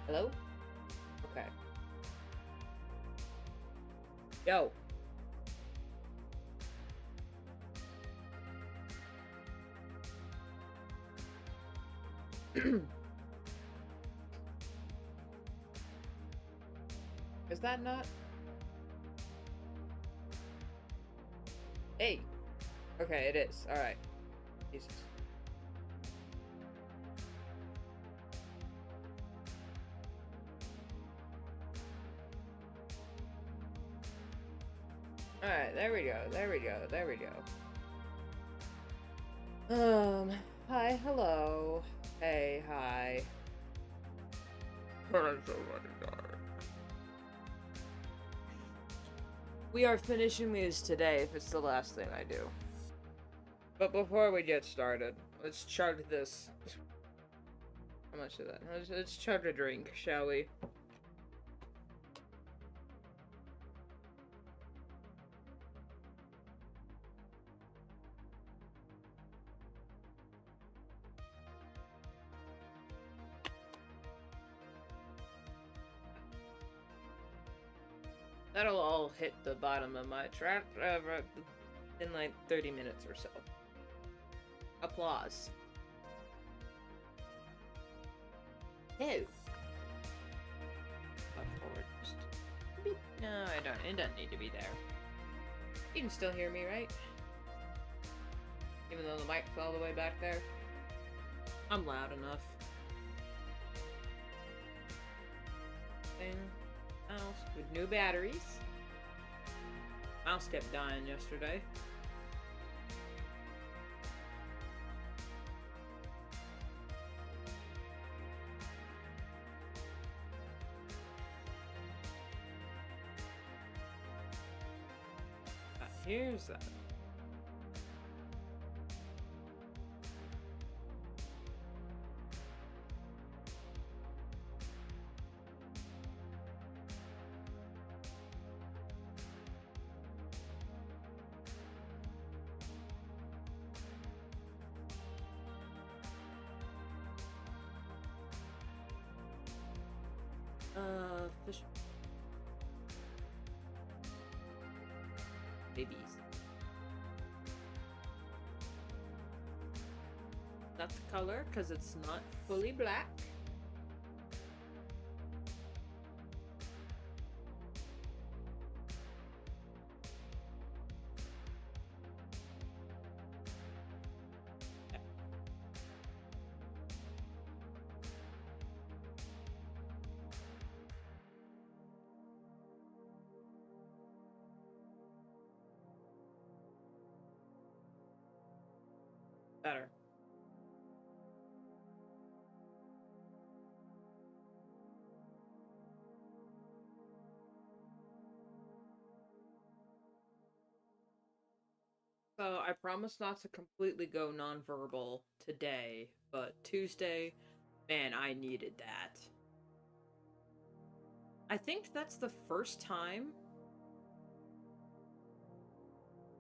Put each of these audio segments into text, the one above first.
Hello? Okay. Yo. Is that not? Hey. Okay, it is. Alright. Jesus. Alright, there we go. There we go. There we go. Hi, hello. Hey, hi. I'm so fucking tired. We are finishing these today if it's the last thing I do. But before we get started, let's chug this. How much of that? Let's chug a drink, shall we? That'll all hit the bottom of my track in like 30 minutes or so. Applause. Ew. Up forward. Just a bit. No, I don't. It doesn't need to be there. You can still hear me, right? Even though the mic's all the way back there. I'm loud enough. Thing. Mouse with new batteries. Mouse kept dying yesterday. Here's that. Fish. Babies. Not the color, because it's not fully black. Better. So I promise not to completely go nonverbal today, but Tuesday, man, I needed that. I think that's the first time.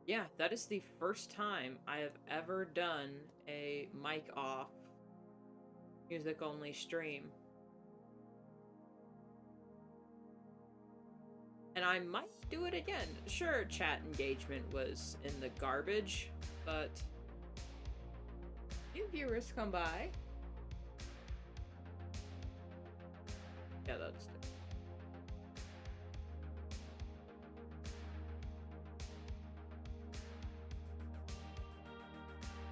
Yeah, that is the first time I have ever done a mic off, music only stream. And I might do it again. Sure, chat engagement was in the garbage, but new viewers come by. Yeah, that's good.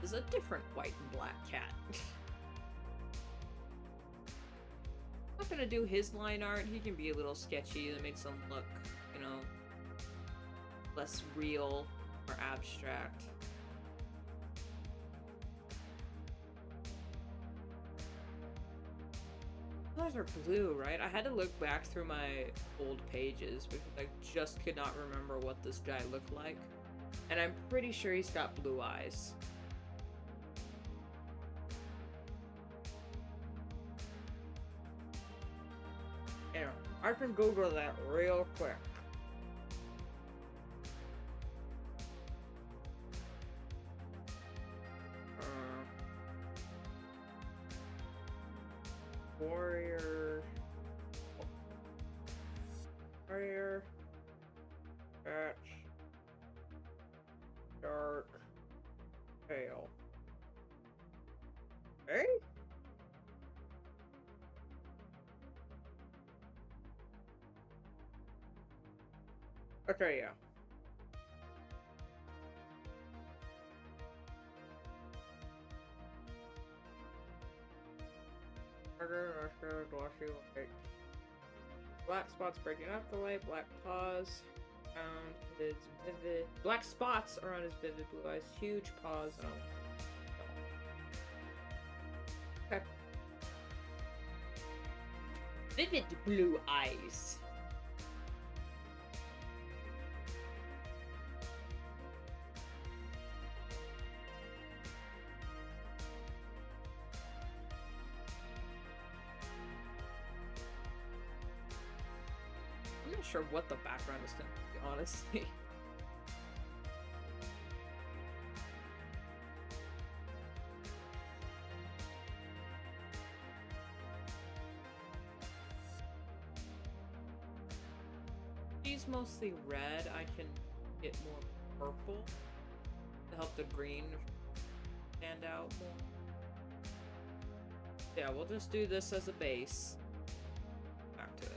This is a different white and black cat. I'm not gonna do his line art. He can be a little sketchy. That makes him look, you know, less real or abstract. Those are blue, right? I had to look back through my old pages because I just could not remember what this guy looked like. And I'm pretty sure he's got blue eyes. Yeah, I can Google that real quick. Warrior Okay, yeah. Harder, muscular, glossy white. Black spots breaking up the light, black paws around his vivid. Black spots around his vivid blue eyes, huge paws, and a. Okay. Vivid blue eyes. I'm not sure what the background is going to be, honestly. She's mostly red. I can get more purple to help the green stand out more. Yeah, we'll just do this as a base. Back to it.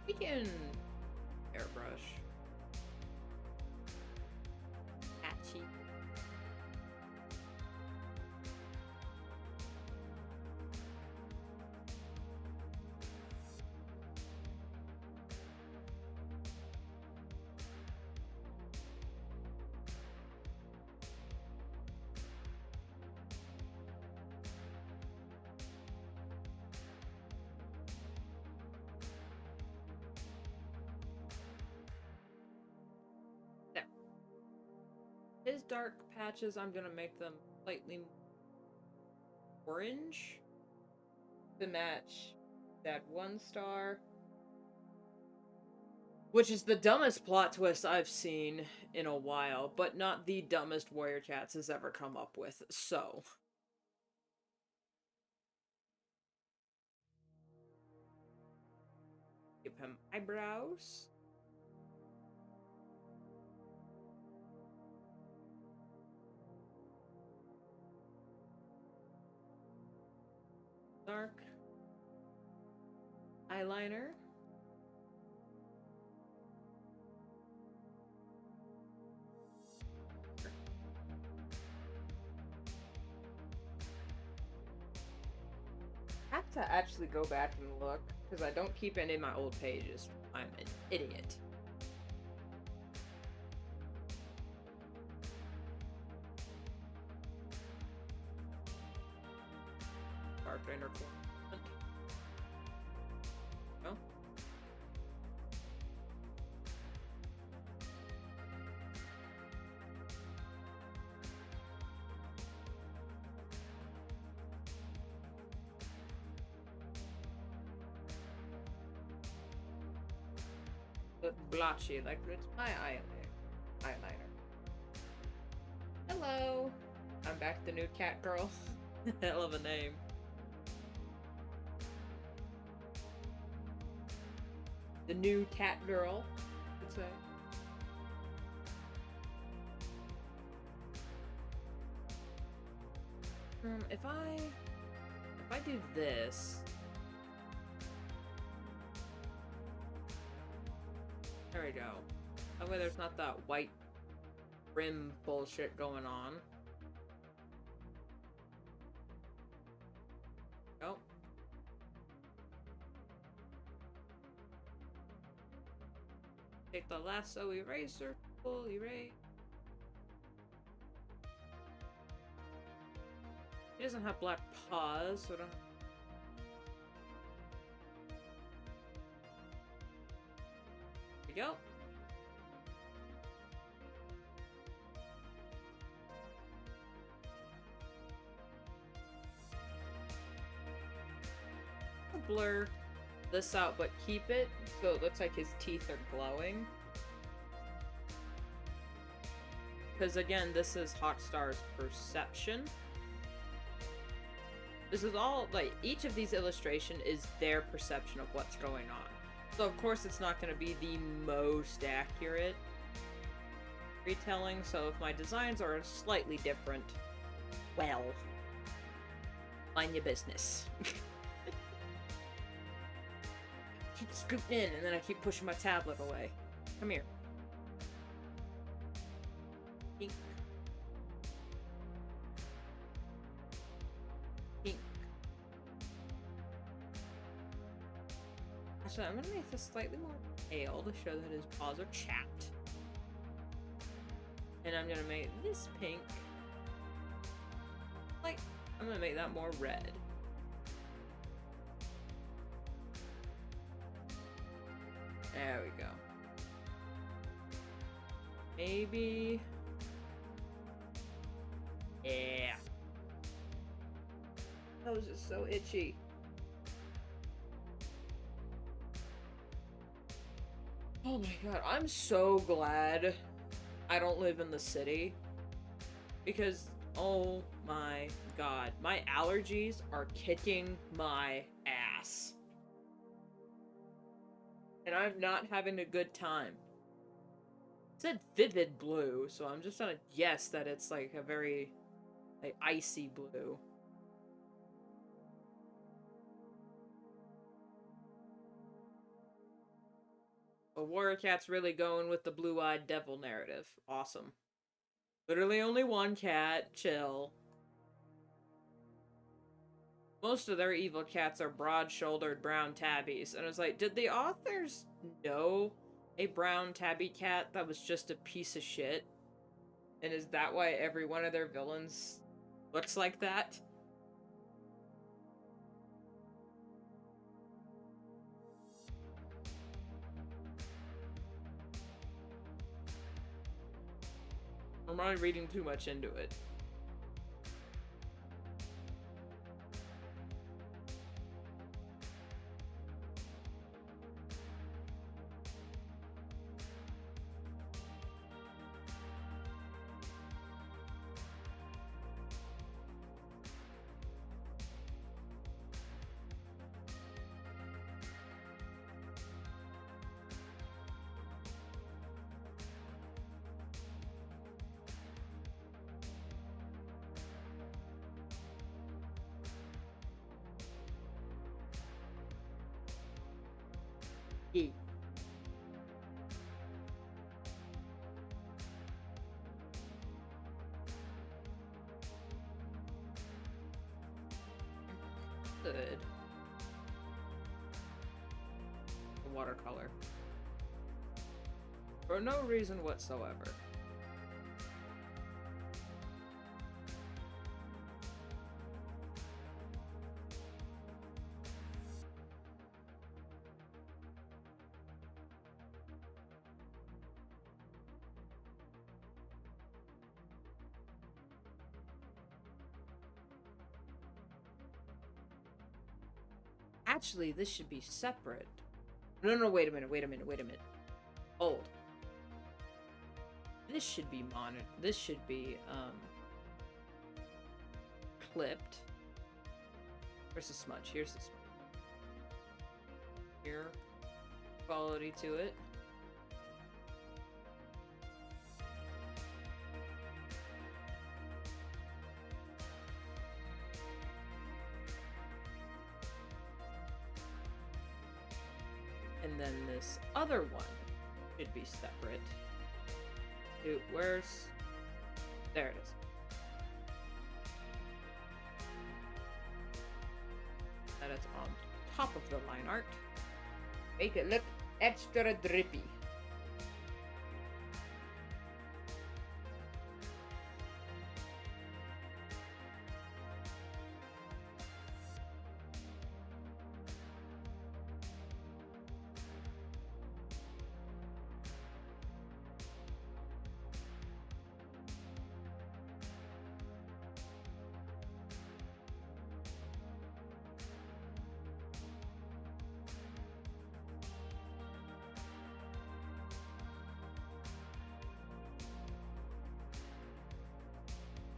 We can airbrush. Patchy. His dark patches, I'm gonna make them slightly orange to match that 1 star. Which is the dumbest plot twist I've seen in a while, but not the dumbest Warrior Cats has ever come up with, so. Give him eyebrows. Dark eyeliner. I have to actually go back and look because I don't keep any of my old pages. I'm an idiot. Inner no? But blotchy, like it's my eyeliner. Hello! I'm back, the new cat girl. Hell of a name. The new cat girl, I would say. If I do this, there we go. That way there's not that white rim bullshit going on. Nope. Take the lasso eraser, full erase. He doesn't have black paws, so I don't. There we go. I'll blur this out, but keep it so it looks like his teeth are glowing. Because again, this is Hotstar's perception. This is all, like, each of these illustrations is their perception of what's going on. So of course it's not going to be the most accurate retelling, so if my designs are slightly different, well, Mind your business. Keep scooting in, and then I keep pushing my tablet away. Come here. Pink. Pink. Actually, I'm gonna make this slightly more pale to show that his paws are chapped. And I'm gonna make this pink. Like, I'm gonna make that more red. There we go. Maybe. Yeah. That was just so itchy. Oh my god, I'm so glad I don't live in the city. Because, oh my god, my allergies are kicking my ass. And I'm not having a good time. It said vivid blue, so I'm just gonna guess that it's like a very, like, icy blue. A warrior cat's really going with the blue-eyed devil narrative. Awesome. Literally only one cat. Chill. Most of their evil cats are broad-shouldered brown tabbies. And I was like, did the authors know a brown tabby cat that was just a piece of shit? And is that why every one of their villains looks like that? Or am I reading too much into it? E. Good. Watercolor. For no reason whatsoever. Actually, this should be separate. No, wait a minute. Hold. This should be this should be, clipped. Where's the smudge? Here's the smudge. Here. Quality to it. And then this other one should be separate. Dude, where's... There it is. That is on top of the line art. Make it look extra drippy.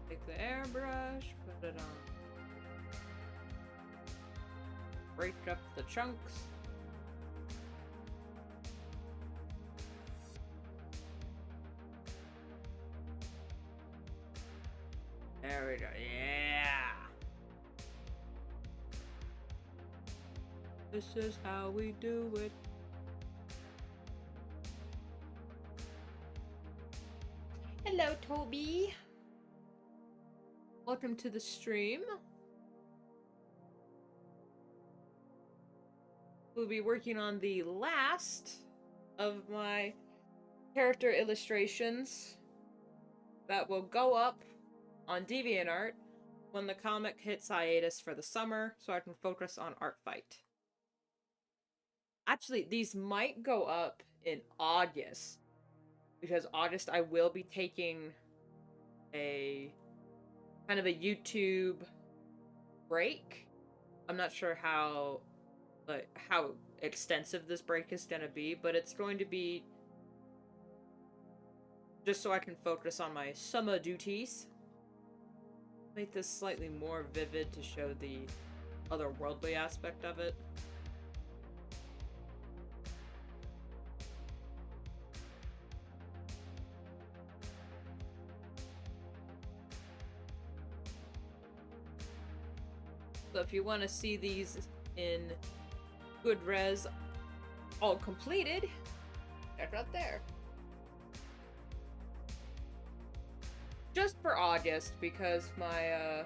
Take the airbrush, put it on. Break up the chunks. There we go, yeah! This is how we do it. Hello, Toby. Welcome to the stream. We'll be working on the last of my character illustrations that will go up on DeviantArt when the comic hits hiatus for the summer, so I can focus on Art Fight. Actually, these might go up in August, because August I will be taking a kind of a YouTube break. I'm not sure how extensive this break is going to be, but it's going to be just so I can focus on my summer duties. Make this slightly more vivid to show the otherworldly aspect of it. So if you want to see these in good res, all completed, check out there. Just for August, because my,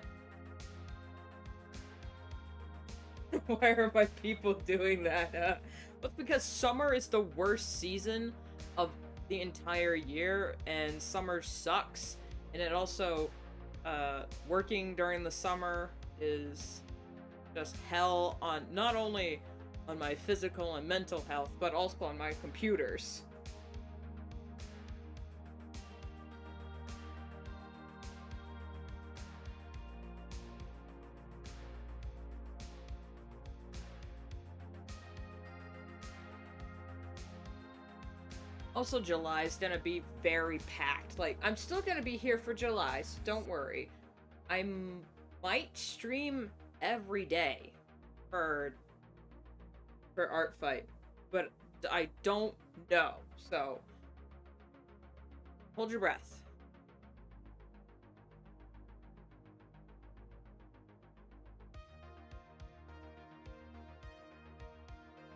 why are my people doing that? Well, because summer is the worst season of the entire year, and summer sucks. And it also, working during the summer is just hell on, not only on my physical and mental health, but also on my computers. Also, July's gonna be very packed. Like, I'm still gonna be here for July, so don't worry. I might stream every day for Art Fight, but I don't know, so hold your breath.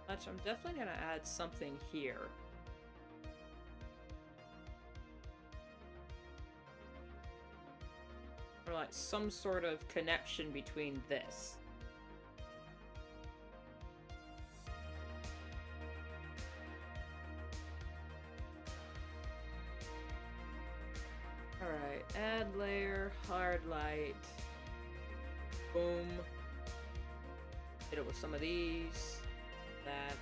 I'm definitely gonna add something here. Or like some sort of connection between this. Alright, add layer, hard light. Boom. Hit it with some of these. That.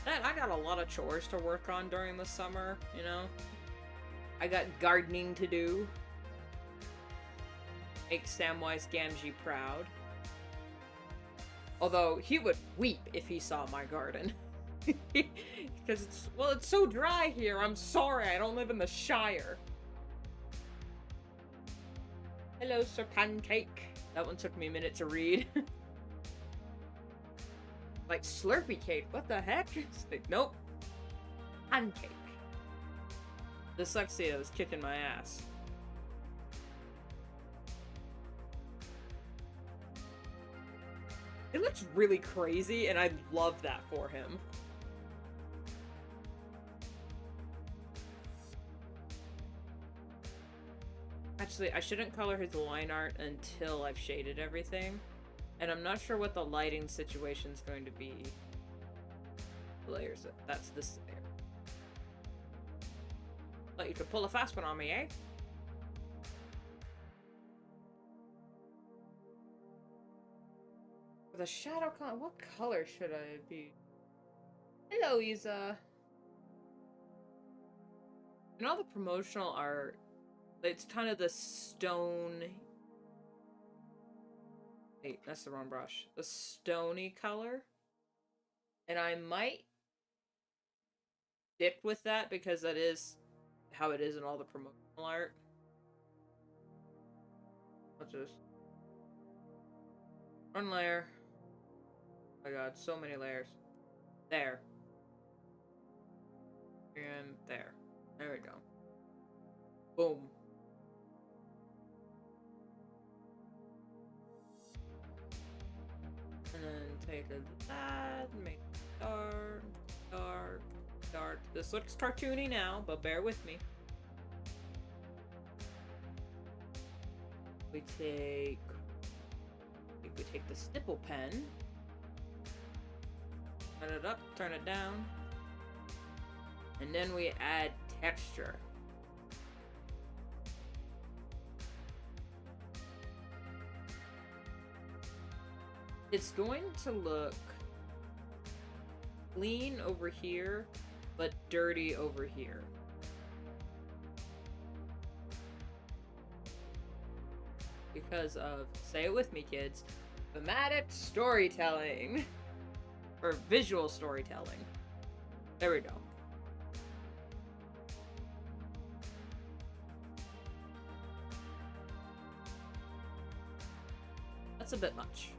And I got a lot of chores to work on during the summer, you know? I got gardening to do. Make Samwise Gamgee proud. Although, he would weep if he saw my garden. Because it's so dry here. I'm sorry, I don't live in the Shire. Hello, Sir Pancake. That one took me a minute to read. Like Slurpy Cake, what the heck? Like, nope. Pancake. Dyslexia is kicking my ass. It looks really crazy, and I love that for him. Actually, I shouldn't color his line art until I've shaded everything. And I'm not sure what the lighting situation is going to be. Layers, that's this layer. Thought you could pull a fast one on me, eh? For the shadow color, what color should I be? Hello, Isa. And all the promotional art, it's kind of the stone. Wait, that's the wrong brush. The stony color. And I might stick with that because that is how it is in all the promotional art. I'll just... one layer. Oh my god, so many layers. There. And there. There we go. Boom. And then take that, make it dark, dark, dark. This looks cartoony now, but bear with me. We take the stipple pen, turn it up, turn it down, and then we add texture. It's going to look clean over here, but dirty over here. Because of, say it with me, kids, thematic storytelling. Or visual storytelling. There we go. That's a bit much.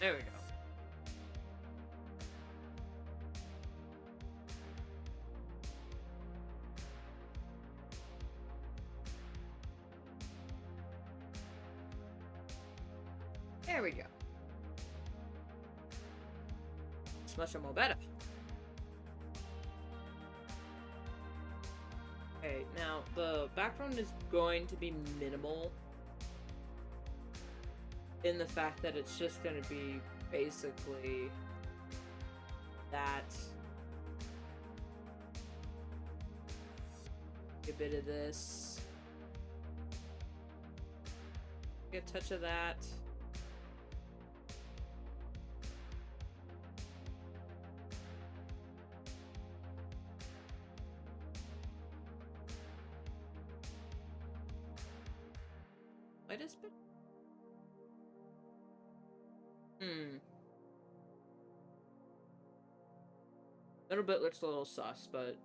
There we go. There we go. It's much more better. Okay, now the background is going to be minimal. In the fact that it's just going to be basically that. A bit of this. Get a touch of that. Lightest bit. Little bit looks a little sus, but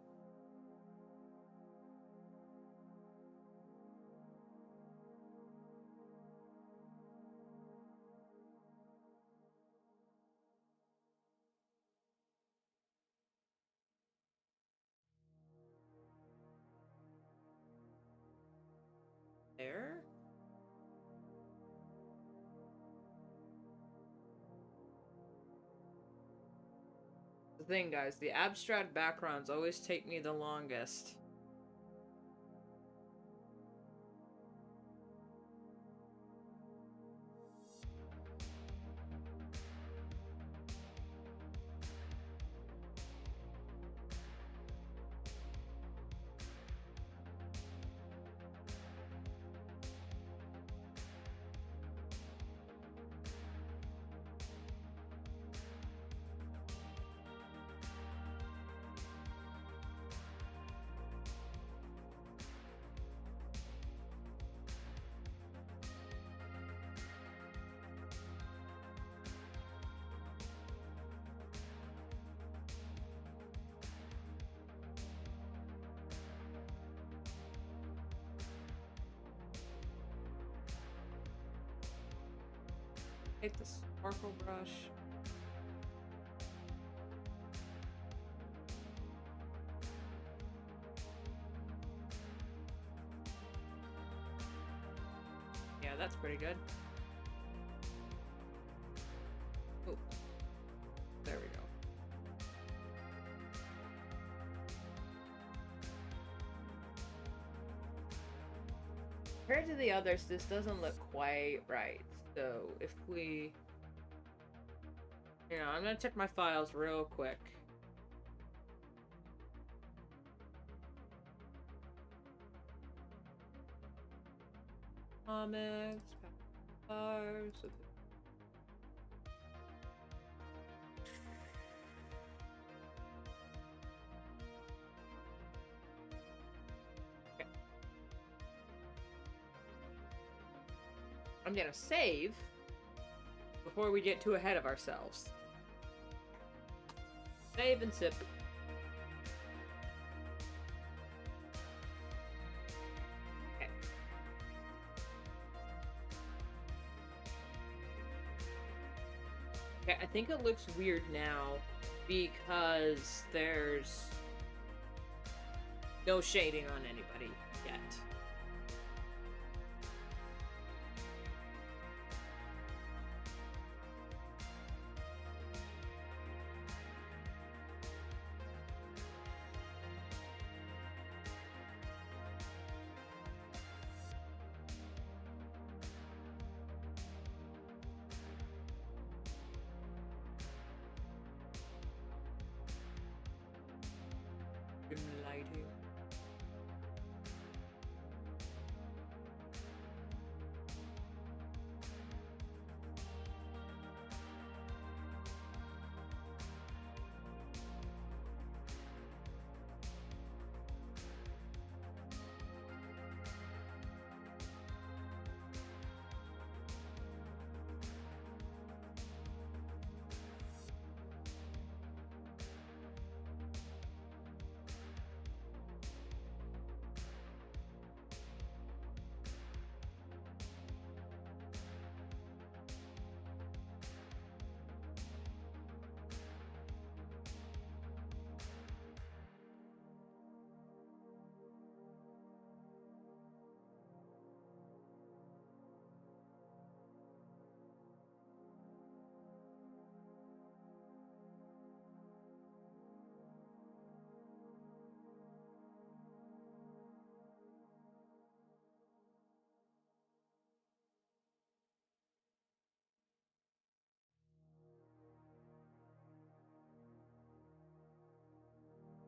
there. The thing, guys, the abstract backgrounds always take me the longest. Hate this. Sparkle brush. Yeah, that's pretty good. Oh, there we go. Compared to the others, this doesn't look quite right. So if we... You know, I'm gonna check my files real quick. Comics, stars. Okay. I'm gonna save before we get too ahead of ourselves. Save and sip. Okay. Okay, I think it looks weird now because there's no shading on anybody yet. Dim lighting.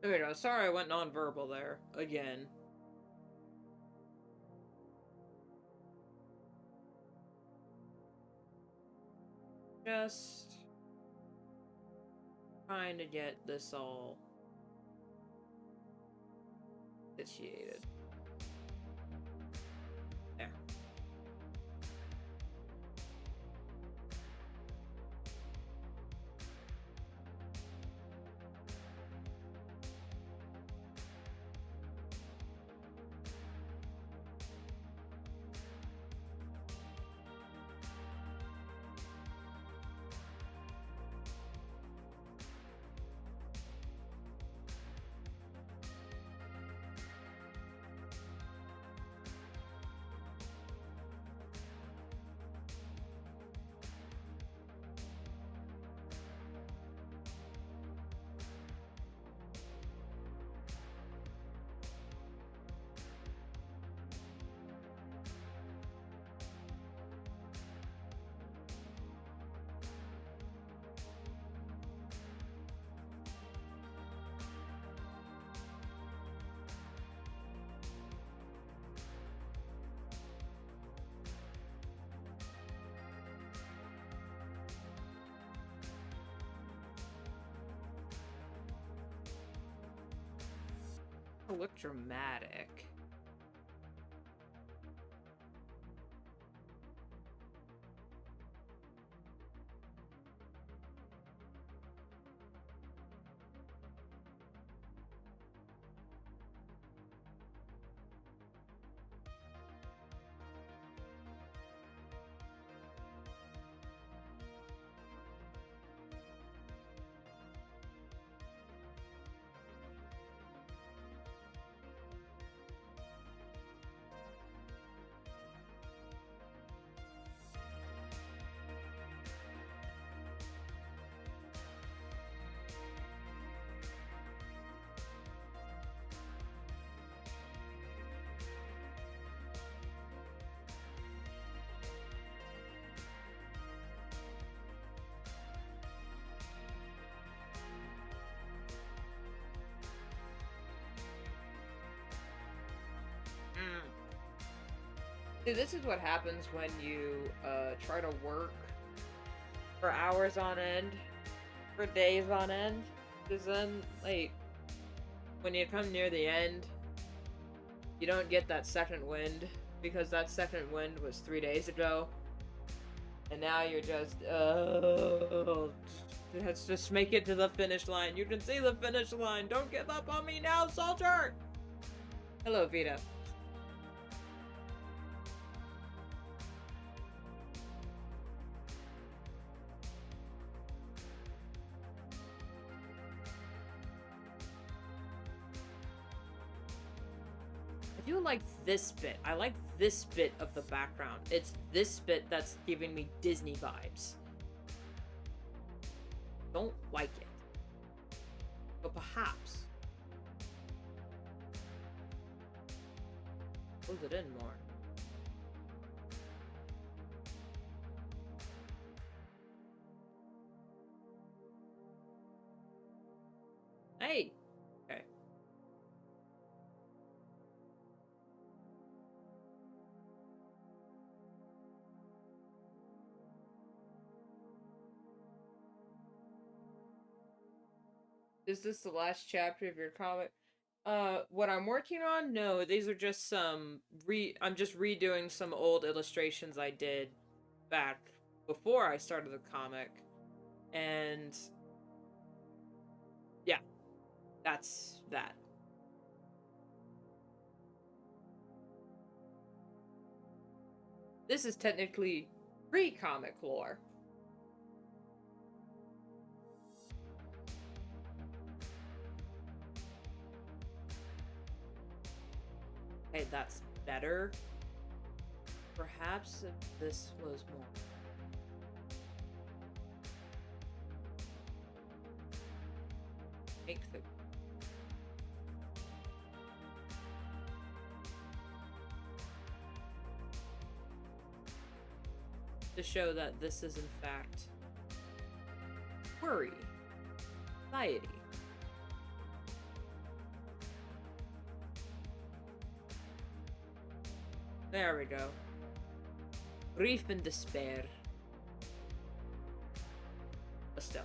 There we go. Sorry I went non-verbal there. Again. Just trying to get this all situated. There. Look dramatic. See, this is what happens when you try to work for hours on end, for days on end. Because then, like, when you come near the end, you don't get that second wind, because that second wind was 3 days ago. And now you're just, let's just make it to the finish line. You can see the finish line. Don't give up on me now, soldier! Hello, Vita. I do like this bit. I like this bit of the background. It's this bit that's giving me Disney vibes. Don't like it. But perhaps. Close it in more. Hey! Okay. Is this the last chapter of your comic? What I'm working on? No, these are just some I'm just redoing some old illustrations I did back before I started the comic. And yeah, that's that. This is technically pre-comic lore. Okay, that's better. Perhaps if this was more. Make the. To show that this is in fact worry, anxiety. There we go. Grief and despair. But still.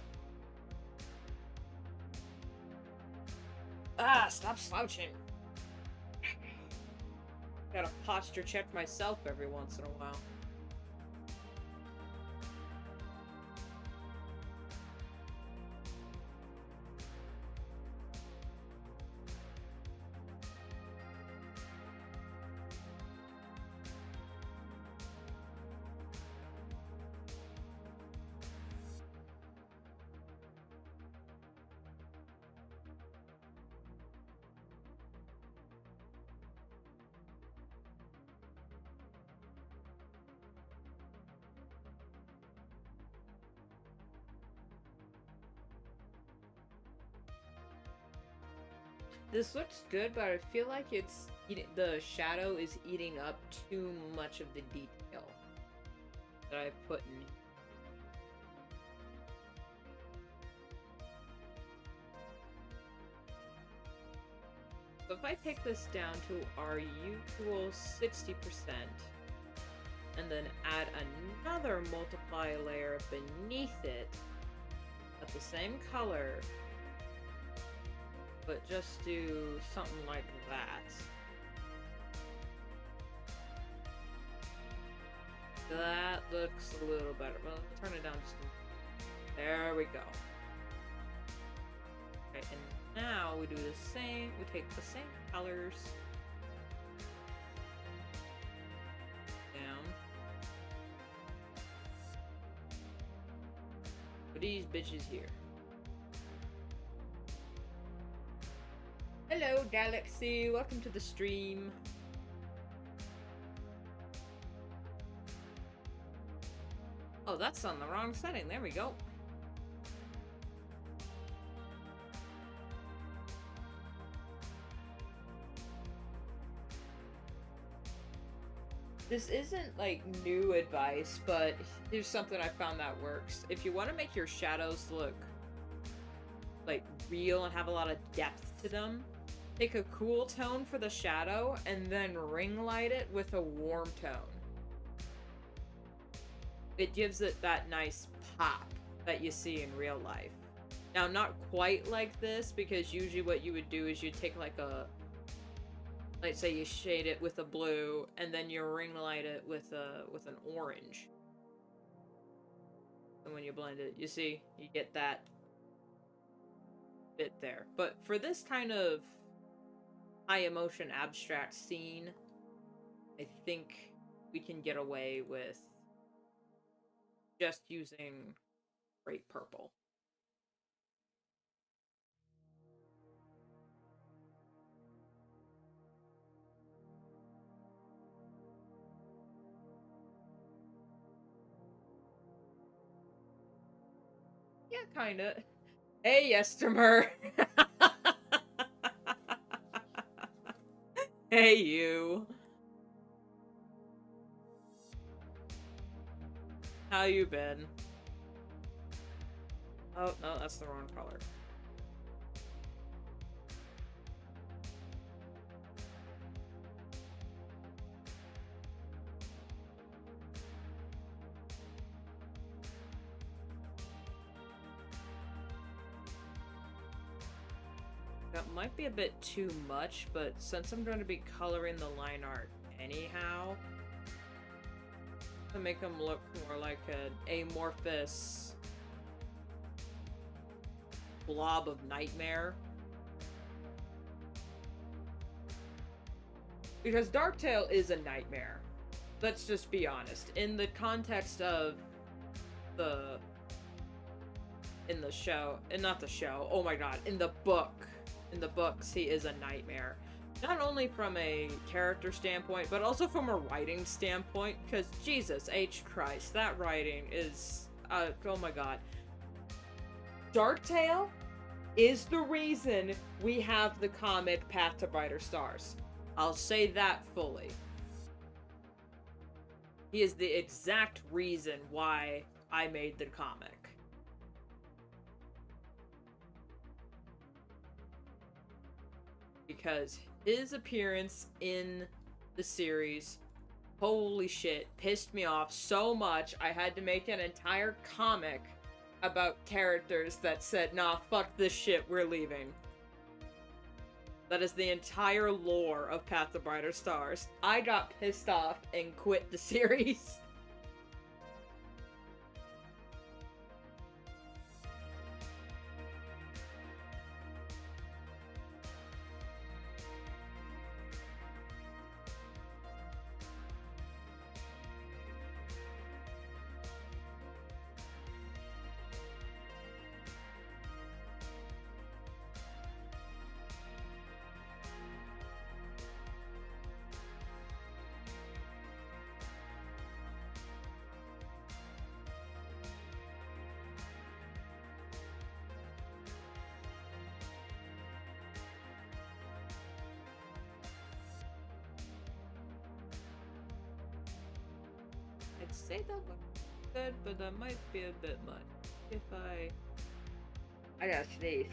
Ah, stop slouching. Gotta posture check myself every once in a while. This looks good, but I feel like it's the shadow is eating up too much of the detail that I put in. So if I take this down to our usual 60% and then add another multiply layer beneath it at the same color, but just do something like that. That looks a little better. Well, turn it down just a little. There we go. Okay, and now we do the same. We take the same colors down. For these bitches here. Hello, Galaxy. Welcome to the stream. Oh, that's on the wrong setting. There we go. This isn't like new advice, but here's something I found that works. If you want to make your shadows look like real and have a lot of depth to them, take a cool tone for the shadow and then ring light it with a warm tone. it gives it that nice pop that you see in real life. Now, not quite like this, because usually what you would do is you take like a, let's say you shade it with a blue, and then you ring light it with an orange. And when you blend it, you see, you get that bit there. But for this kind of high emotion abstract scene, I think we can get away with just using bright purple. Yeah, kinda. Hey, Estimer! Hey, you. How you been? Oh, no, that's the wrong color. That might be a bit too much, but since I'm going to be coloring the line art anyhow, to make them look more like an amorphous blob of nightmare. Because Darktail is a nightmare. Let's just be honest. In the context of the... in the show... and not the show, oh my god, in the book. In the books, he is a nightmare. Not only from a character standpoint, but also from a writing standpoint, because Jesus H. Christ, that writing is... oh my god. Darktail is the reason we have the comic Path to Brighter Stars. I'll say that fully. He is the exact reason why I made the comic. Because his appearance in the series, holy shit, pissed me off so much I had to make an entire comic about characters that said, nah, fuck this shit, we're leaving. That is the entire lore of Path to Brighter Stars. I got pissed off and quit the series. I'd say that looks good, but that might be a bit much. If I gotta sneeze.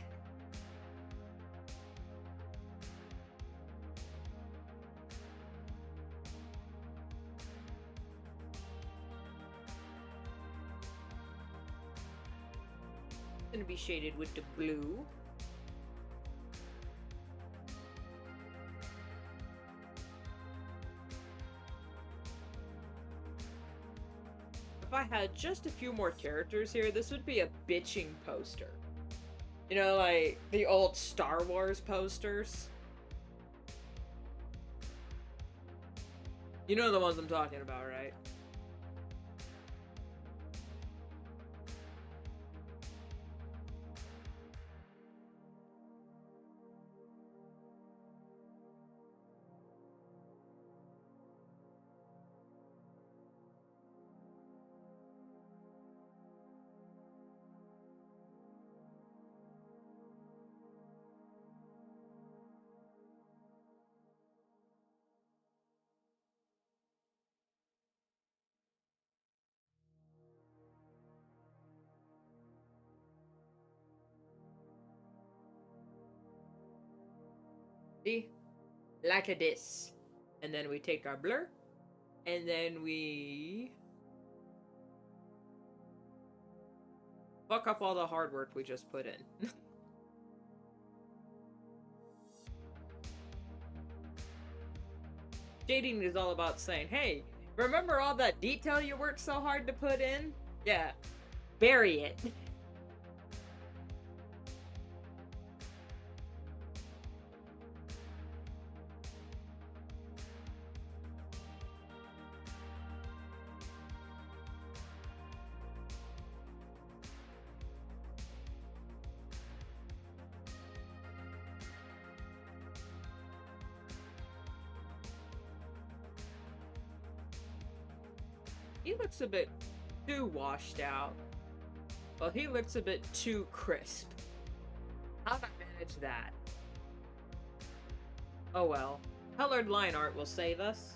It's gonna be shaded with the blue. If I had just a few more characters here, this would be a bitching poster. You know, like the old Star Wars posters? You know the ones I'm talking about, right? See? Like this. And then we take our blur, and then we fuck up all the hard work we just put in. Shading is all about saying, hey, remember all that detail you worked so hard to put in? Yeah. Bury it. He looks a bit too washed out. Well, he looks a bit too crisp. How do I manage that? Oh well. Colored line art will save us.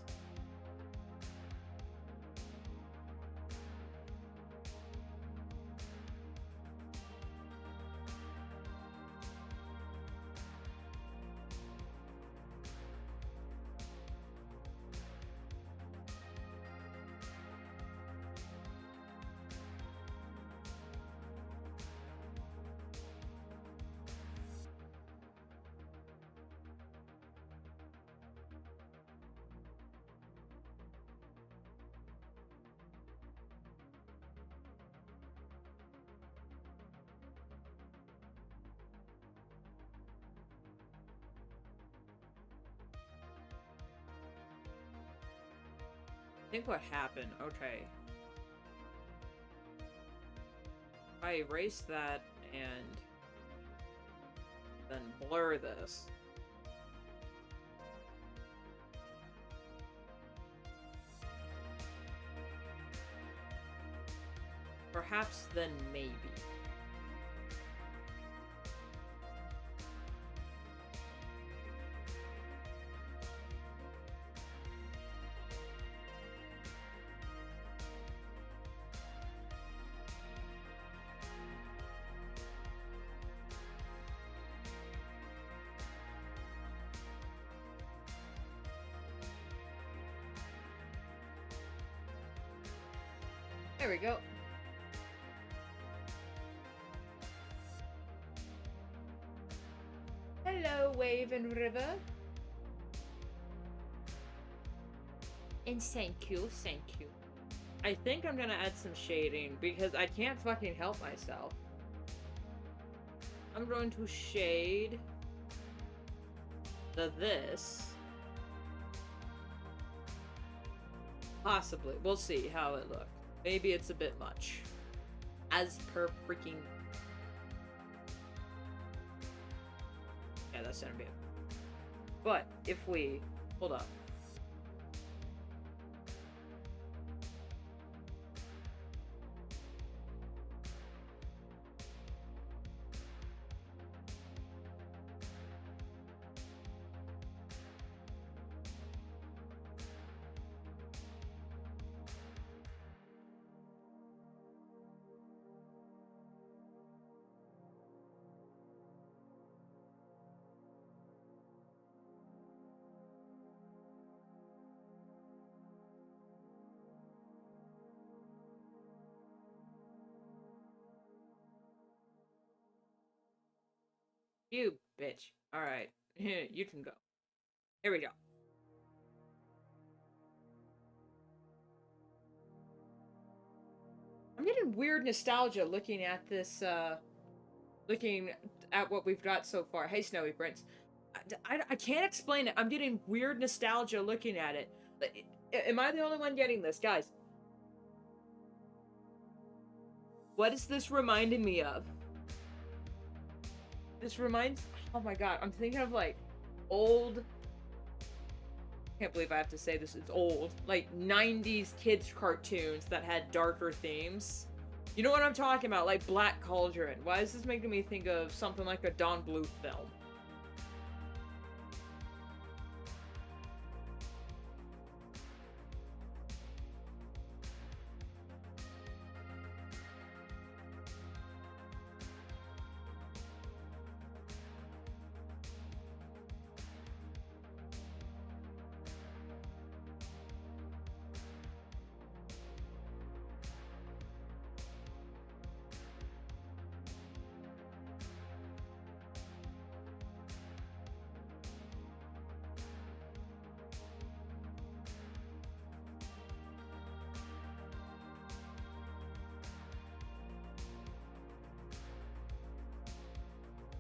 I think what happened, okay. I erase that and then blur this. Perhaps then maybe. There we go. Hello, wave and river. And thank you, thank you. I think I'm gonna add some shading because I can't fucking help myself. I'm going to shade this. Possibly. We'll see how it looks. Maybe it's a bit much. As per freaking... Yeah, that's gonna be it. But, if we... Hold up. You bitch. Alright. You can go. Here we go. I'm getting weird nostalgia looking at this, looking at what we've got so far. Hey, Snowy Prince. I can't explain it. I'm getting weird nostalgia looking at it. Am I the only one getting this? Guys. What is this reminding me of? This reminds... Oh my god, I'm thinking of, like, old... Can't believe I have to say this, it's old. Like, 90s kids cartoons that had darker themes. You know what I'm talking about? Like, Black Cauldron. Why is this making me think of something like a Don Bluth film?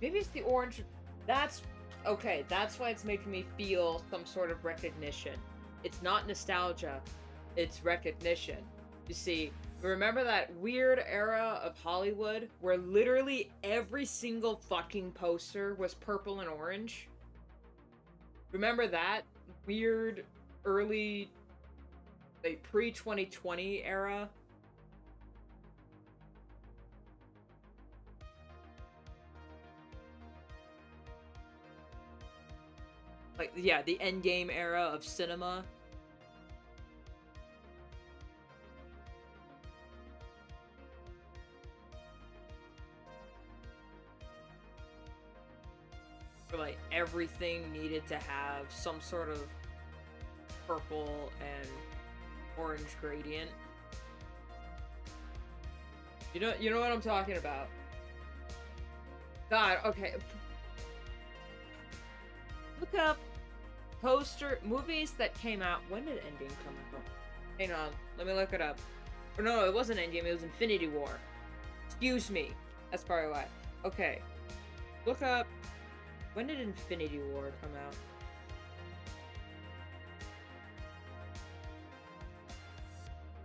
Maybe it's the orange. That's okay. That's why it's making me feel some sort of recognition. It's not nostalgia, it's recognition. You see, remember that weird era of Hollywood where literally every single fucking poster was purple and orange? Remember that weird early, like, pre-2020 era? Like, yeah, the endgame era of cinema. Where, like, everything needed to have some sort of purple and orange gradient. You know what I'm talking about. God, okay. Look up movies that came out. When did Endgame come out? Hang on, let me look it up. Or no, it wasn't Endgame, it was Infinity War. Excuse me. That's probably why. Okay. Look up. When did Infinity War come out?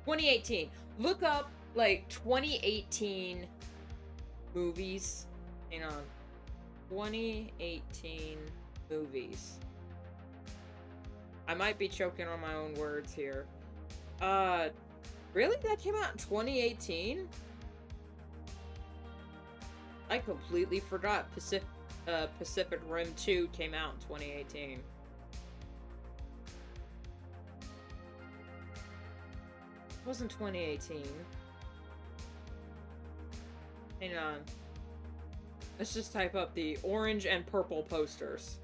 (2018). Look up, like, 2018 movies. Hang on. 2018 movies. I might be choking on my own words here. Really? That came out in 2018? I completely forgot Pacific Rim 2 came out in 2018. It wasn't 2018. Hang on. Let's just type up the orange and purple posters.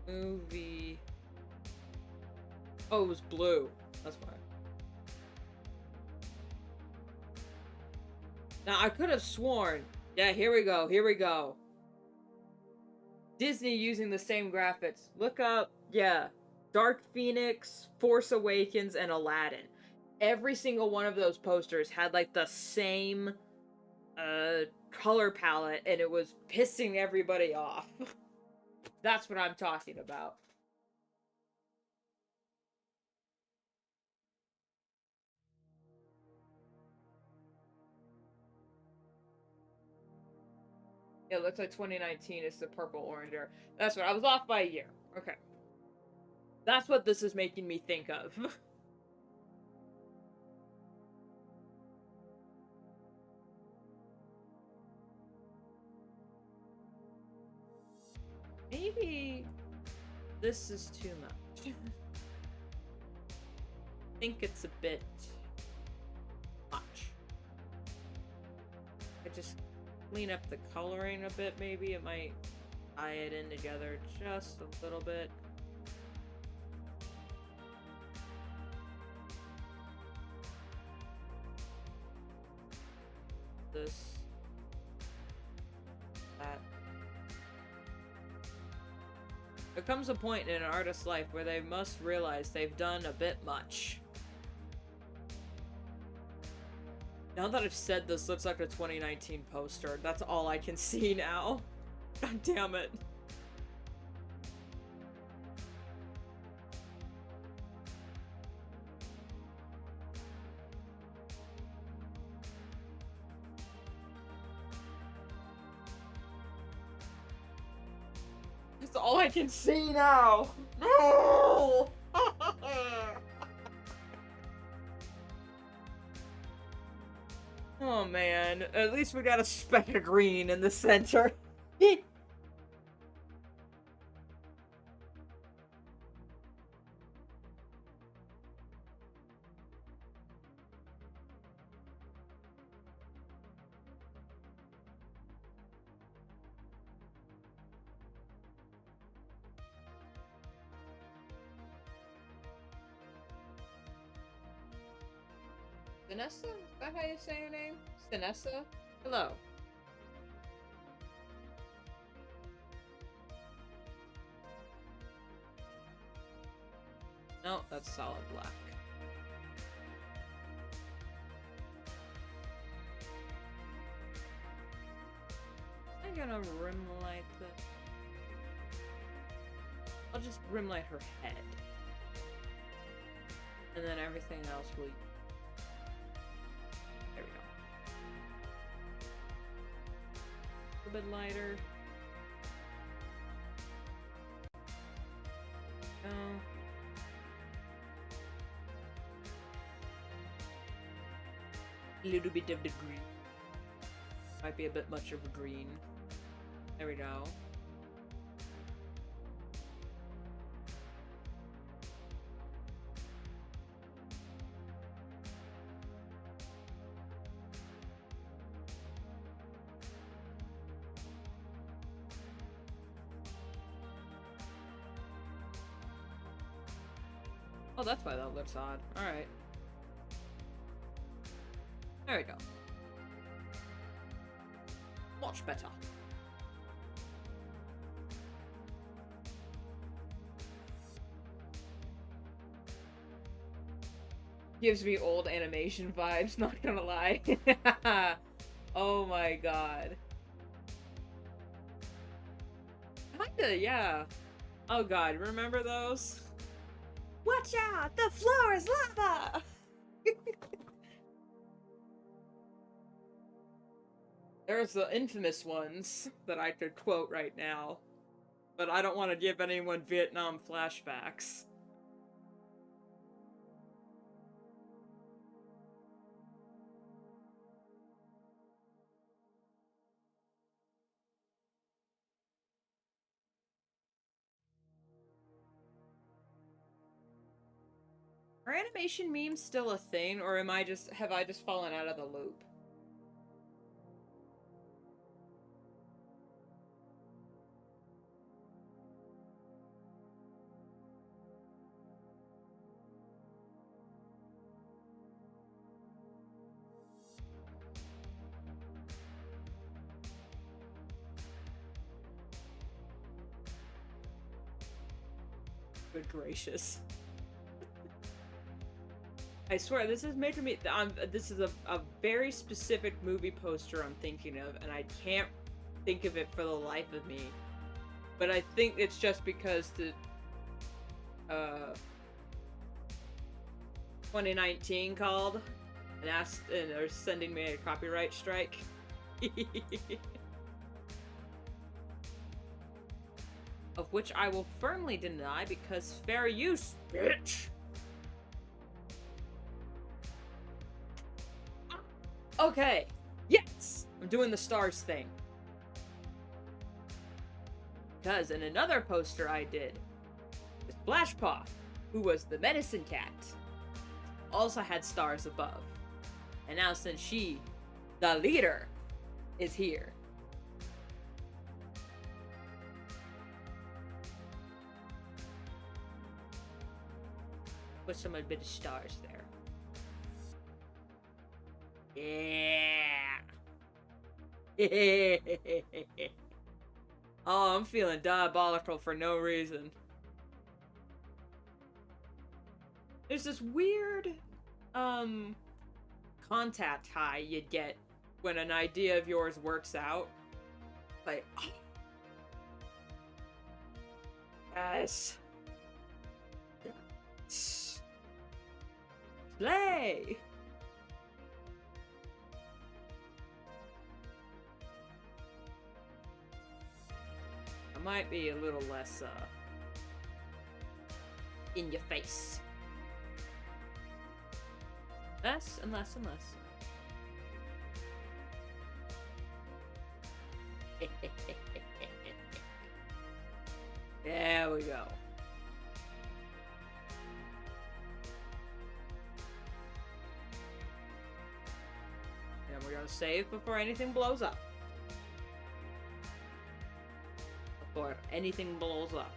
Movie. Oh, it was blue. That's why. Now, I could have sworn. Yeah, here we go. Here we go. Disney using the same graphics. Look up. Yeah. Dark Phoenix, Force Awakens, and Aladdin. Every single one of those posters had, like, the same color palette, and it was pissing everybody off. That's what I'm talking about. Yeah, it looks like 2019 is the purple orange era. That's what I was off by a year. Okay. That's what this is making me think of. Maybe this is too much. I think it's a bit much. I just clean up the coloring a bit, maybe it might tie it in together just a little bit. This, that. There comes a point in an artist's life where they must realize they've done a bit much. Now that I've said this looks like a 2019 poster, that's all I can see now. God damn it. That's all I can see now. No! Oh man, at least we got a speck of green in the center. Vanessa? Is that how you say your name? Vanessa? Hello. No, that's solid black. gonna rim light the... I'll just rim light her head. And then everything else will... There we go. A bit lighter. No. A little bit of the green. Might be a bit much of a green. There we go. Oh, that's why that looks odd. Alright. There we go. Much better. Gives me old animation vibes, not gonna lie. Oh my god. Kinda, yeah. Oh god, remember those? Watch out! The floor is lava! There's the infamous ones that I could quote right now. But I don't want to give anyone Vietnam flashbacks. Are animation memes still a thing, or have I just fallen out of the loop? Good gracious. I swear, this is making me... this is a very specific movie poster I'm thinking of, and I can't think of it for the life of me. But I think it's just because the... 2019 called and asked... and are sending me a copyright strike. Of which I will firmly deny because fair use, bitch! Okay, yes! I'm doing the stars thing. Because in another poster I did, Splashpaw, who was the medicine cat, also had stars above. And now since she, the leader, is here. Put some a bit of stars there. Yeah. Oh, I'm feeling diabolical for no reason. There's this weird, contact high you'd get when an idea of yours works out. Like, oh. Yes. Slay! I might be a little less, in your face. Less and less and less. There we go. And we're gonna save before anything blows up. Before anything blows up.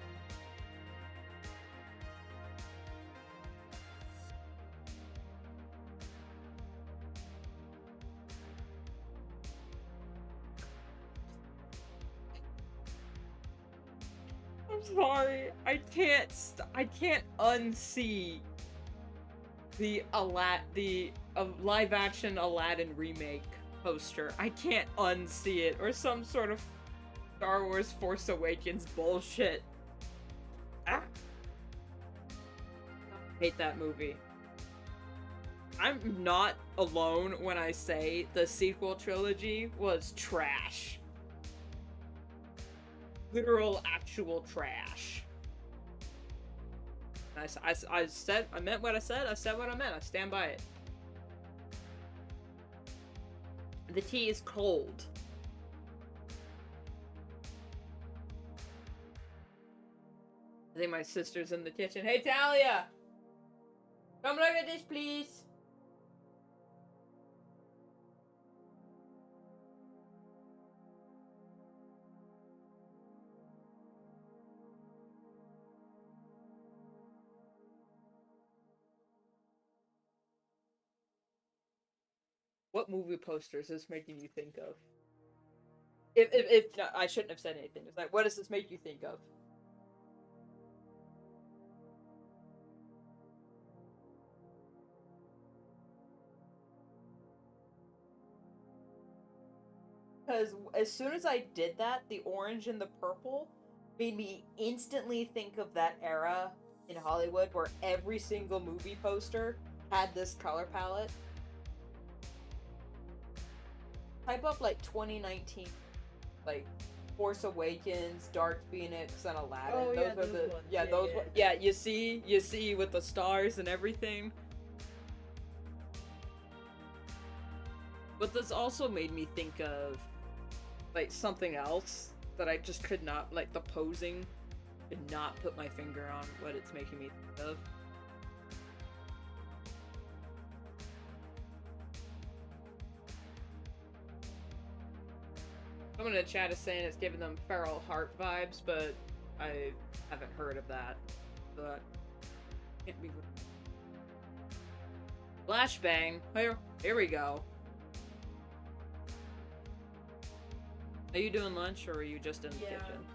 I'm sorry. I can't unsee the live action Aladdin remake poster. I can't unsee it, or some sort of Star Wars Force Awakens bullshit. Ah. I hate that movie. I'm not alone when I say the sequel trilogy was trash. Literal, actual trash. I meant what I said, I said what I meant, I stand by it. The tea is cold. I think my sister's in the kitchen. Hey, Talia! Come look at this, please! What movie poster is this making you think of? If no, I shouldn't have said anything. It's like, what does this make you think of? Because as soon as I did that, the orange and the purple made me instantly think of that era in Hollywood where every single movie poster had this color palette. Type up like 2019, like Force Awakens, Dark Phoenix, and Aladdin. Oh, those were the ones. yeah, those yeah. Yeah, you see with the stars and everything. But this also made me think of like something else that I just could not, like the posing, could not put my finger on what it's making me think of. Someone in the chat is saying it's giving them Feral Heart vibes, but I haven't heard of that. But can't be. Flashbang. Here we go. Are you doing lunch or are you just in the kitchen?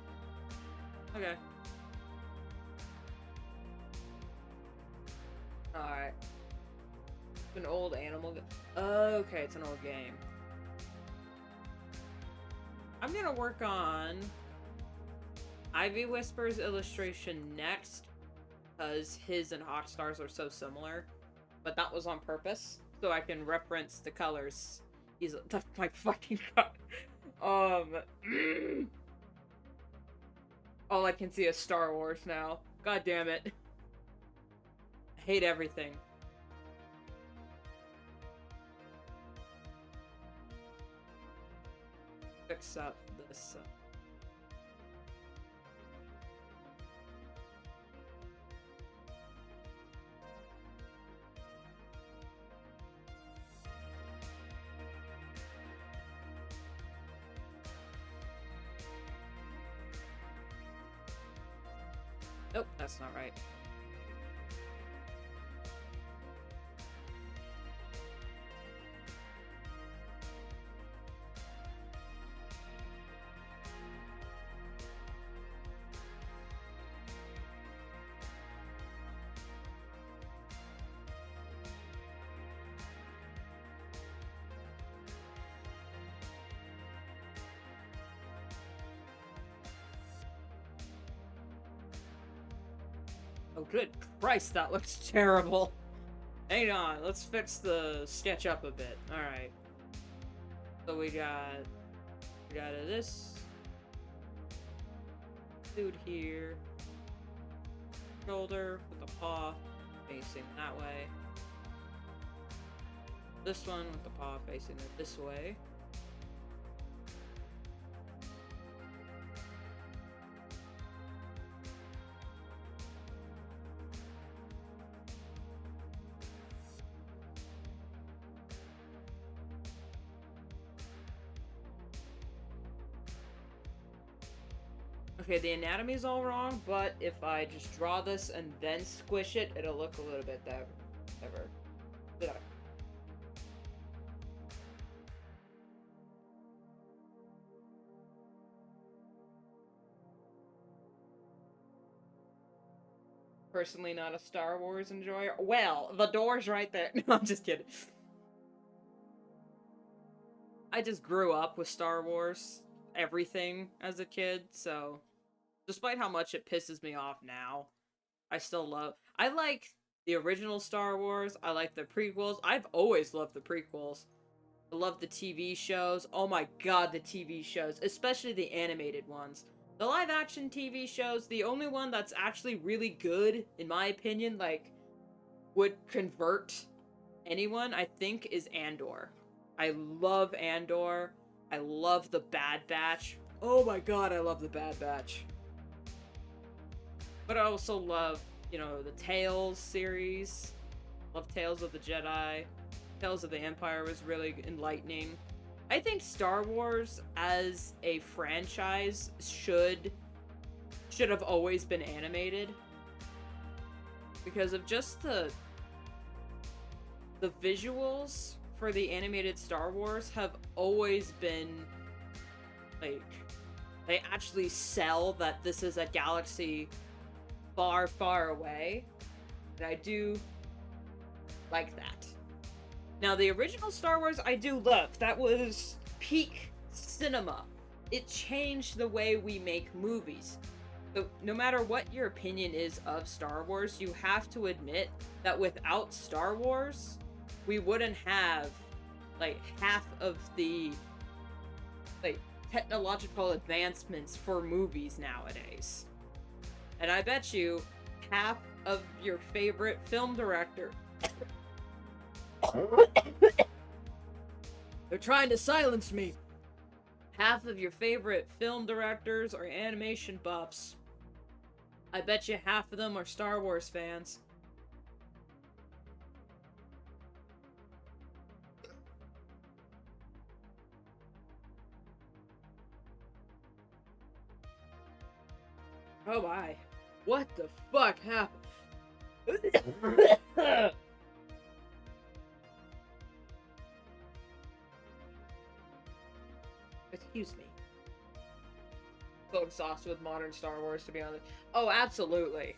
Okay. Alright. An old animal. Okay, it's an old game. I'm gonna work on Ivy Whisper's illustration next because his and Hawkstar's are so similar. But that was on purpose, so I can reference the colors. That's my fucking god. All I can see is Star Wars now. God damn it. I hate everything. Fix up this. Nope, that's not right. Oh, good Christ, that looks terrible. Hang on, let's fix the sketch up a bit. Alright. So we got this dude here. Shoulder with the paw facing that way. This one with the paw facing it this way. Okay, the anatomy's all wrong, but if I just draw this and then squish it, it'll look a little bit better. Yeah. Personally not a Star Wars enjoyer. Well, the door's right there. No, I'm just kidding. I just grew up with Star Wars. everything as a kid, so despite how much it pisses me off now, I like the original Star Wars, I like the prequels. I've always loved the prequels. I love the TV shows. Oh my god, the TV shows, especially the animated ones. The live action TV shows, the only one that's actually really good, in my opinion, like, would convert anyone, I think, is Andor. I love Andor. I love the Bad Batch. Oh my god, I love the Bad Batch. But I also love, you know, the Tales series. Love Tales of the Jedi. Tales of the Empire was really enlightening. I think Star Wars as a franchise should have always been animated. Because of just the visuals for the animated Star Wars have always been, like, they actually sell that this is a galaxy far, far away. And I do like that. Now, the original Star Wars I do love. That was peak cinema. It changed the way we make movies. So, no matter what your opinion is of Star Wars, you have to admit that without Star Wars, we wouldn't have, like, half of the, like, technological advancements for movies nowadays. And I bet you half of your favorite film director... They're trying to silence me! Half of your favorite film directors or animation buffs, I bet you half of them are Star Wars fans. Oh my. What the fuck happened? Excuse me. So exhausted with modern Star Wars, to be honest. Oh, absolutely.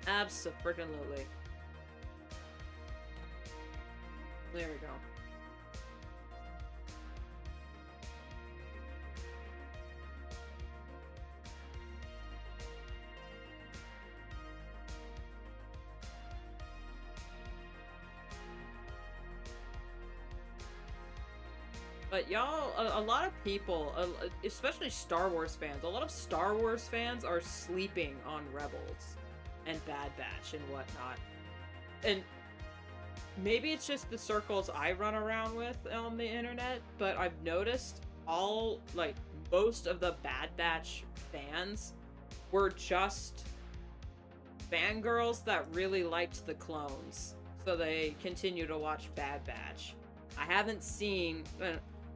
Abso-freaking-lutely. There we go. But y'all, a lot of people, especially Star Wars fans, a lot of Star Wars fans are sleeping on Rebels and Bad Batch and whatnot. And maybe it's just the circles I run around with on the internet, but I've noticed most of the Bad Batch fans were just fangirls that really liked the clones. So they continue to watch Bad Batch. I haven't seen...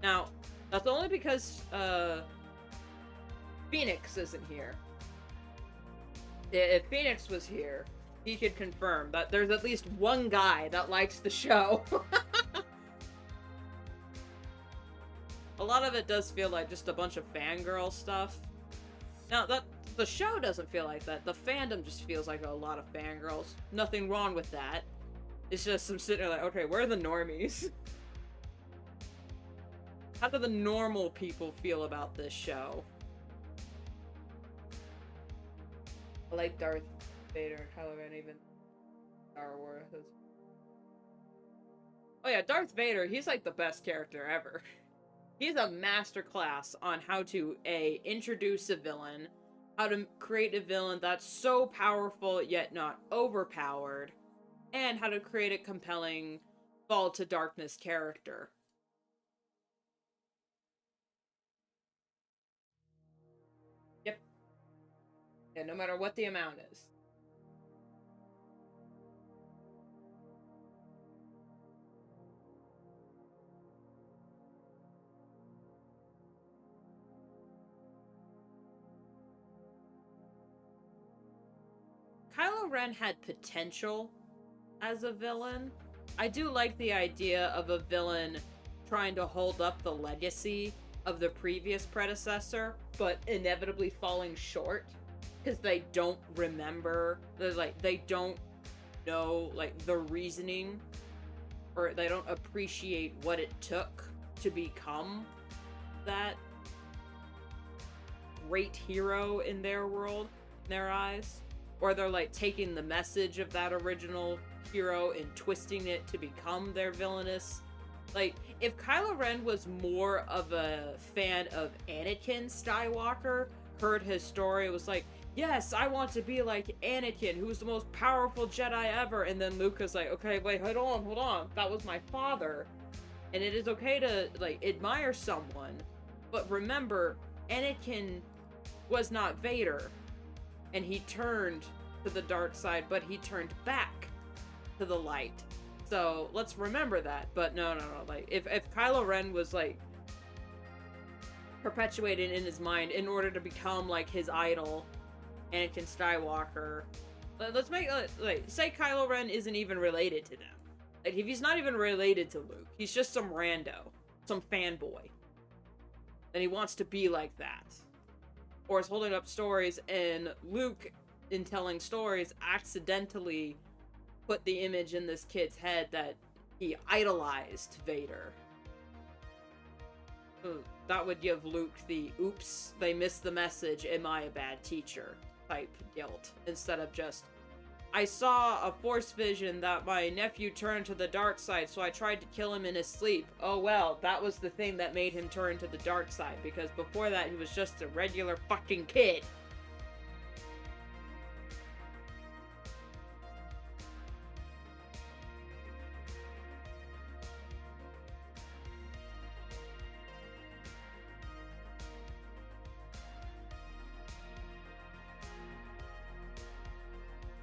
Now, that's only because, Phoenix isn't here. If Phoenix was here, he could confirm that there's at least one guy that likes the show. A lot of it does feel like just a bunch of fangirl stuff. Now, the show doesn't feel like that. The fandom just feels like a lot of fangirls. Nothing wrong with that. It's just I'm sitting there like, okay, where are the normies? How do the normal people feel about this show? I like Darth Vader, Kylo Ren, even Star Wars. Oh yeah, Darth Vader, he's like the best character ever. He's a masterclass on how to, A, introduce a villain, how to create a villain that's so powerful yet not overpowered, and how to create a compelling fall to darkness character. Yep. Yeah, no matter what the amount is. Kylo Ren had potential as a villain. I do like the idea of a villain trying to hold up the legacy of the previous predecessor, but inevitably falling short because they don't remember, they don't know, the reasoning, or they don't appreciate what it took to become that great hero in their world, in their eyes. Or they're like taking the message of that original hero and twisting it to become their villainous. Like, if Kylo Ren was more of a fan of Anakin Skywalker, heard his story, was like, yes, I want to be like Anakin, who's the most powerful Jedi ever, and then Luke is like, okay, wait, hold on, that was my father. And it is okay to, like, admire someone, but remember, Anakin was not Vader, and he turned to the dark side, but he turned back to the light. So, let's remember that. But no, like, if Kylo Ren was, like, perpetuated in his mind in order to become, like, his idol, Anakin Skywalker, let's make, like, say Kylo Ren isn't even related to them. Like, if he's not even related to Luke, he's just some rando, some fanboy, and he wants to be like that. Or is holding up stories, and Luke, in telling stories, accidentally put the image in this kid's head that he idolized Vader. That would give Luke the, oops, they missed the message, am I a bad teacher type guilt, instead of just, I saw a force vision that my nephew turned to the dark side, so I tried to kill him in his sleep. Oh well, that was the thing that made him turn to the dark side, because before that he was just a regular fucking kid.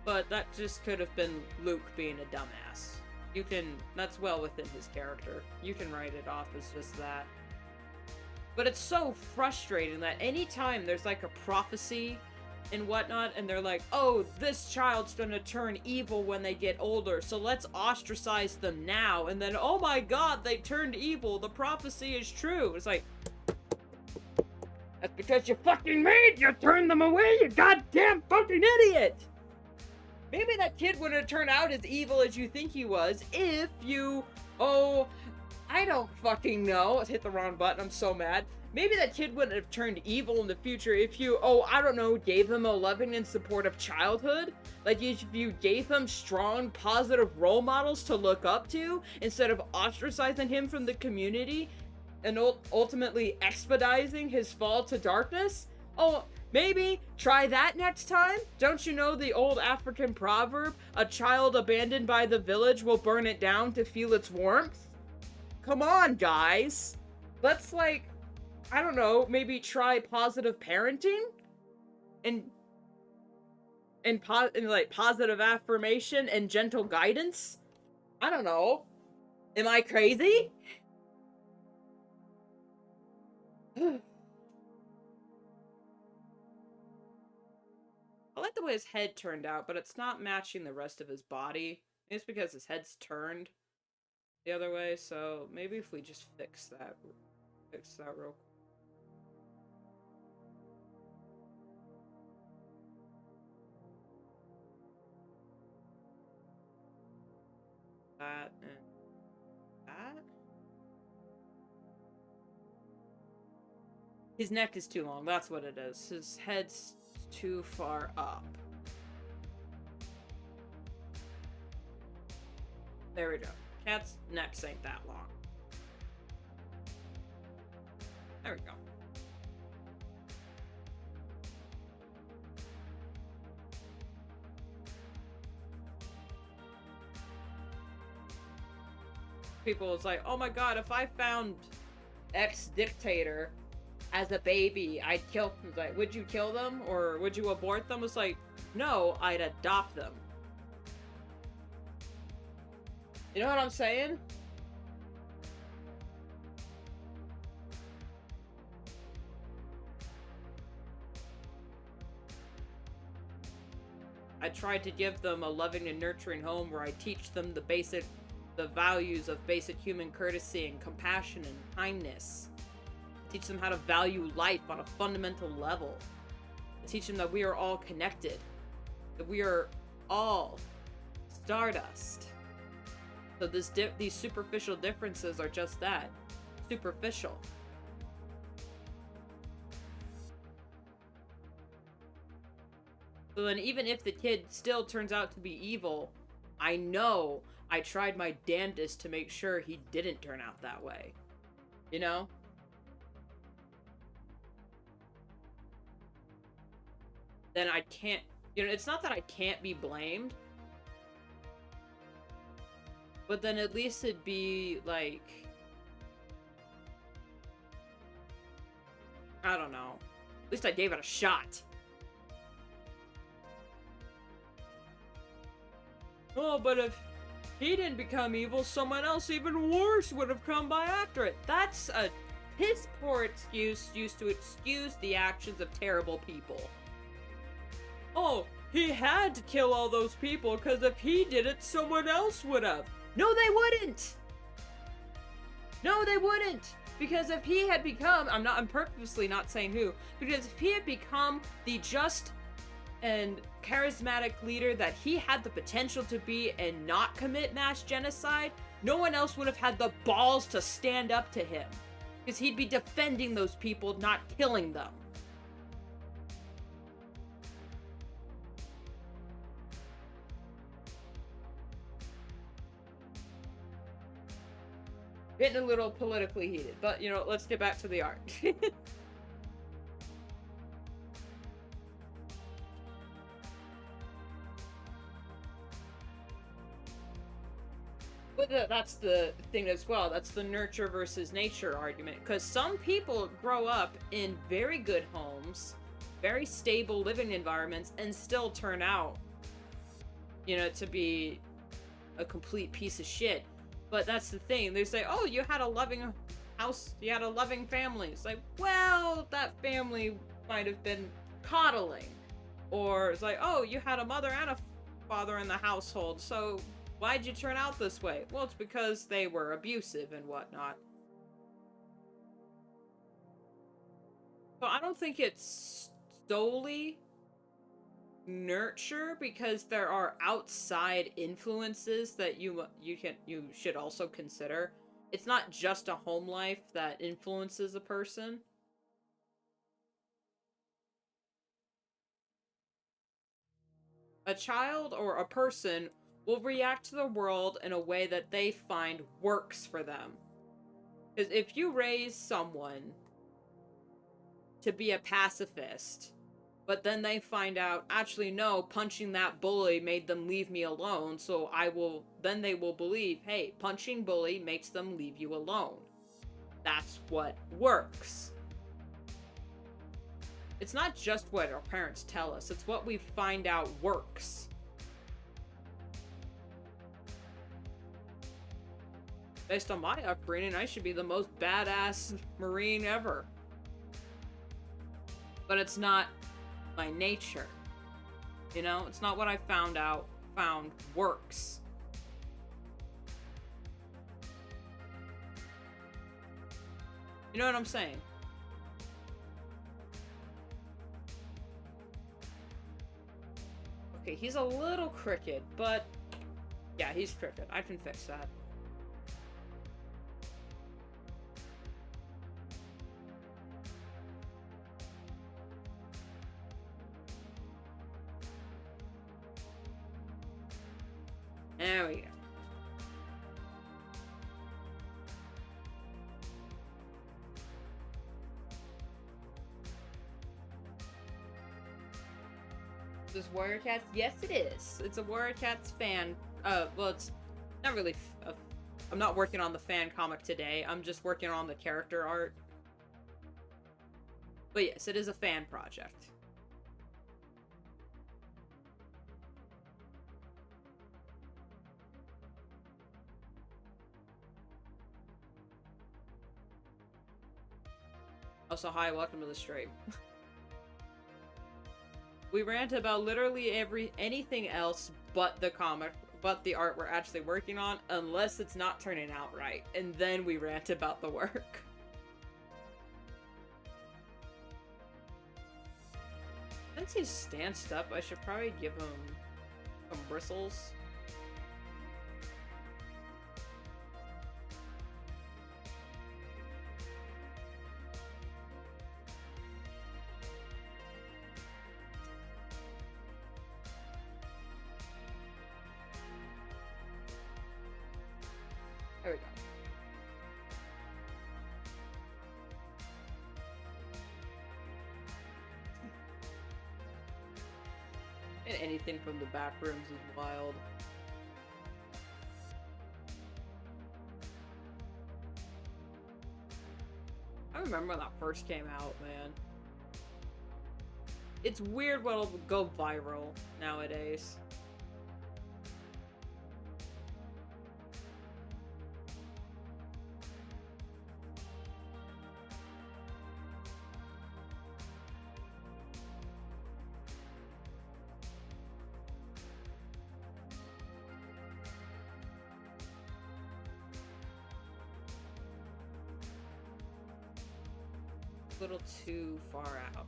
But that just could have been Luke being a dumbass. That's well within his character. You can write it off as just that. But it's so frustrating that anytime there's like a prophecy and whatnot, and they're like, oh, this child's gonna turn evil when they get older, so let's ostracize them now, and then, oh my god, they turned evil, the prophecy is true. It's like, that's because you fucking made you turn them away, you goddamn fucking idiot! Maybe that kid wouldn't have turned out as evil as you think he was if you, I don't fucking know. I hit the wrong button, I'm so mad. Maybe that kid wouldn't have turned evil in the future if you, I don't know, gave him a loving and supportive childhood. Like, if you gave him strong, positive role models to look up to, instead of ostracizing him from the community, and ultimately expediting his fall to darkness. Maybe try that next time? Don't you know the old African proverb, a child abandoned by the village will burn it down to feel its warmth? Come on, guys. Let's, like, I don't know, maybe try positive parenting? And like, positive affirmation and gentle guidance? I don't know. Am I crazy? I like the way his head turned out, but it's not matching the rest of his body. It's because his head's turned the other way, so maybe if we just fix that real quick. That and that. His neck is too long, that's what it is. His head's too far up. There we go. Cat's necks ain't that long. There we go. People was like, oh my god, if I found ex-dictator as a baby, I'd kill them. Like, would you kill them? Or would you abort them? It's like, no, I'd adopt them. You know what I'm saying? I tried to give them a loving and nurturing home where I teach them the values of basic human courtesy and compassion and kindness. Teach them how to value life on a fundamental level. Teach them that we are all connected. That we are all stardust. So these superficial differences are just that. Superficial. So then even if the kid still turns out to be evil, I know I tried my damnedest to make sure he didn't turn out that way. You know? Then I can't, it's not that I can't be blamed, but then at least it'd be, like, I don't know. At least I gave it a shot. Oh, but if he didn't become evil, someone else even worse would have come by after it. That's a piss-poor excuse used to excuse the actions of terrible people. Oh, he had to kill all those people because if he did it, someone else would have. No, they wouldn't! No, they wouldn't! Because if he had become, I'm purposely not saying who, because if he had become the just and charismatic leader that he had the potential to be and not commit mass genocide, no one else would have had the balls to stand up to him. Because he'd be defending those people, not killing them. Getting a little politically heated, but, let's get back to the art. But that's the thing as well. That's the nurture versus nature argument. Because some people grow up in very good homes, very stable living environments, and still turn out, to be a complete piece of shit. But that's the thing. They say, oh, you had a loving house, you had a loving family. It's like, well, that family might have been coddling. Or it's like, oh, you had a mother and a father in the household, so why'd you turn out this way? Well, it's because they were abusive and whatnot. So I don't think it's solely nurture, because there are outside influences that you should also consider. It's not just a home life that influences a person. A child or a person will react to the world in a way that they find works for them. Because if you raise someone to be a pacifist, but then they find out, actually, no, punching that bully made them leave me alone, so then they will believe, hey, punching bully makes them leave you alone. That's what works. It's not just what our parents tell us, it's what we find out works. Based on my upbringing, I should be the most badass Marine ever. But it's not my nature. It's not what I found works. You know what I'm saying? Okay, he's a little crooked, but yeah, he's crooked. I can fix that. There we go. This Warrior Cats? Yes, it is. It's a Warrior Cats fan. Well, it's not really. I'm not working on the fan comic today. I'm just working on the character art. But yes, it is a fan project. Also, hi, welcome to the stream. We rant about literally anything else but the comic, but the art we're actually working on, unless it's not turning out right, and then we rant about the work. Since he's stanced up, I should probably give him some bristles. Anything from the back rooms is wild. I remember when that first came out, man. It's weird what'll go viral nowadays. A little too far out.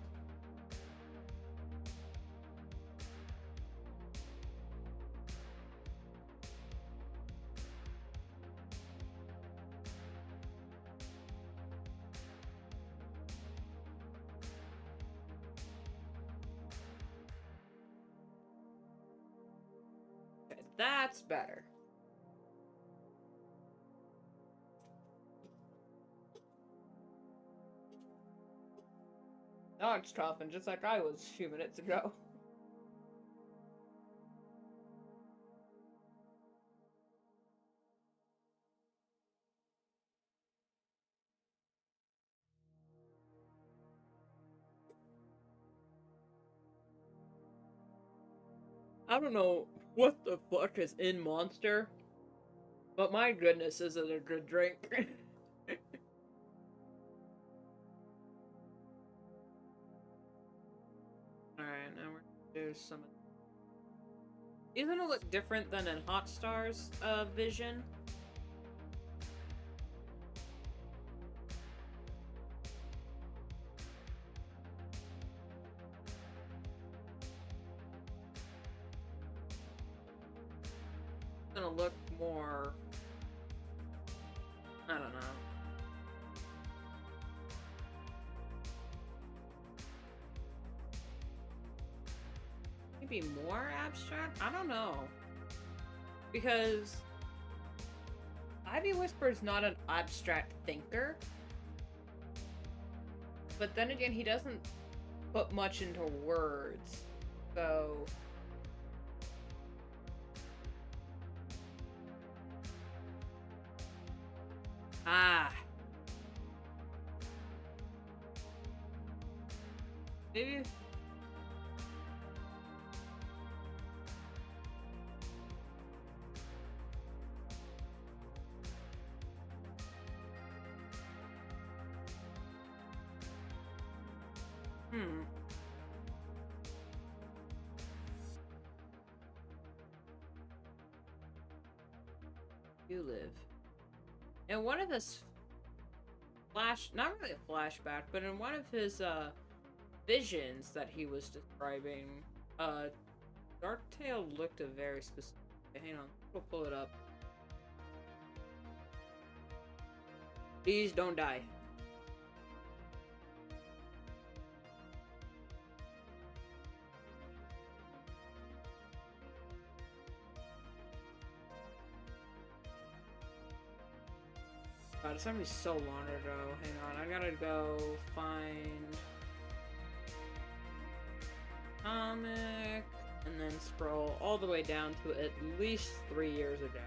Okay, that's better. Now it's coughing just like I was a few minutes ago. I don't know what the fuck is in Monster, but my goodness, is it a good drink? Alright, now we're gonna do some. Isn't it look different than in Hotstar's vision? It's gonna look more. I don't know. Maybe more abstract? I don't know. Because Ivy Whisper's not an abstract thinker. But then again, he doesn't put much into words. So maybe. You live. And one of his not really a flashback, but in one of his visions that he was describing, Darktail looked a very specific. Hang on, we'll pull it up. Please don't die. God, it's gonna be so long ago. Hang on, I gotta go find comic and then scroll all the way down to at least 3 years ago.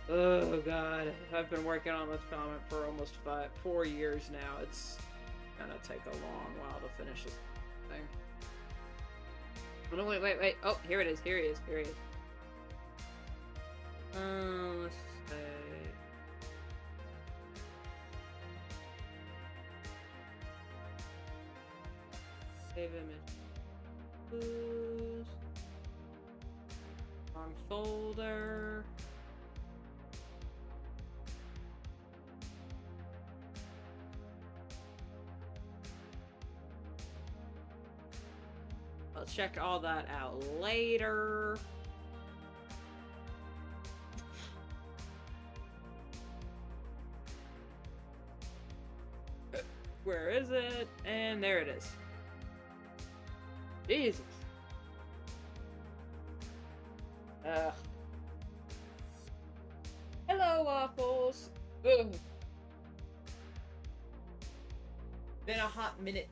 Oh god, I've been working on this comic for almost 4 years now. It's gonna take a long while to finish this thing. Oh no, wait. Oh, here it is, here he is. Let's say... Save image. Wrong folder. I'll check all that out later. Where is it? And there it is. Jesus. Hello, Waffles. Ugh. Been a hot minute.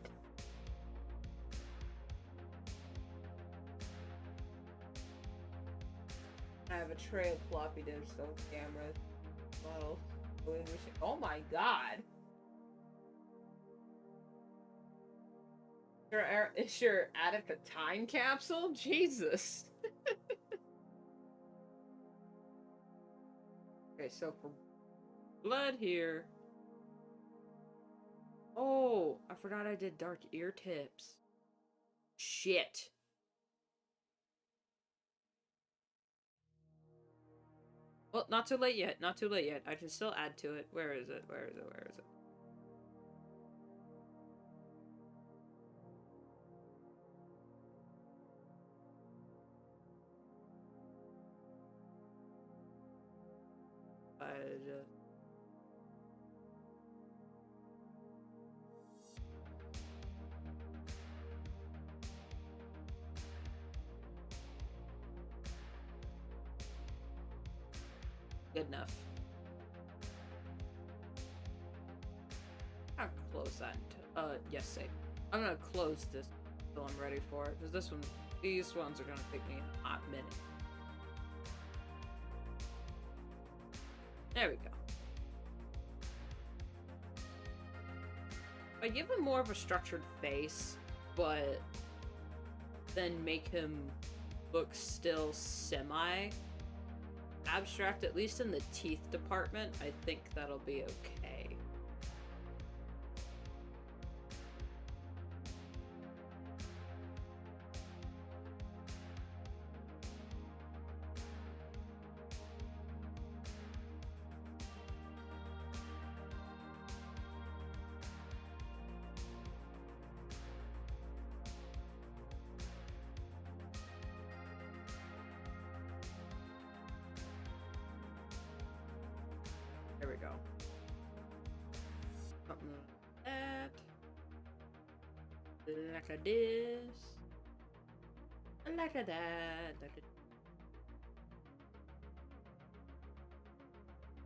a tray of floppy disks on camera. Well, oh my god. Is your attic a time capsule? Jesus. Okay, so for blood here. Oh, I forgot I did dark ear tips. Shit. Well, not too late yet. Not too late yet. I can still add to it. Where is it? Where is it? Where is it? Good enough. I'll close that. Yes, save. I'm gonna close this until I'm ready for it, because these ones are gonna take me a hot minute. There we go. I give him more of a structured face, but then make him look still semi-abstract, at least in the teeth department. I think that'll be okay. There we go. Something like that. Like a this. Like a that. Like a...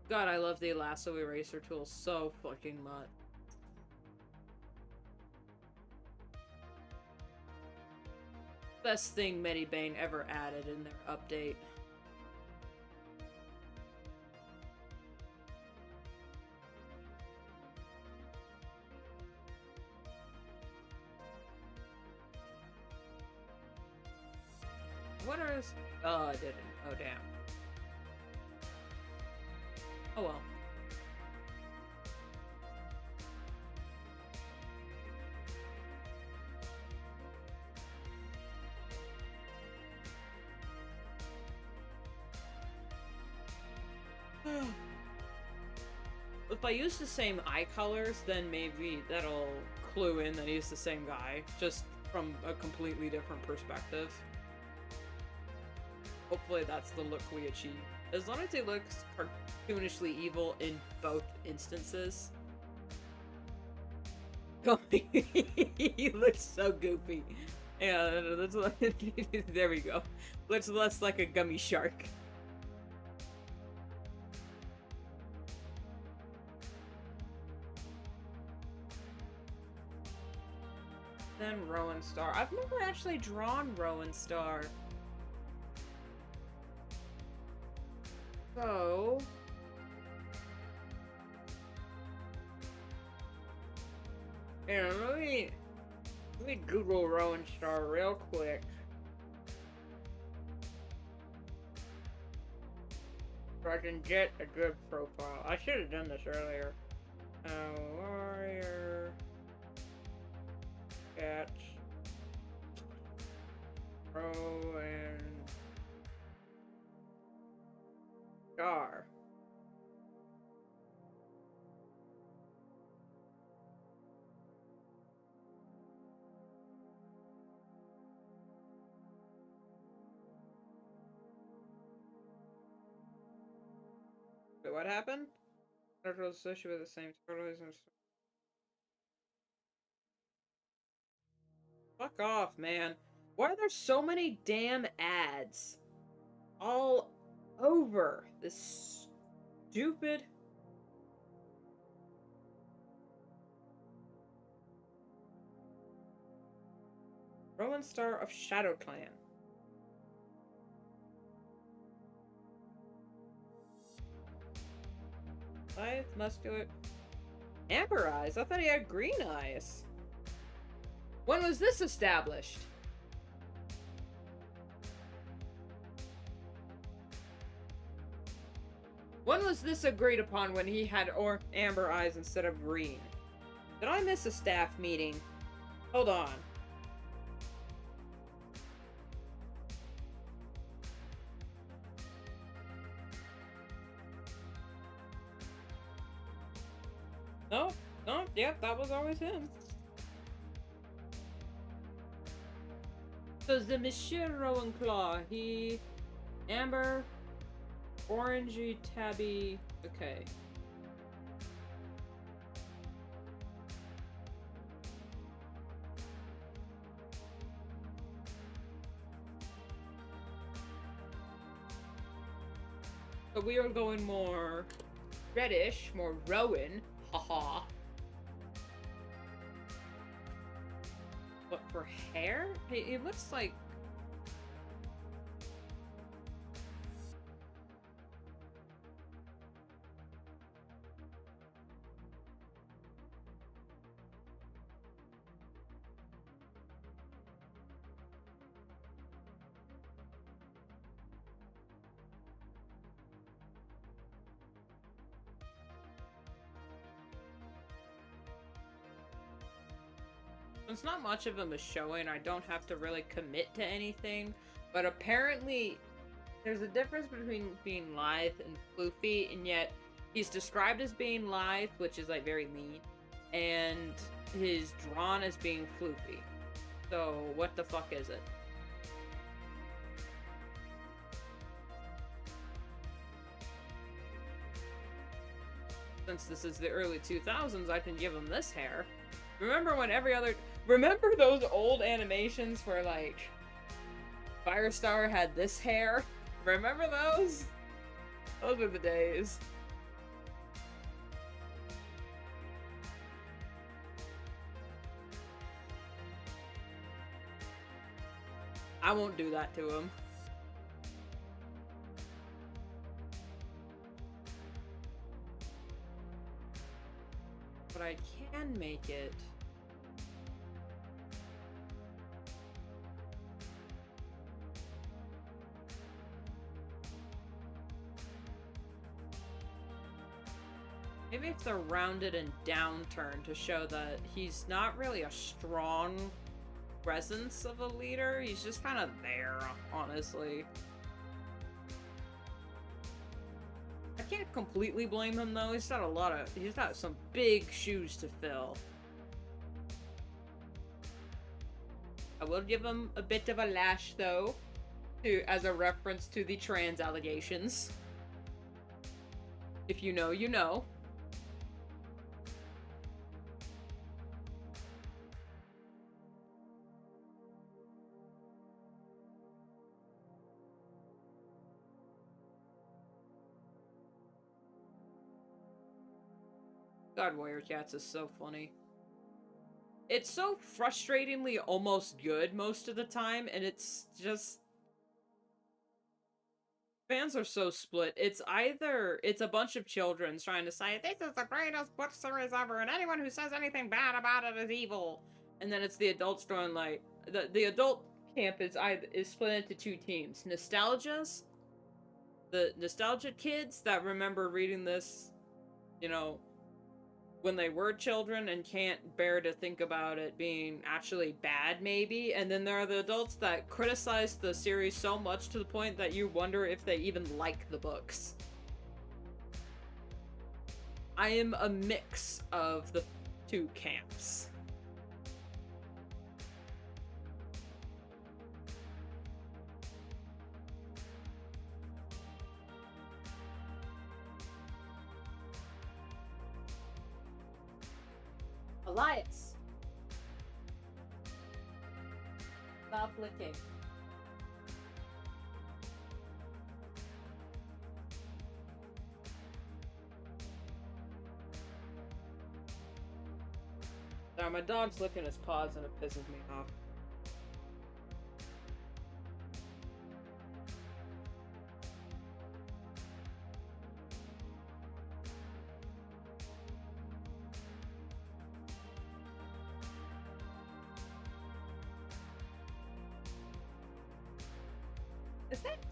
God, I love the lasso eraser tool so fucking much. Best thing Medibane ever added in their update. What are... Oh, I didn't. Oh, damn. Oh, well. If I use the same eye colors, then maybe that'll clue in that he's the same guy, just from a completely different perspective. Hopefully that's the look we achieve. As long as he looks cartoonishly evil in both instances. He looks so goofy. Yeah, that's there we go. Looks less like a gummy shark. Then Rowan Star. I've never actually drawn Rowan Star. So... yeah, let me Google Rowan Star real quick. So I can get a good profile. I should have done this earlier. Warrior... Cat... Rowan... Star. Wait, what happened? Turtles associated with the same turtles and... Fuck off, man. Why are there so many damn ads? All over this stupid... Rowan Star of Shadow Clan. Lithe, muscular. Amber eyes? I thought he had green eyes. When was this established? When was this agreed upon when he had amber eyes instead of green? Did I miss a staff meeting? Hold on. No, no, yep, that was always him. So the Monsieur Rowan Claw, he... Amber... Orangey, tabby... Okay. So we are going more... reddish, more Rowan. Haha. But for hair? It looks like... It's not much of him is showing. I don't have to really commit to anything. But apparently, there's a difference between being lithe and floofy, and yet he's described as being lithe, which is like very lean, and he's drawn as being floofy. So, what the fuck is it? Since this is the early 2000s, I can give him this hair. Remember when remember those old animations where, like, Firestar had this hair? Remember those? Those were the days. I won't do that to him. But I can make it... Maybe if they're rounded and downturned to show that he's not really a strong presence of a leader. He's just kind of there, honestly. I can't completely blame him though. He's got some big shoes to fill. I will give him a bit of a lash though, as a reference to the trans allegations. If you know, you know. God, Warrior Cats is so funny. It's so frustratingly almost good most of the time, and it's just... Fans are so split. It's either... It's a bunch of children trying to say, this is the greatest book series ever, and anyone who says anything bad about it is evil. And then it's the adults going like... The adult camp is split into two teams. Nostalgias. The nostalgia kids that remember reading this, you know, when they were children and can't bear to think about it being actually bad, maybe. And then there are the adults that criticize the series so much to the point that you wonder if they even like the books. I am a mix of the two camps. Elias. Stop licking. Sorry, my dog's licking his paws and it pisses me off.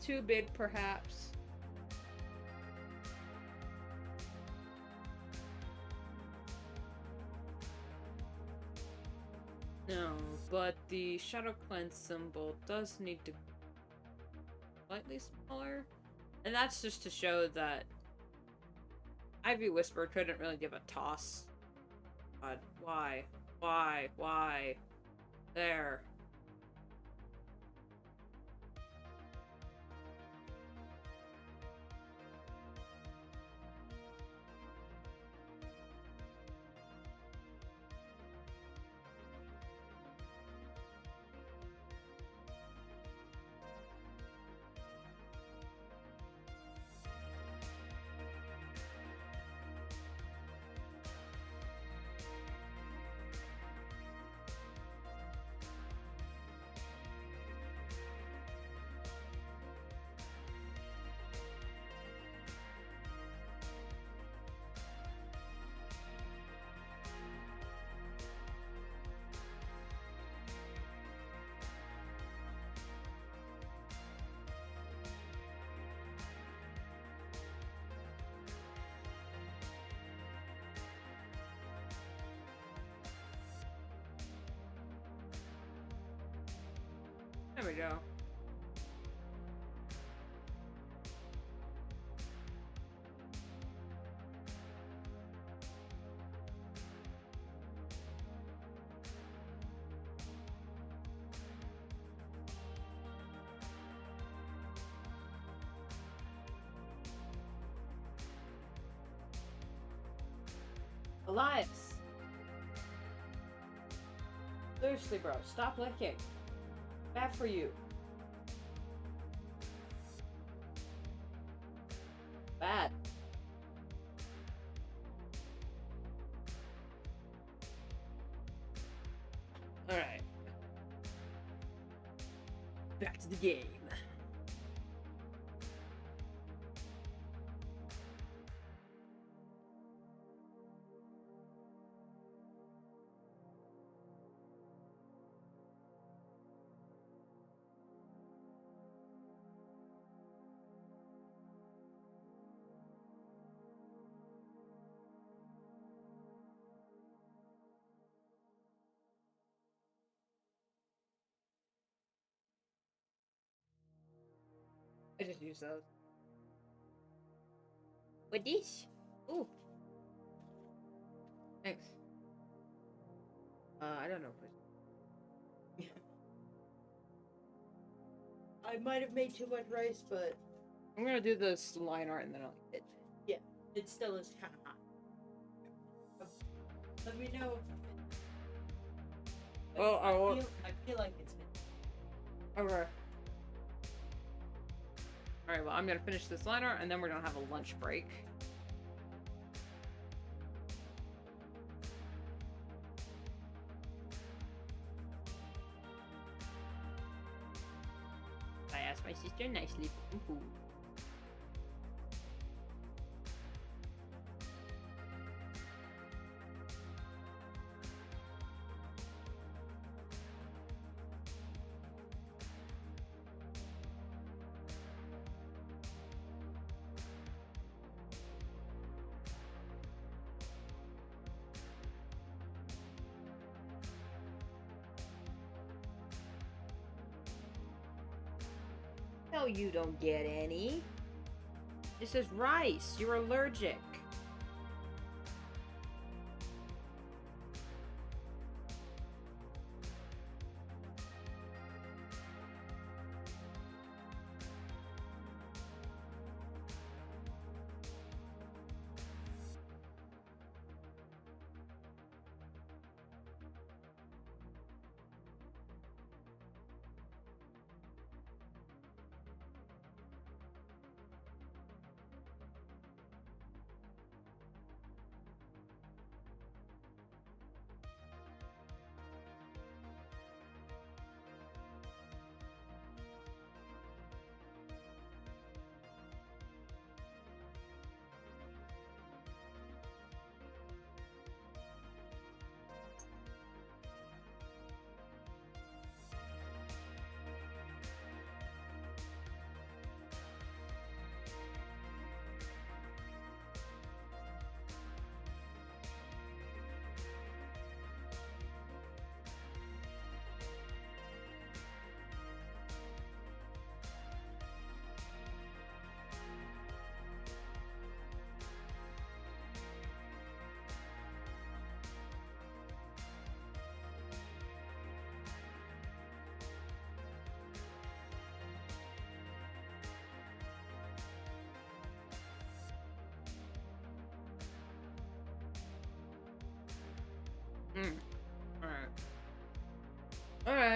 too big, perhaps. No, but the Shadow Cleanse symbol does need to be slightly smaller. And that's just to show that Ivy Whisper couldn't really give a toss. God, why? Why? Why? There. There we go. Elias! Seriously, bro, stop licking. Bad for you. Bad. Alright. Back to the game. I just use those. With this? Ooh. Thanks. I don't know. I might have made too much rice, but I'm gonna do this line art and then I'll eat it. yeah, it still is kind of hot. Let me know. Well, I feel like it's okay. Alright, well, I'm gonna finish this line art and then we're gonna have a lunch break. I asked my sister nicely for some food. No, you don't get any. This is rice. You're allergic.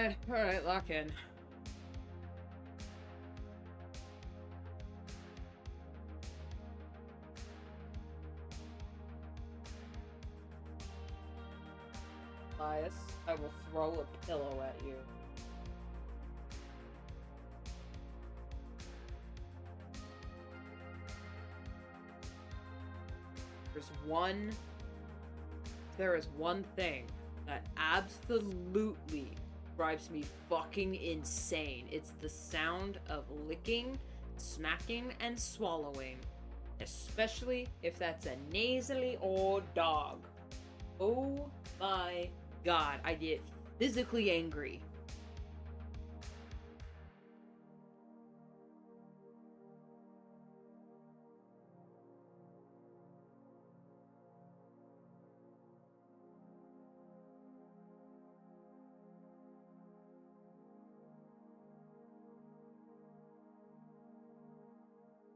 Alright, lock in. Elias, I will throw a pillow at you. There is one thing that absolutely drives me fucking insane. It's the sound of licking, smacking, and swallowing. Especially if that's a nasally or dog. Oh my god, I get physically angry.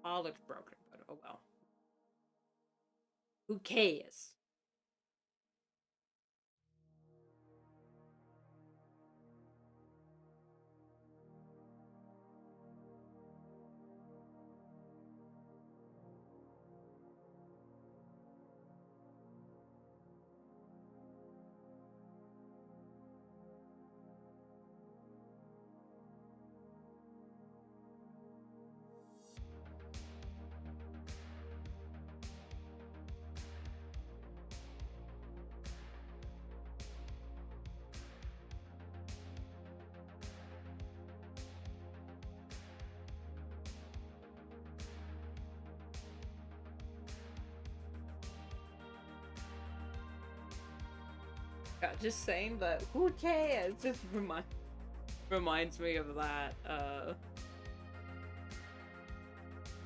All looks broken, but oh well. Who cares? Yeah, just saying that who cares? Just reminds me of that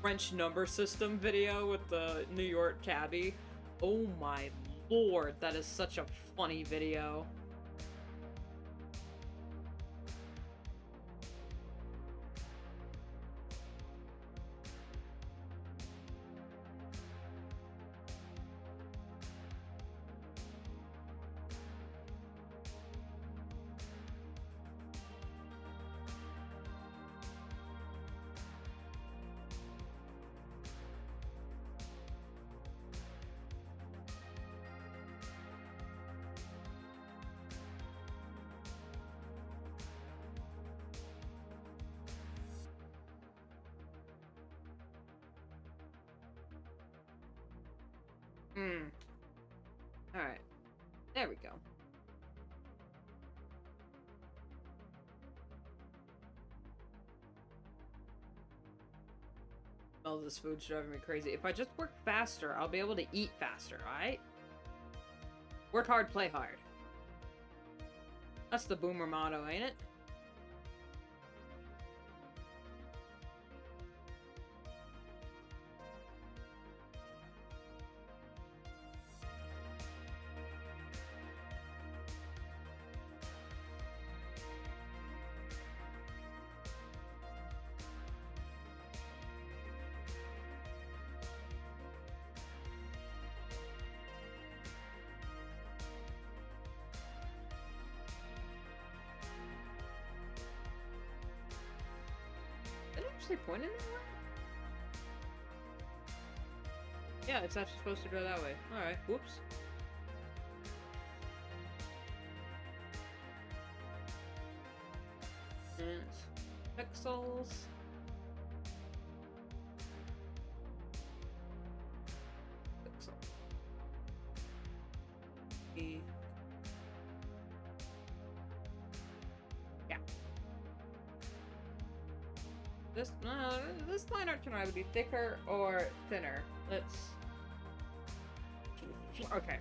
French number system video with the New York cabbie. Oh my lord, that is such a funny video. Alright. There we go. Oh, this food's driving me crazy. If I just work faster, I'll be able to eat faster, alright? Work hard, play hard. That's the boomer motto, ain't it? Pointing that way? Yeah, it's actually supposed to go that way. Alright, whoops. And pixels. Pixel. E. Yeah. This line art can either be thicker or thinner. Let's... Okay.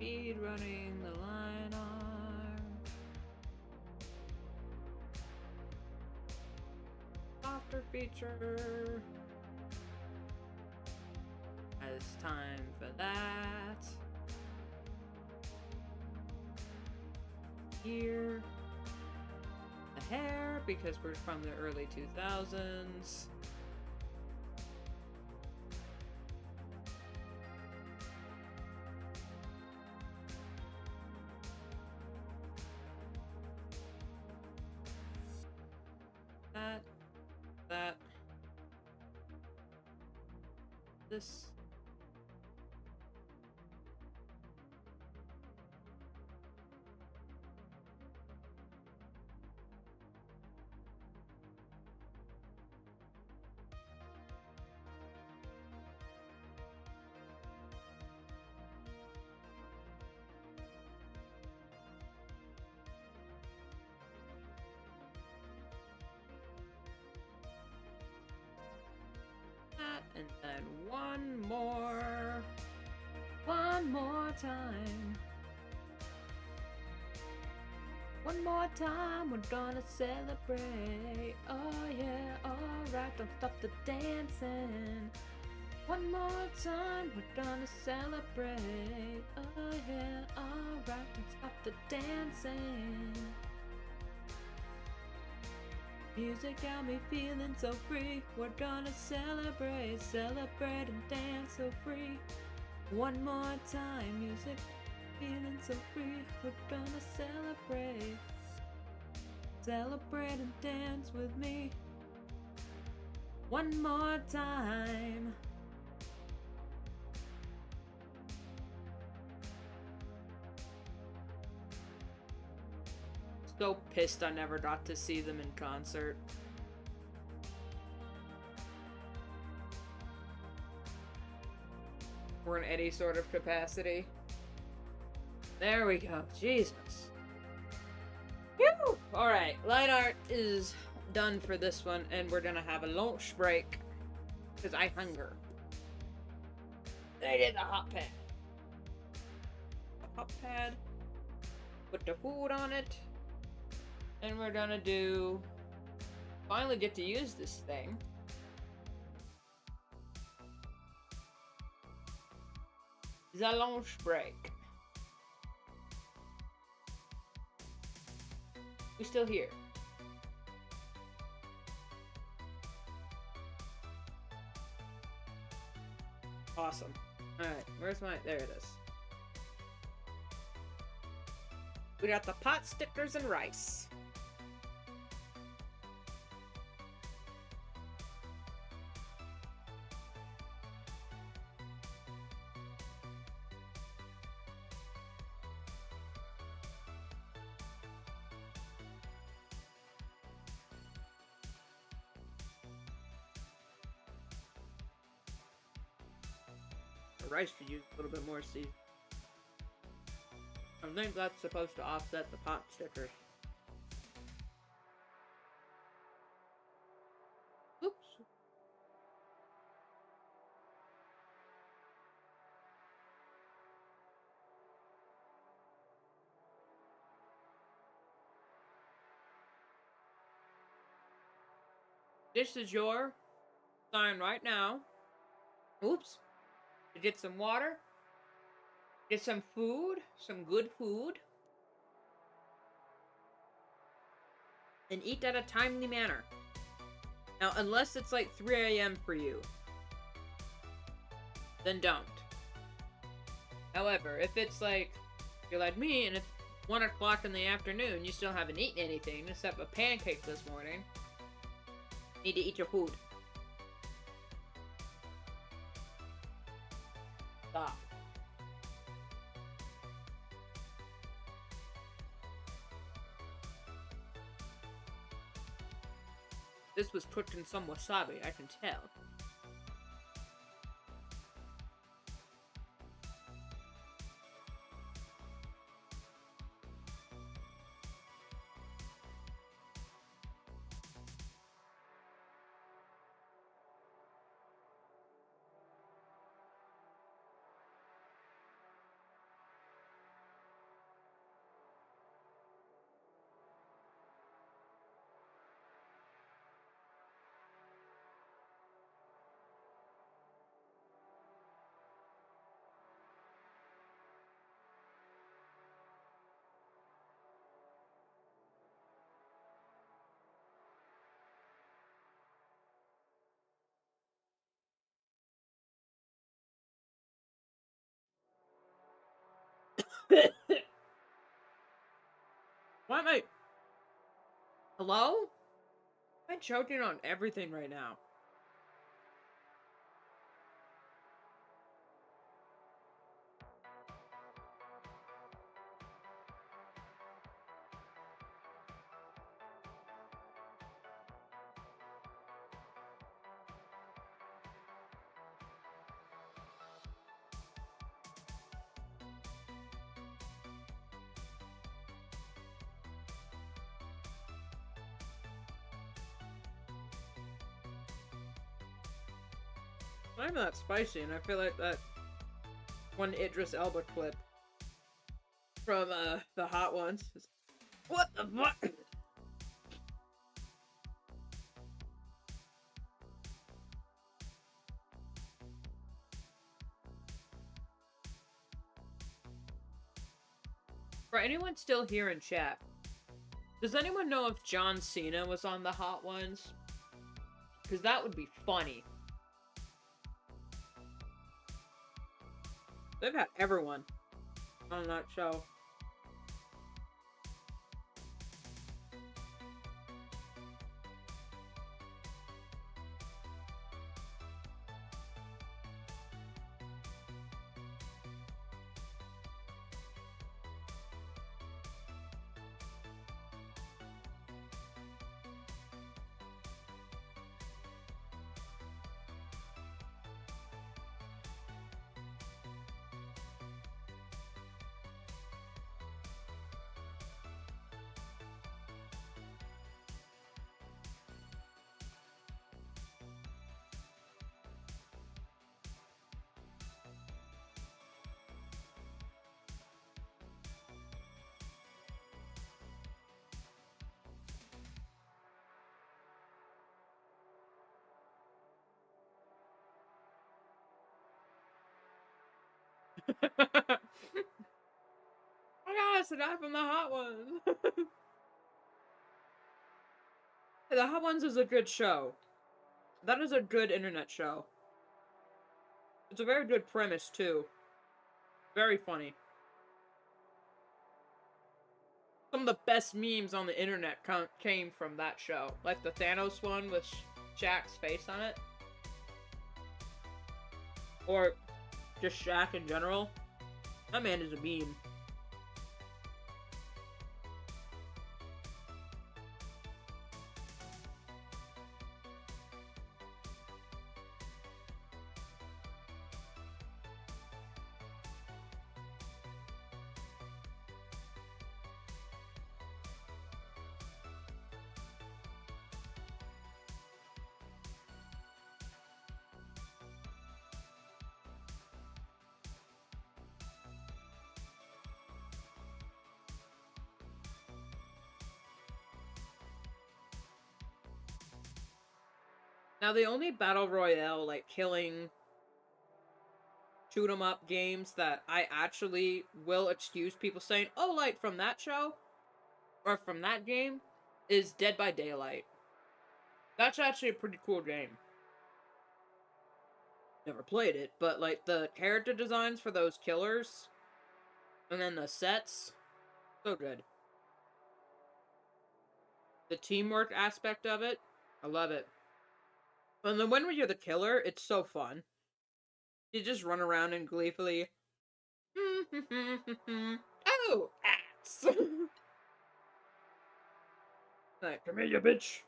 Speed running the line arm. Softer feature. It's time for that. Here. The hair, because we're from the early 2000s. That. This. And then one more time. One more time, we're gonna celebrate. Oh yeah, alright, don't stop the dancing. One more time, we're gonna celebrate. Oh yeah, alright, don't stop the dancing. Music got me feeling so free. We're gonna celebrate, celebrate and dance so free. One more time, music feeling so free. We're gonna celebrate, celebrate and dance with me. One more time. So pissed I never got to see them in concert. Or in any sort of capacity. There we go. Jesus. Whew! Alright, line art is done for this one, and we're gonna have a lunch break. Because I hunger. Then I did the hot pad. Hot pad. Put the food on it. And we're gonna do... Finally get to use this thing. The lunch break. We still here. Awesome. Alright, where's my... There it is. We got the pot stickers and rice. Rice could use a little bit more seasoning. I think that's supposed to offset the pot sticker. Oops. This is your sign right now. Oops. To get some water, get some food, some good food, and eat at a timely manner. Now, unless it's like 3 a.m. for you, then don't. However, if it's like, you're like me, and it's 1 o'clock in the afternoon, you still haven't eaten anything except a pancake this morning, you need to eat your food. Stop. This was cooked in some wasabi, I can tell. Why am I... Hello? I'm choking on everything right now. Not even that spicy, and I feel like that one Idris Elba clip from the Hot Ones. What the fuck? For anyone still here in chat, does anyone know if John Cena was on the Hot Ones? Because that would be funny. They've had everyone on that show. Oh my god, it's a guy from the Hot Ones. The Hot Ones is a good show. That is a good internet show. It's a very good premise, too. Very funny. Some of the best memes on the internet came from that show. Like the Thanos one with Shaq's face on it. Or just Shaq in general. That man is a meme. Now, the only Battle Royale, like, killing shoot-'em-up games that I actually will excuse people saying, oh, like, from that show, or from that game, is Dead by Daylight. That's actually a pretty cool game. Never played it, but, like, the character designs for those killers, and then the sets, so good. The teamwork aspect of it, I love it. And then when you're the killer, it's so fun. You just run around and gleefully... Oh, axe! Like, come here, you bitch!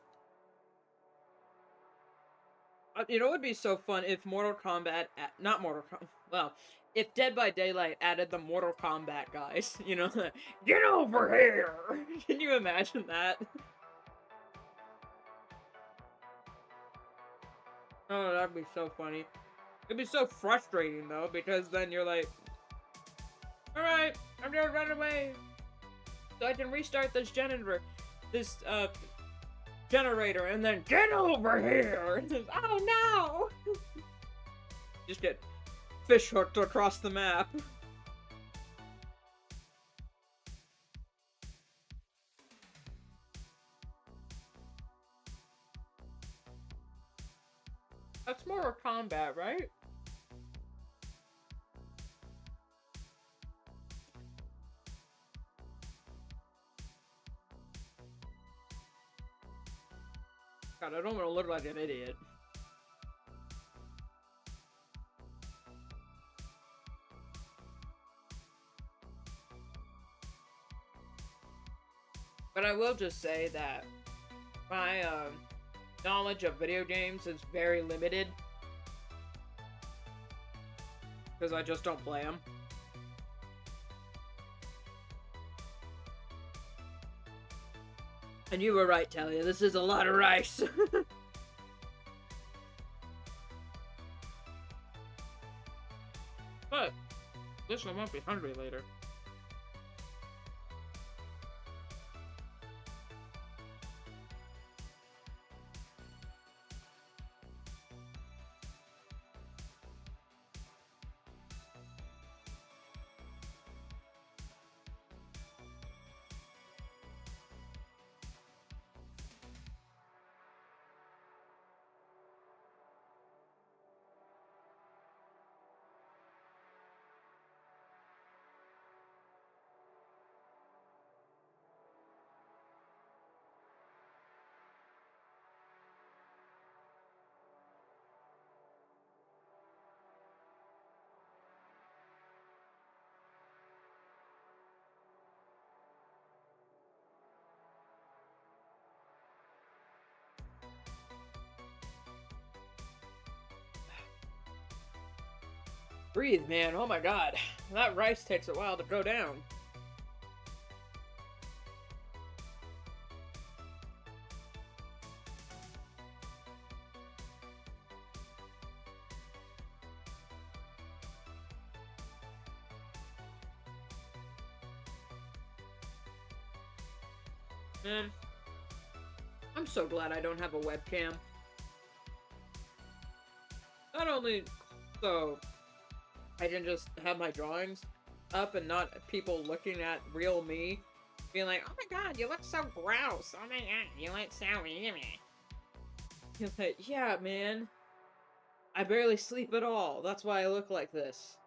You know what would be so fun if Mortal Kombat... Not Mortal Kombat... Well, if Dead by Daylight added the Mortal Kombat guys. You know, get over here! Can you imagine that? Oh, that'd be so funny. It'd be so frustrating, though, because then you're like... Alright, I'm gonna run away! So I can restart this generator, and then get over here! And just, oh no! Just get fish hooked across the map. That's Mortal Kombat, right? God, I don't want to look like an idiot. But I will just say that my knowledge of video games is very limited. Because I just don't play them. And you were right, Talia. This is a lot of rice. But this one won't be hungry later. Breathe, man. Oh my god. That rice takes a while to go down. Man, I'm so glad I don't have a webcam. Not only so I can just have my drawings up and not people looking at real me, being like, oh my god, you look so gross. Oh my god, you look so eerie. You're like, yeah, man. I barely sleep at all. That's why I look like this.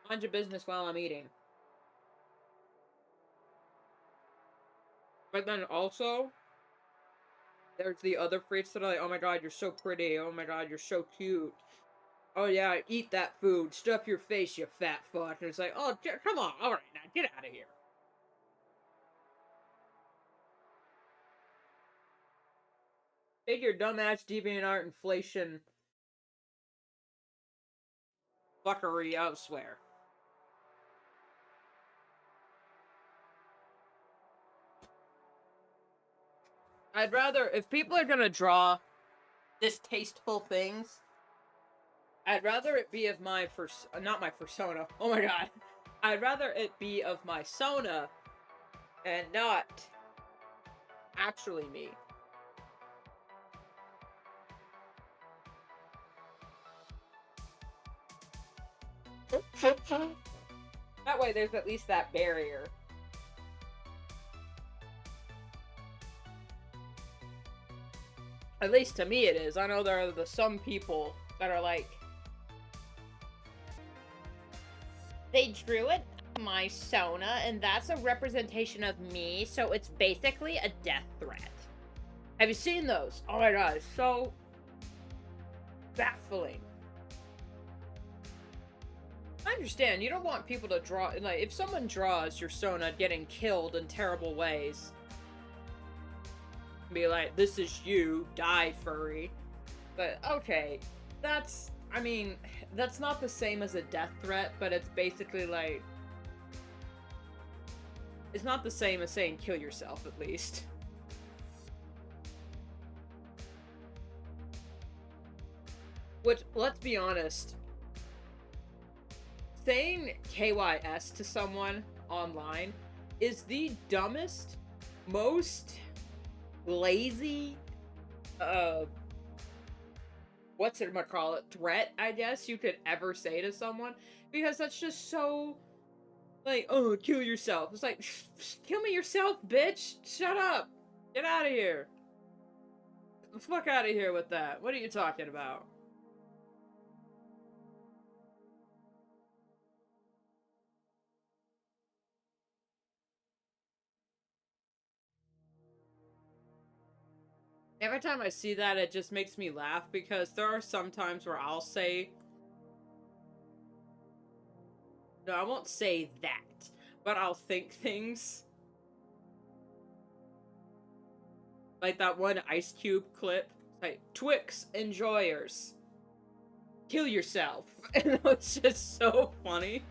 Mind your business while I'm eating. But then also, there's the other freaks that are like, oh my god, you're so pretty. Oh my god, you're so cute. Oh yeah, eat that food. Stuff your face, you fat fuck. And it's like, oh, come on. Alright, now get out of here. Take your dumbass DeviantArt inflation fuckery elsewhere. I'd rather, if people are gonna draw distasteful things, I'd rather it be of my not my persona. Oh my god. I'd rather it be of my sona and not actually me. That way there's at least that barrier. At least to me it is. I know there are some people that are like, they drew it my sona and that's a representation of me, so it's basically a death threat. Have you seen those? Oh my god, it's so baffling. I understand, you don't want people to draw, like, if someone draws your sona getting killed in terrible ways, be like, this is you, die furry. But, okay, that's, I mean, that's not the same as a death threat, but it's basically like, it's not the same as saying kill yourself, at least. Which, let's be honest, saying KYS to someone online is the dumbest, most lazy, whatchamacallit, threat, I guess, you could ever say to someone, because that's just so, like, oh, kill yourself. It's like, kill me yourself, bitch! Shut up! Get out of here! Get the fuck out of here with that. What are you talking about? Every time I see that, it just makes me laugh because there are some times where I'll say, no, I won't say that, but I'll think things. Like that one Ice Cube clip, like, Twix enjoyers, kill yourself. And it's just so funny.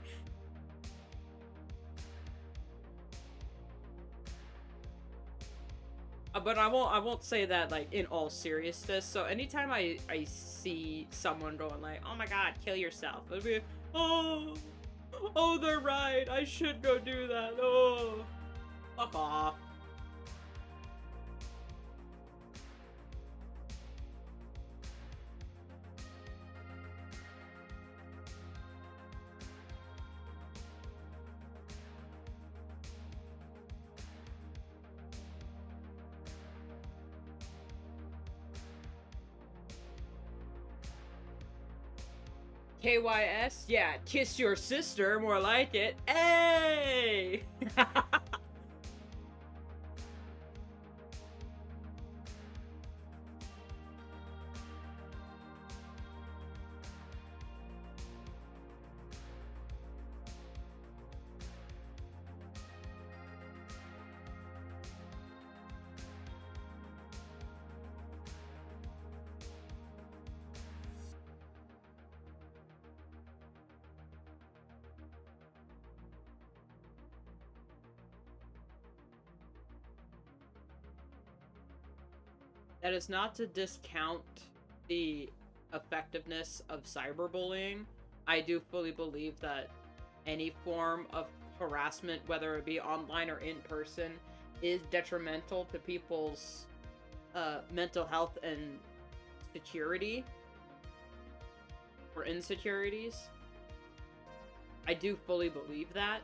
But I won't say that, like, in all seriousness. So anytime I see someone going like, oh my god, kill yourself, it'll be, oh, they're right, I should go do that, oh, fuck off. KYS? Yeah, kiss your sister, more like it. Hey! That is not to discount the effectiveness of cyberbullying. I do fully believe that any form of harassment, whether it be online or in person, is detrimental to people's mental health and security or insecurities. I do fully believe that.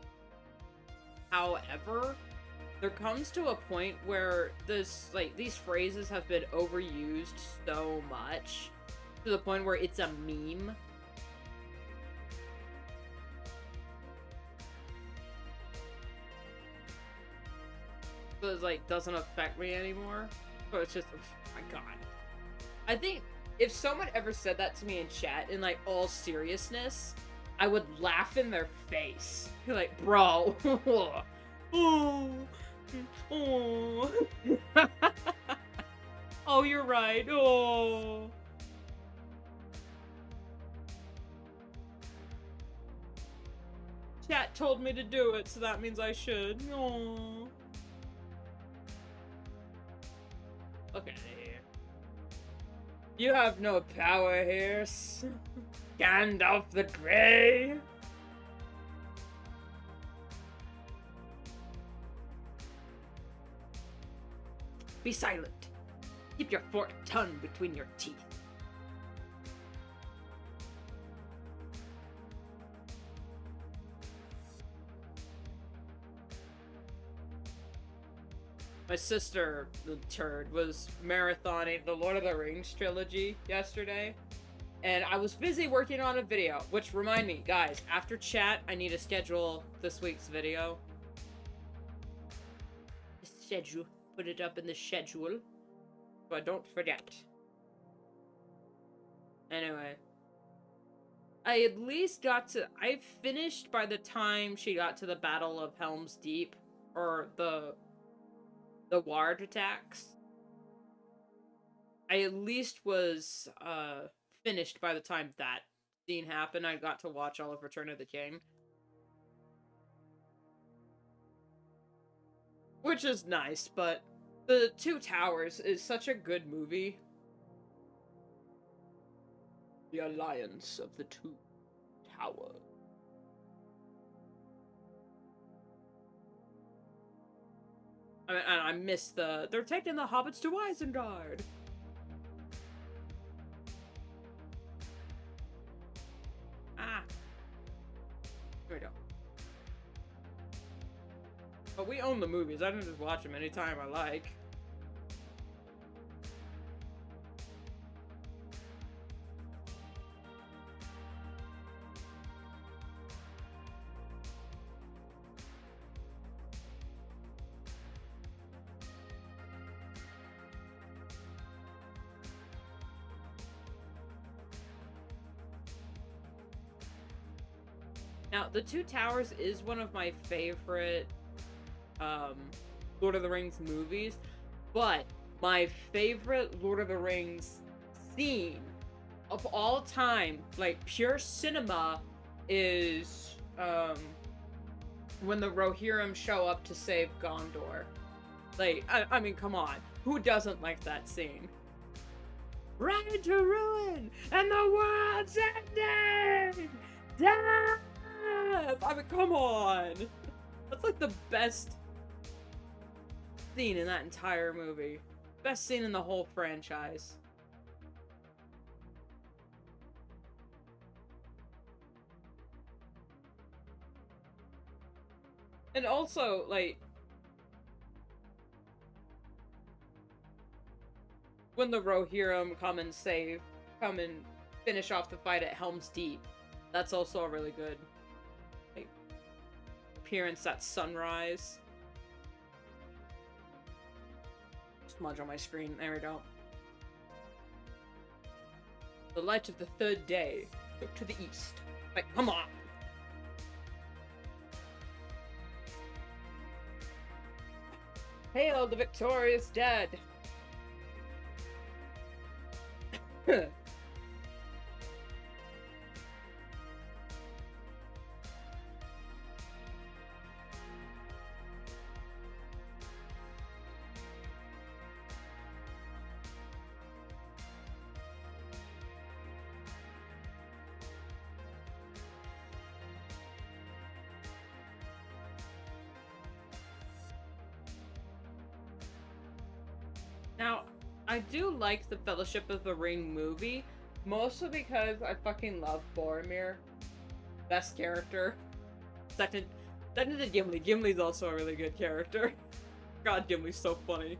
However, there comes to a point where these phrases have been overused so much to the point where it's a meme. So it's like, doesn't affect me anymore. So it's just, oh my god. I think if someone ever said that to me in chat in like all seriousness, I would laugh in their face. Be like, bro. Oh. Oh. Oh, you're right. Oh. Chat told me to do it, so that means I should. Oh. Okay. You have no power here, Gandalf the Grey. Be silent. Keep your forked tongue between your teeth. My sister, the turd, was marathoning the Lord of the Rings trilogy yesterday. And I was busy working on a video, which remind me, guys, after chat, I need to schedule this week's video. Schedule. Put it up in the schedule, so I don't forget. Anyway. I at least got to... I finished by the time she got to the Battle of Helm's Deep, or the Ward attacks. I at least was, finished by the time that scene happened. I got to watch all of Return of the King. Which is nice, but The Two Towers is such a good movie. The Alliance of the Two Towers. I miss the... They're taking the hobbits to Isengard. Ah. Here we go. But we own the movies. I can just watch them anytime I like. Now, The Two Towers is one of my favorite Lord of the Rings movies, but my favorite Lord of the Rings scene of all time, like pure cinema, is when the Rohirrim show up to save Gondor. Like, I mean, come on. Who doesn't like that scene? Right into ruin, and the world's ending! Death! I mean, come on! That's like the best scene in that entire movie. Best scene in the whole franchise. And also, like, when the Rohirrim come and finish off the fight at Helm's Deep, that's also a really good, like, appearance at sunrise. Smudge on my screen, there we go. The light of the third day, look to the east. Like, come on! Hail the victorious dead! Now, I do like the Fellowship of the Ring movie, mostly because I fucking love Boromir. Best character. Second to Gimli. Gimli's also a really good character. God, Gimli's so funny.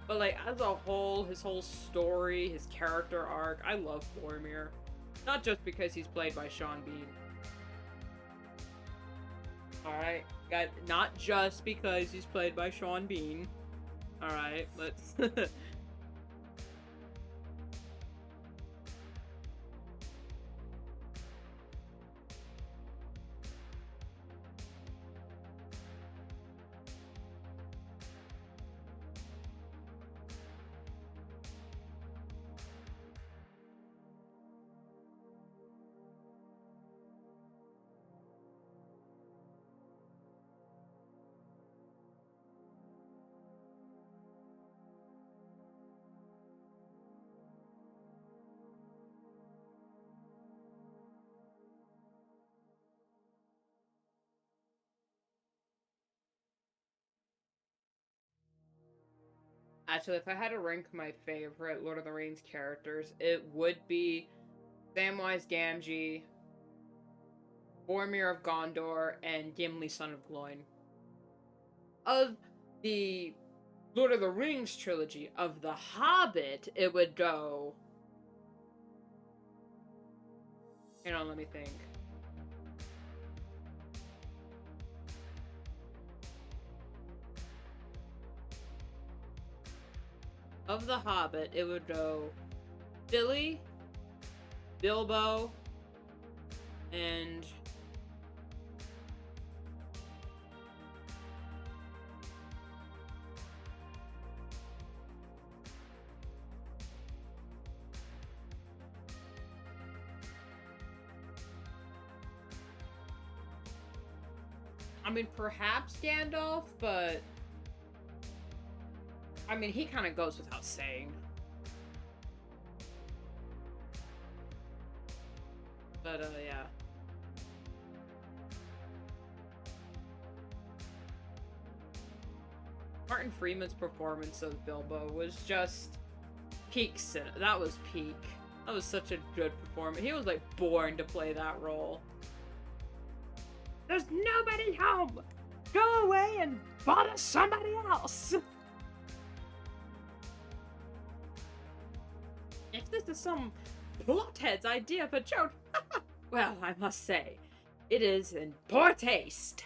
But, like, as a whole, his whole story, his character arc, I love Boromir. Not just because he's played by Sean Bean. Alright, not just because he's played by Sean Bean. Alright, let's... Actually, if I had to rank my favorite Lord of the Rings characters, it would be Samwise Gamgee, Boromir of Gondor, and Gimli, son of Gloin. Of the Lord of the Rings trilogy, of The Hobbit, it would go... Hang on, let me think. Of The Hobbit, it would go Billy, Bilbo, and... I mean, perhaps Gandalf, but... I mean, he kind of goes without saying. But, yeah. Martin Freeman's performance of Bilbo was just peak cinema. That was peak. That was such a good performance. He was, like, born to play that role. There's nobody home! Go away and bother somebody else! If this is some plothead's idea for joke, well, I must say, it is in poor taste.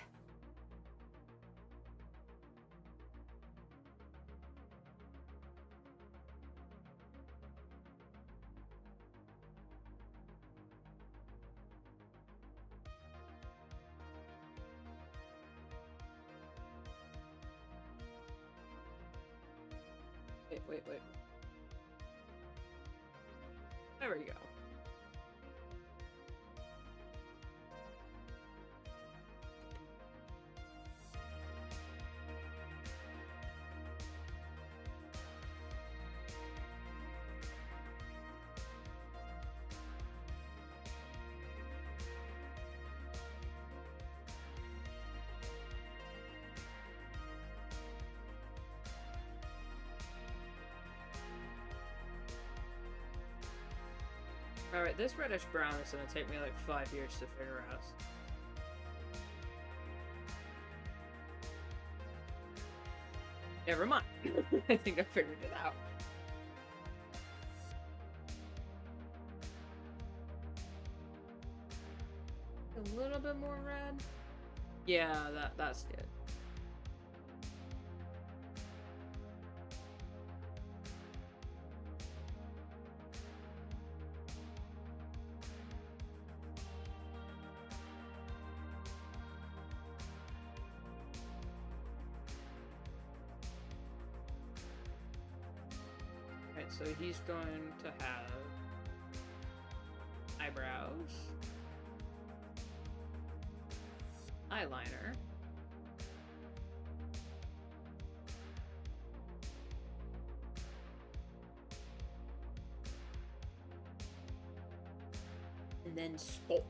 wait. There we go. Alright, this reddish brown is gonna take me like 5 years to figure out. Never mind. I think I figured it out. A little bit more red? Yeah, that's good. So he's going to have eyebrows, eyeliner, and then spots.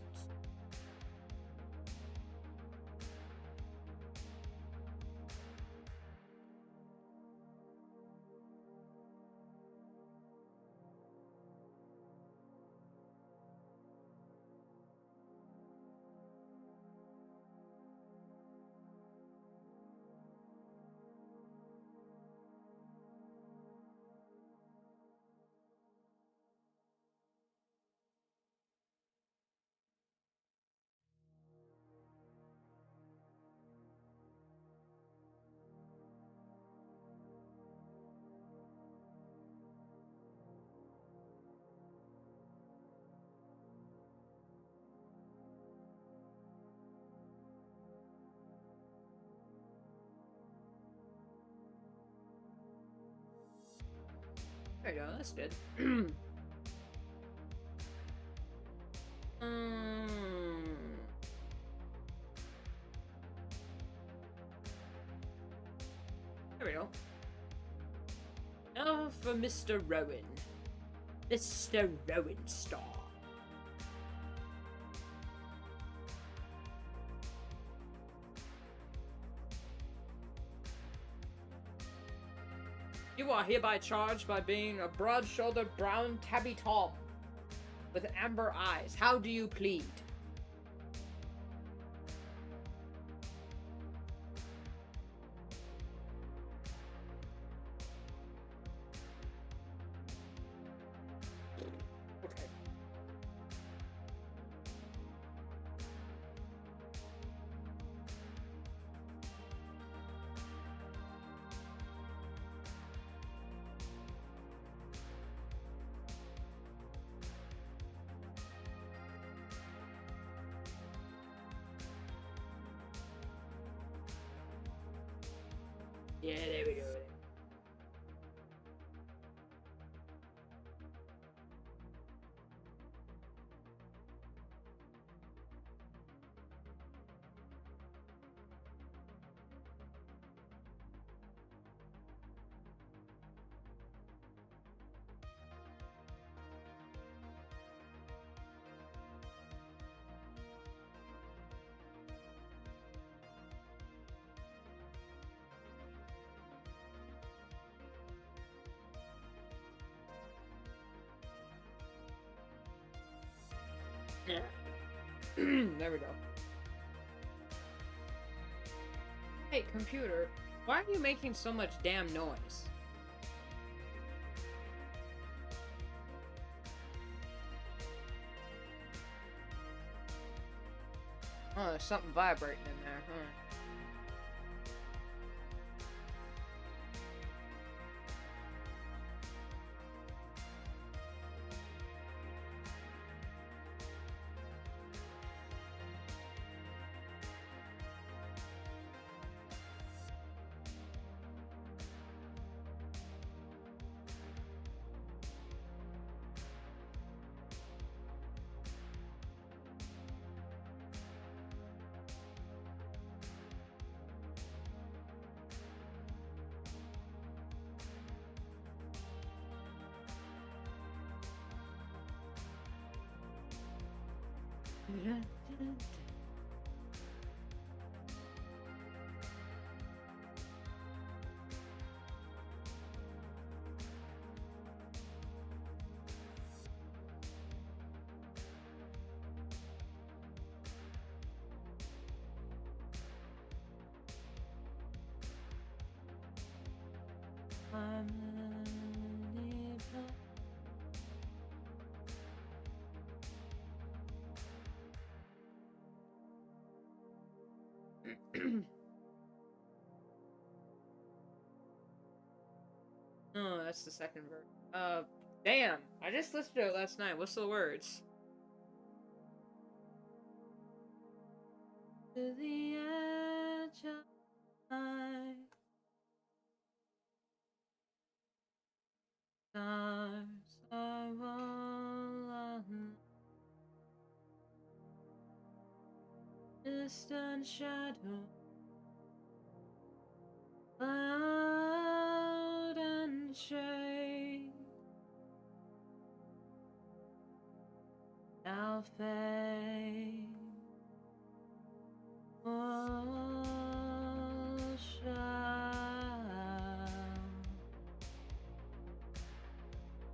There you go, that's good. There we go. Now for Mr. Rowan. Mr. Rowan Star. You are hereby charged by being a broad-shouldered brown tabby top with amber eyes. How do you plead? Okay. Yeah, there we go. There we go. Hey, computer, why are you making so much damn noise? Oh, there's something vibrating in there, huh? Oh, that's the second verse. Damn! I just listened to it last night. What's the words? To the edge of my stars, I will distant shadow, cloud and shade, now fade, all shall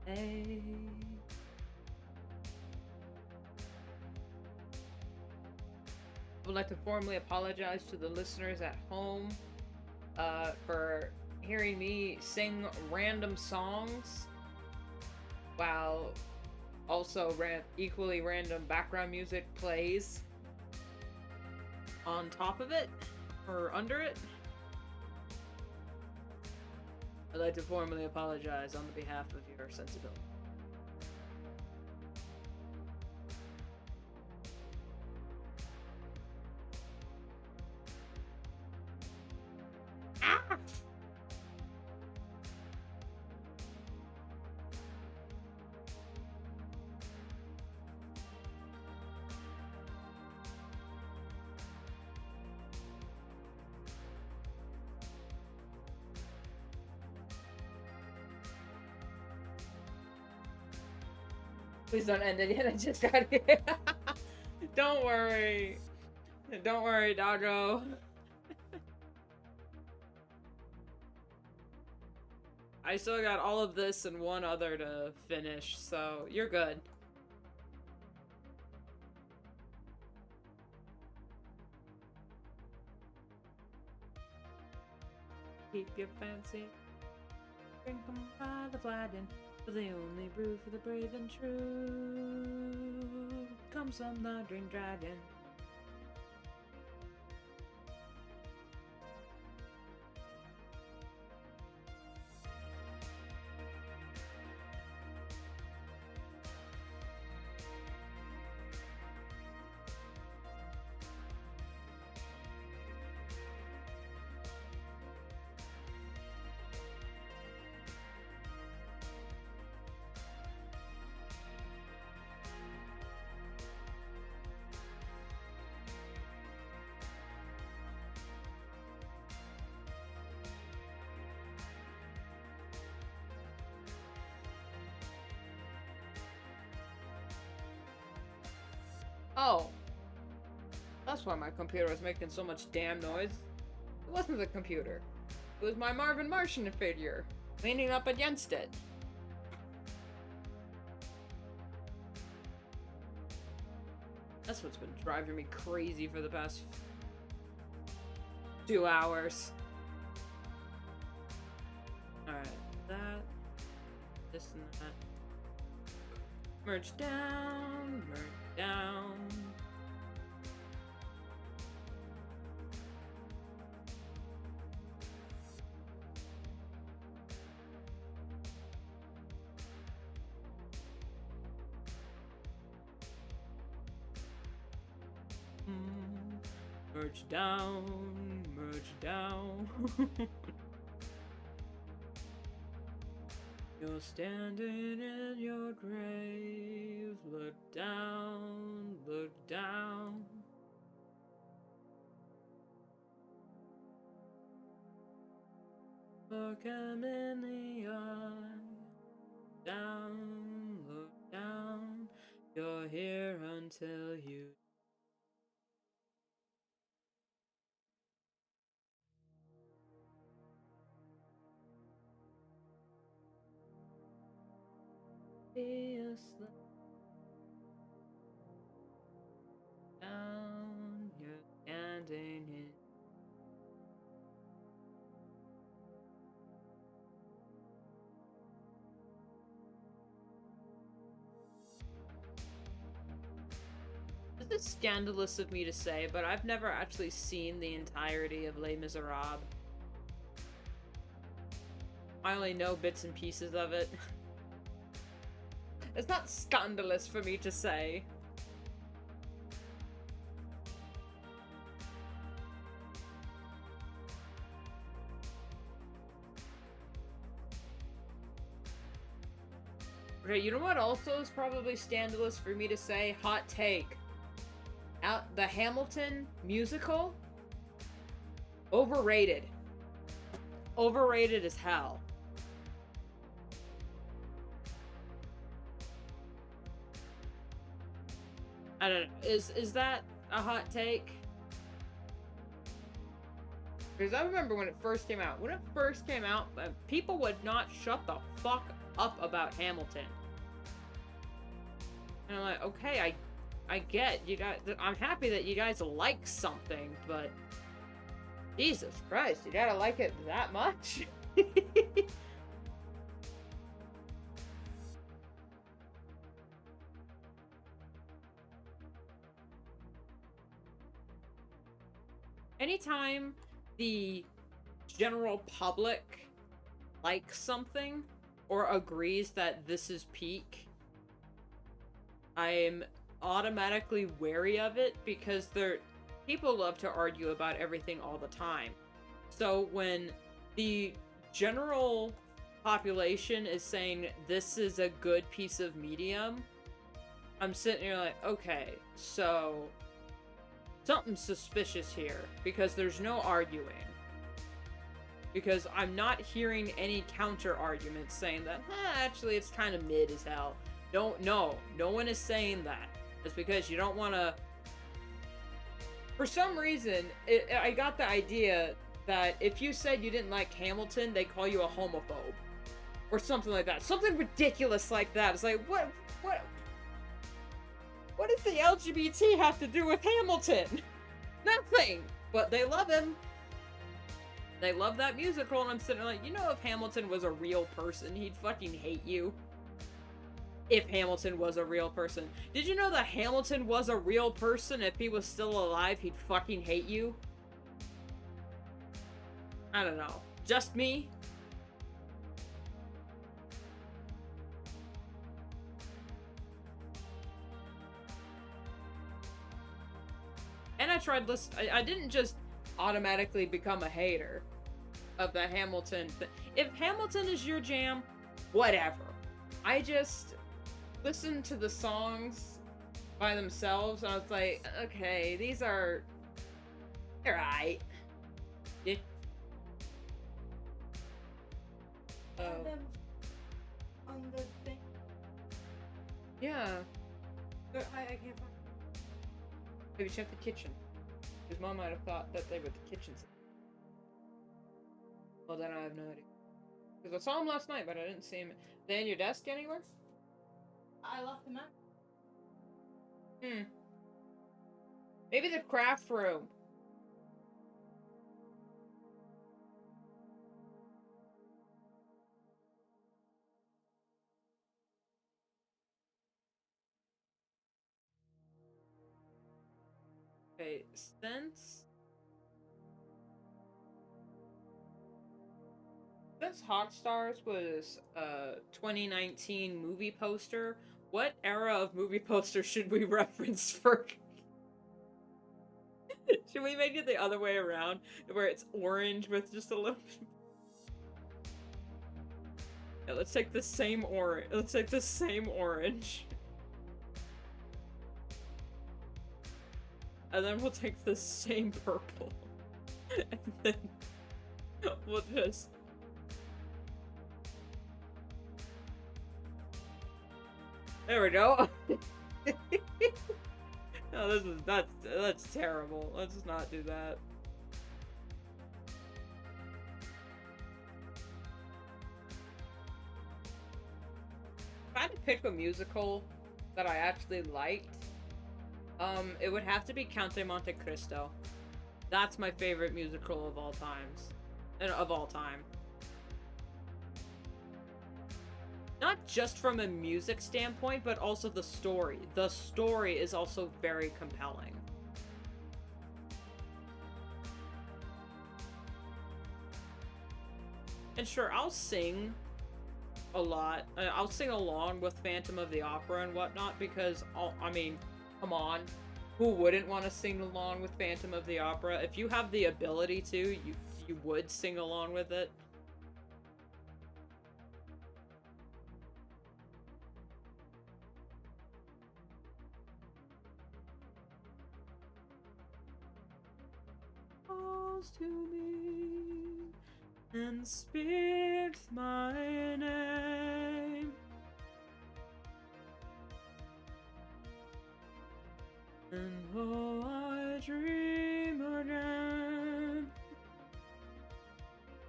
fade. I would like to formally apologize to the listeners at home for hearing me sing random songs while also equally random background music plays on top of it or under it. I'd like to formally apologize on the behalf of your sensibility. Please don't end it yet. I just got here. Don't worry. Don't worry, doggo. I still got all of this and one other to finish, so you're good. Keep your fancy. Drink 'em by the flagon. The only brew for the brave and true comes from the Drink Dragon. Oh. That's why my computer was making so much damn noise. It wasn't the computer. It was my Marvin Martian figure, leaning up against it. That's what's been driving me crazy for the past 2 hours. Alright, that, this and that. Merge down, merge down. Merge down, merge down. You're standing in your grave. Look down, look down. Look him in the eye. Down, look down. You're here until you be a slur down you're standing in. This is scandalous of me to say, but I've never actually seen the entirety of Les Miserables. I only know bits and pieces of it. It's not scandalous for me to say. Okay, you know what also is probably scandalous for me to say? Hot take. The Hamilton musical? Overrated. Overrated as hell. I don't know. Is that a hot take? Because I remember when it first came out. When it first came out, people would not shut the fuck up about Hamilton. And I'm like, okay, I get you guys. I'm happy that you guys like something, but Jesus Christ, you gotta like it that much? Anytime the general public likes something or agrees that this is peak, I'm automatically wary of it because people love to argue about everything all the time. So when the general population is saying this is a good piece of medium, I'm sitting here like, okay, so something's suspicious here because there's no arguing. Because I'm not hearing any counter arguments saying that, actually it's kind of mid as hell. No one is saying that. It's because you don't want to... For some reason, I got the idea that if you said you didn't like Hamilton, they call you a homophobe. Or something like that. Something ridiculous like that. It's like, what does the LGBT have to do with Hamilton? Nothing! But they love him. They love that musical, and I'm sitting there like, you know, if Hamilton was a real person, he'd fucking hate you. If Hamilton was a real person. Did you know that Hamilton was a real person? If he was still alive, he'd fucking hate you? I don't know. Just me? And I tried listening. I didn't just automatically become a hater of the Hamilton thing. If Hamilton is your jam, whatever. I just listened to the songs by themselves, and I was like, okay, they're alright. Yeah. Have them on the thing. Yeah. I can't find. Maybe check the kitchen. Because Mom might have thought that they were the kitchens. Well, then I have no idea. Because I saw him last night, but I didn't see him. They in your desk anywhere? I left them out. Maybe the craft room. Okay, since Hot Stars was a 2019 movie poster, what era of movie poster should we reference for? Should we make it the other way around, where it's orange with just a little bit? Yeah, let's take the same orange. Let's take the same orange. And then we'll take the same purple. And then we'll just... There we go. No, that's terrible. Let's not do that. had to pick a musical that I actually liked, it would have to be Count de Monte Cristo. That's my favorite musical of all times. Of all time. Not just from a music standpoint, but also the story. The story is also very compelling. And sure, I'll sing a lot. I'll sing along with Phantom of the Opera and whatnot because, I mean, come on. Who wouldn't want to sing along with Phantom of the Opera? If you have the ability to, you would sing along with it. Calls to me and speaks my name. And though I dream again,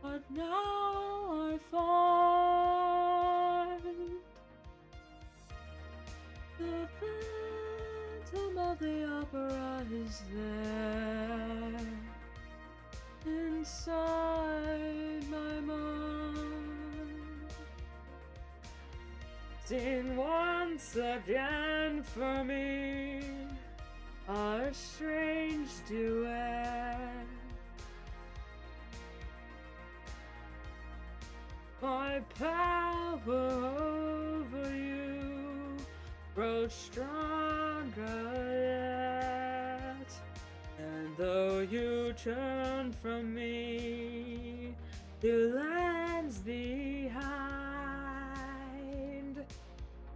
but now I find the Phantom of the Opera is there inside my mind. Sing once again for me our strange duet. My power over you grows stronger yet. And though you turn from me to lands behind,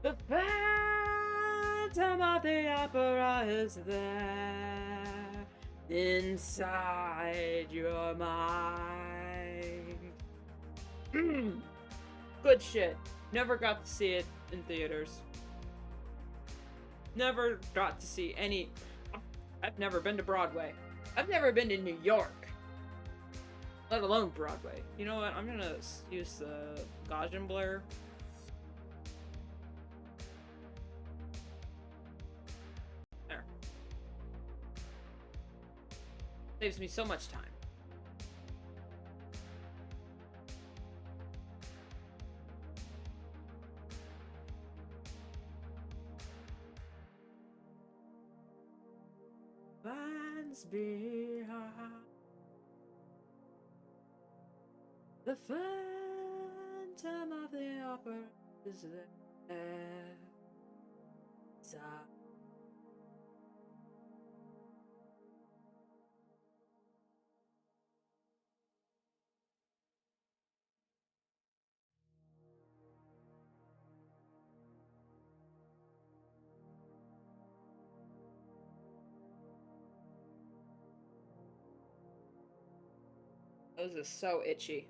the Phantom of the Opera is there inside your mind. Good shit. Never got to see it in theaters. Never got to see any. I've never been to Broadway. I've never been to New York. Let alone Broadway. You know what? I'm gonna use the Gaussian blur. There. Saves me so much time. Lands behind, the Phantom of the Opera is there. Those are so itchy.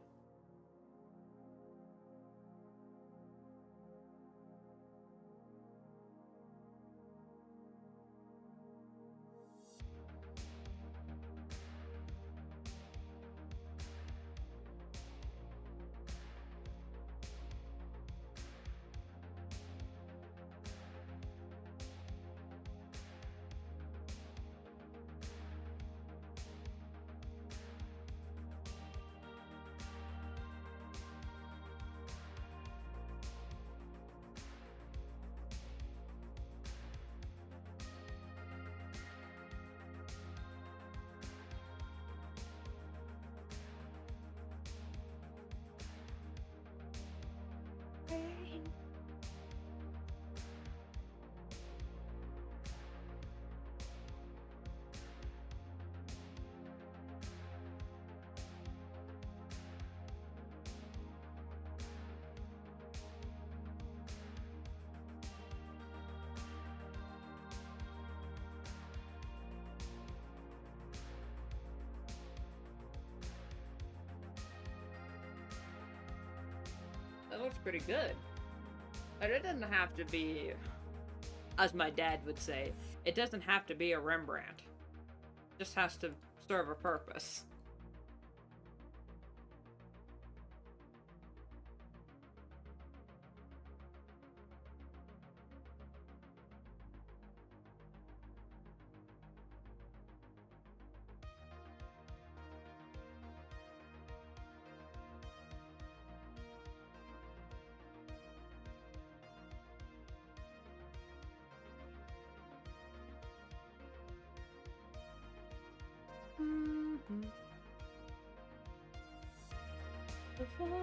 That looks pretty good. But it doesn't have to be, as my dad would say, it doesn't have to be a Rembrandt. It just has to serve a purpose. The fountain.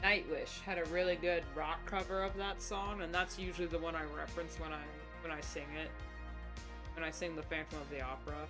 Nightwish had a really good rock cover of that song, and that's usually the one I reference when I sing it. When I sing the Phantom of the Opera.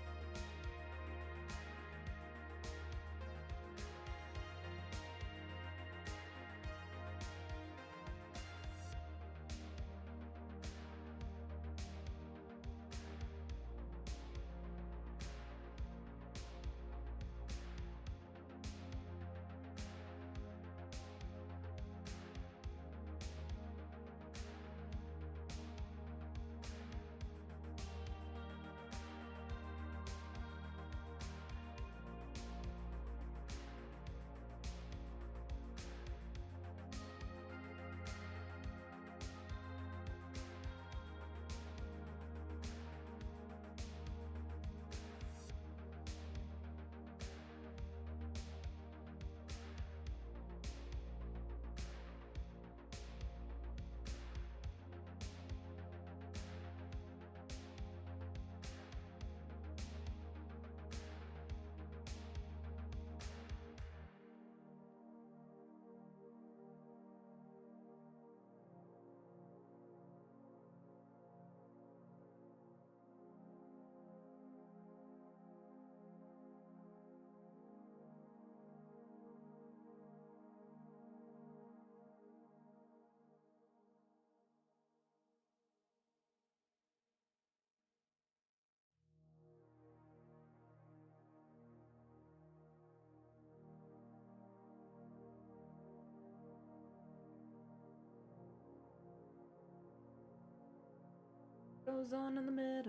Goes on in the middle of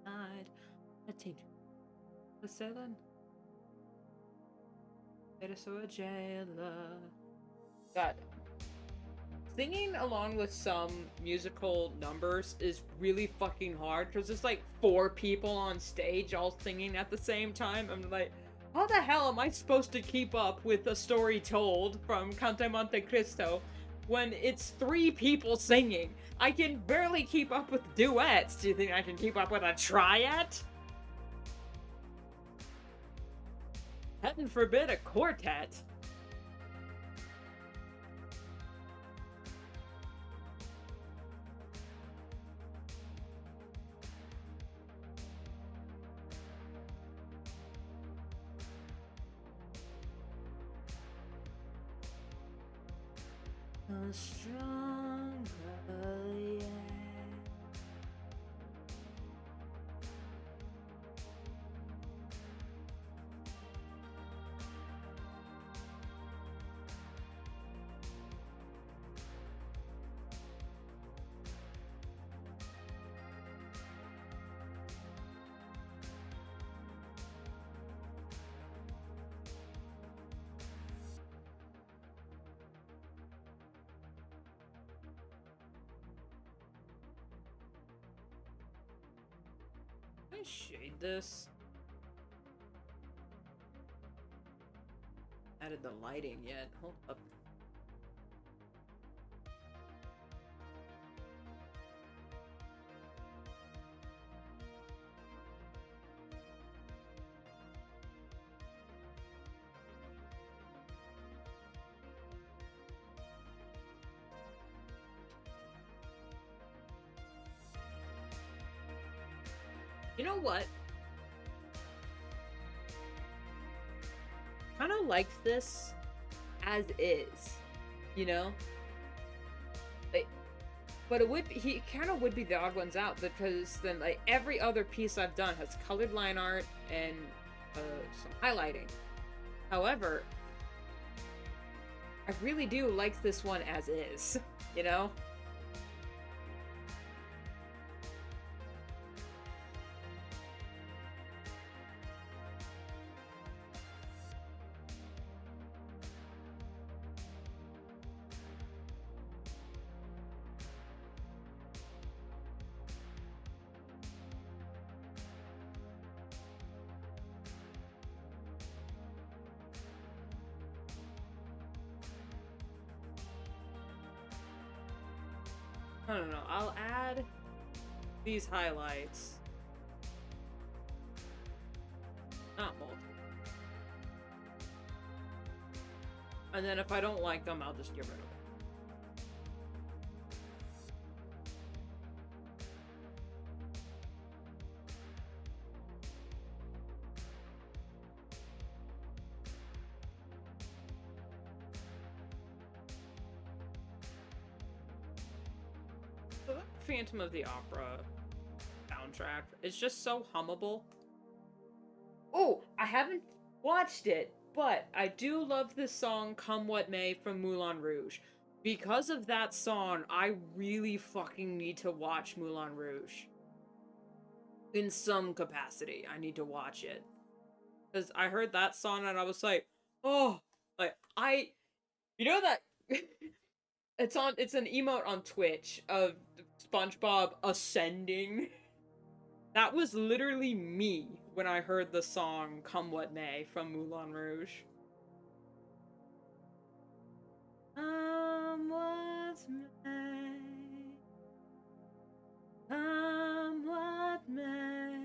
the night. I take the seven. It is so a jailer. God. Singing along with some musical numbers is really fucking hard because there's like 4 people on stage all singing at the same time. I'm like, how the hell am I supposed to keep up with a story told from Conte Monte Cristo when it's 3 people singing? I can barely keep up with duets. Do you think I can keep up with a triad? Heaven forbid a quartet. Stronger, yeah. Can I shade this? Added the lighting yet. Hold up. You know what? Kind of likes this as is, you know? But it would be, he kind of would be the odd ones out because then like every other piece I've done has colored line art and some highlighting. However, I really do like this one as is, you know? I don't know. I'll add these highlights. Not both. And then if I don't like them, I'll just get rid of them. Phantom of the Opera soundtrack is just so hummable. Oh, I haven't watched it, but I do love this song Come What May from Moulin Rouge. Because of that song, I really fucking need to watch Moulin Rouge. In some capacity, I need to watch it. Because I heard that song and I was like, oh, like, you know that... It's an emote on Twitch of SpongeBob ascending. That was literally me when I heard the song Come What May from Moulin Rouge. Come what may, come what may,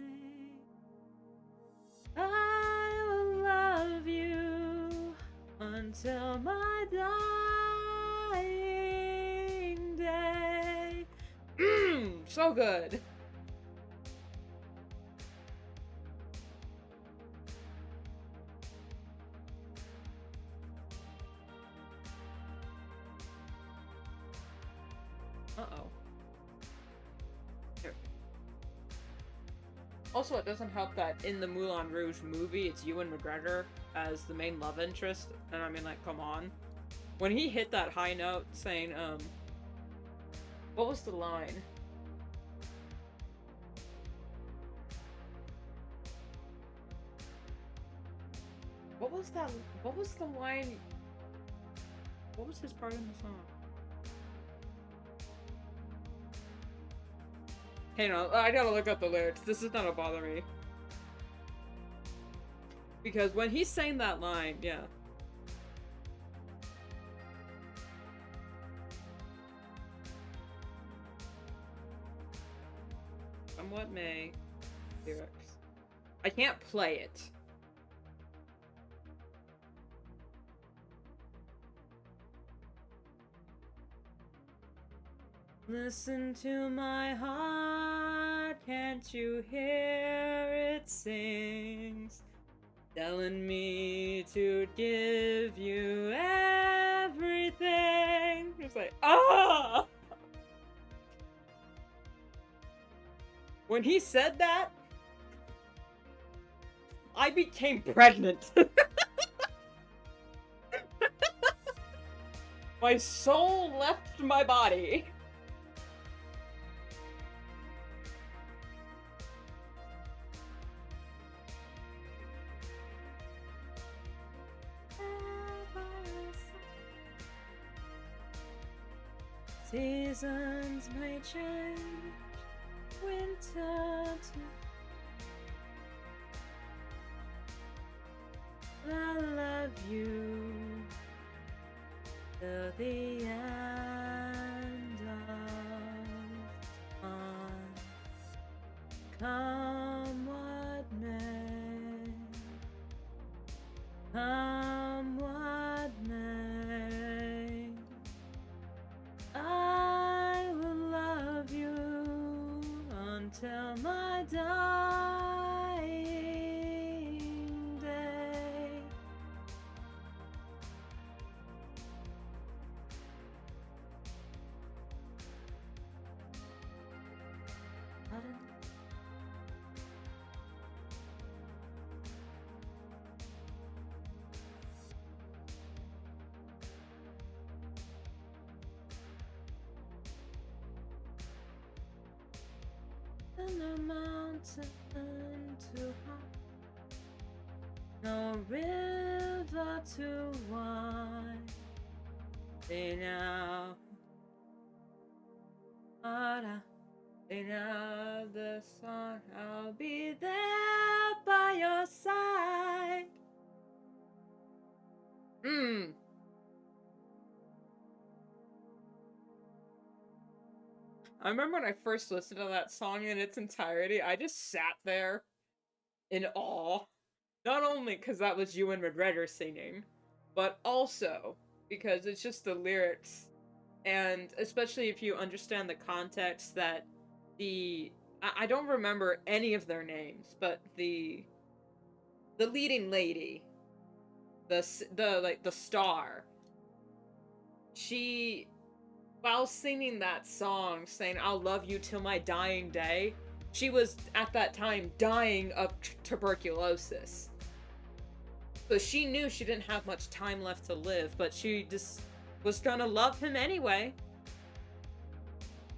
I will love you until my dying day. So good. Uh-oh. Here. Also, it doesn't help that in the Moulin Rouge movie, it's Ewan McGregor as the main love interest. And I mean, like, come on. When he hit that high note saying, what was the line? What was that? What was the line? What was his part in the song? Hang on, I gotta look up the lyrics. This is gonna bother me. Because when he's saying that line, yeah. Come what may. Lyrics. I can't play it. Listen to my heart, can't you hear it sings? Telling me to give you everything. It's like, ah! When he said that, I became pregnant. My soul left my body. Seasons may change, winter to... I'll love you till the end of time. Come what may, come what may, I will love you until my dying day. Pardon? And a mountain too high, no river too wide. Say now, say now the sun, I'll be there by your side. I remember when I first listened to that song in its entirety, I just sat there in awe. Not only because that was Ewan McGregor singing, but also because it's just the lyrics. And especially if you understand the context that I don't remember any of their names, but the leading lady, the star, she, while singing that song, saying "I'll love you till my dying day," she was at that time dying of tuberculosis. So she knew she didn't have much time left to live, but she just was gonna love him anyway.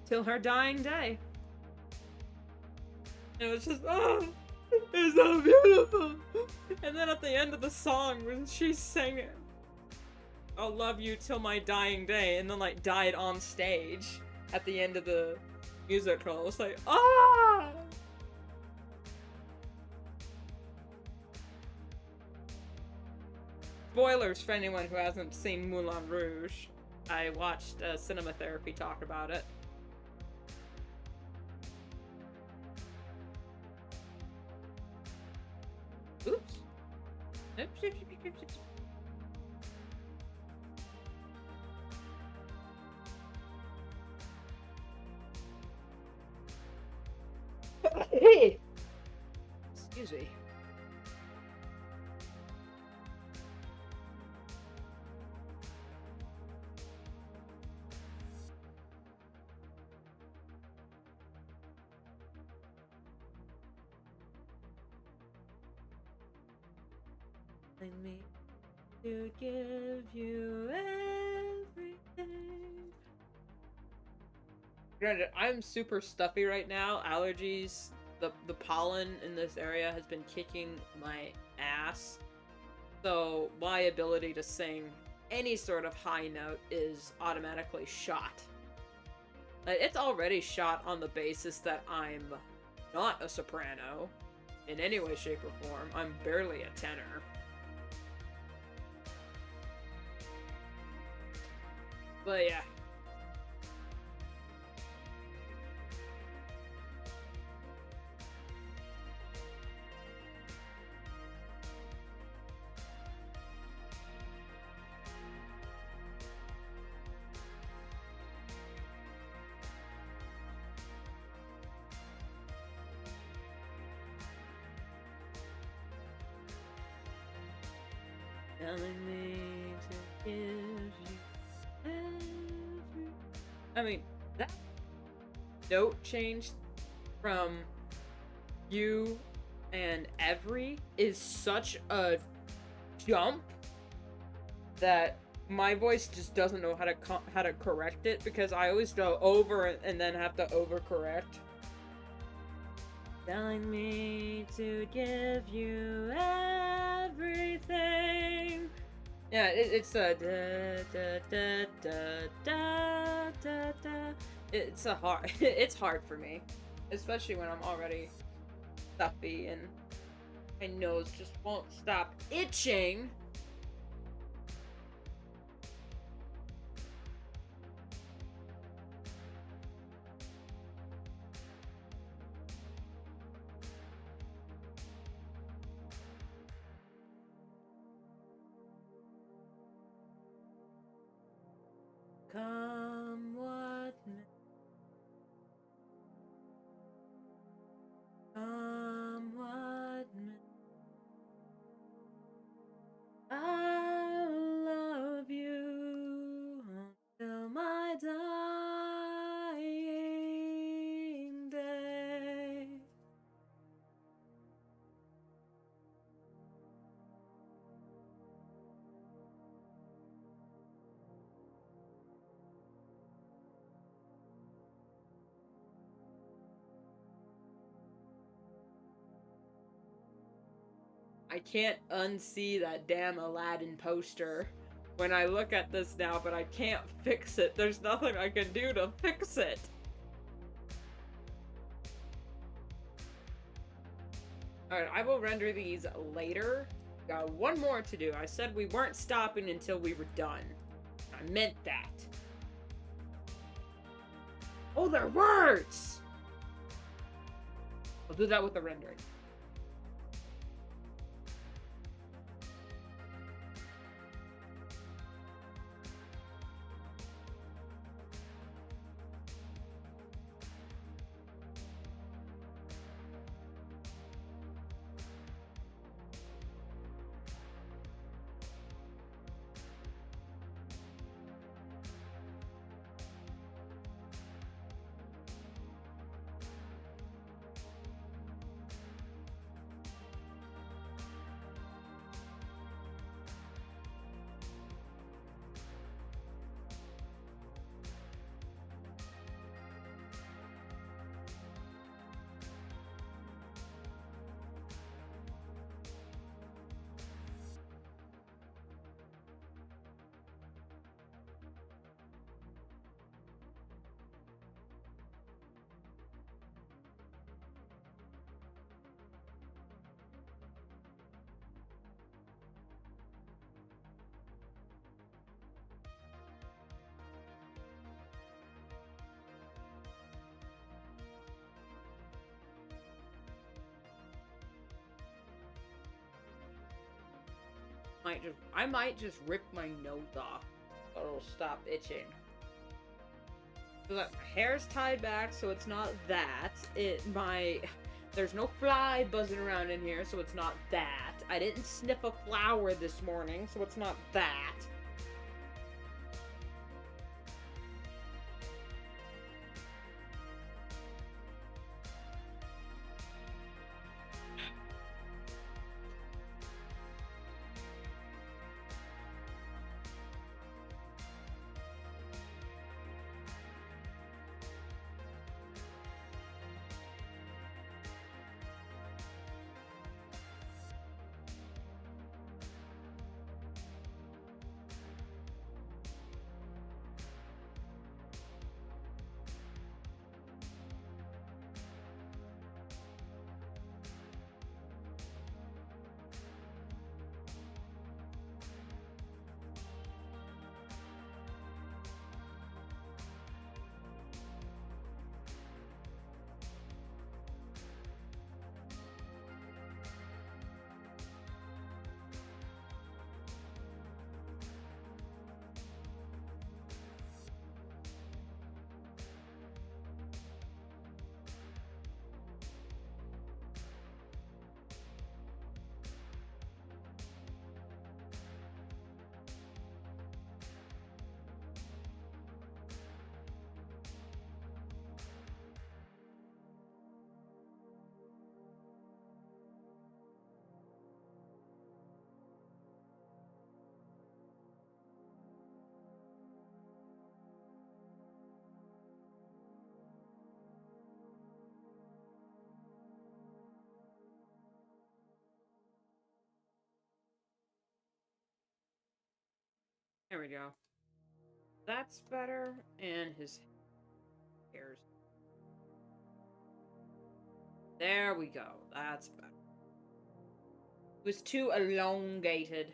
Till her dying day. And it was just, oh, it's so beautiful. And then at the end of the song, when she's singing, "I'll love you till my dying day," and then, like, died on stage at the end of the musical, it was like, ah! Spoilers for anyone who hasn't seen Moulin Rouge. I watched Cinema Therapy talk about it. Oops. Oops. Excuse me. Me to give you everything. Granted, I'm super stuffy right now. Allergies, the pollen in this area has been kicking my ass. So my ability to sing any sort of high note is automatically shot. Like, it's already shot on the basis that I'm not a soprano in any way, shape, or form. I'm barely a tenor. But yeah. Telling me to give you every... I mean, that note change from you and every is such a jump that my voice just doesn't know how to correct it, because I always go over and then have to overcorrect. Telling me to give you everything. Yeah, it's a da da da da da da da. It's a hard. It's hard for me, especially when I'm already stuffy and my nose just won't stop itching. Come what may. Come what may. I'll love you until my dying day. I can't unsee that damn Aladdin poster when I look at this now, but I can't fix it. There's nothing I can do to fix it. Alright, I will render these later. Got one more to do. I said we weren't stopping until we were done. I meant that. Oh, they're words! I'll do that with the rendering. I might just rip my nose off. It'll stop itching. So that my hair's tied back, so it's not that. There's no fly buzzing around in here, so it's not that. I didn't sniff a flower this morning, so it's not that. There we go. That's better, and his hair's... There we go. That's better. It was too elongated.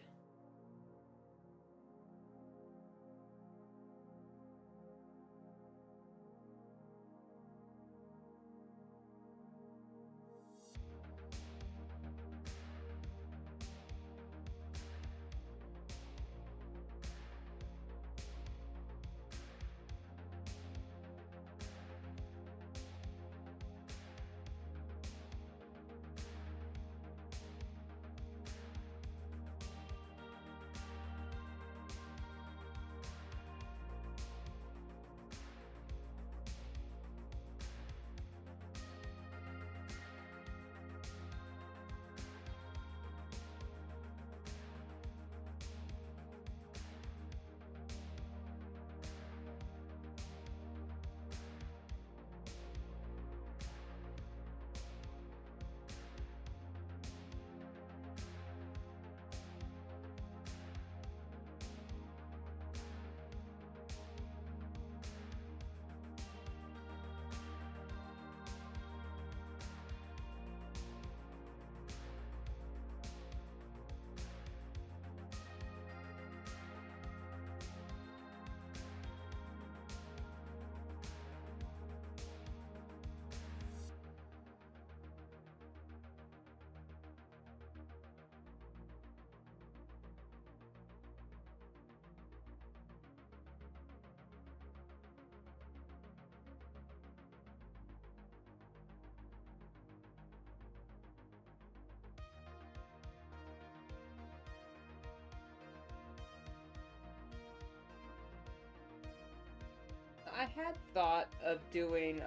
had thought of doing,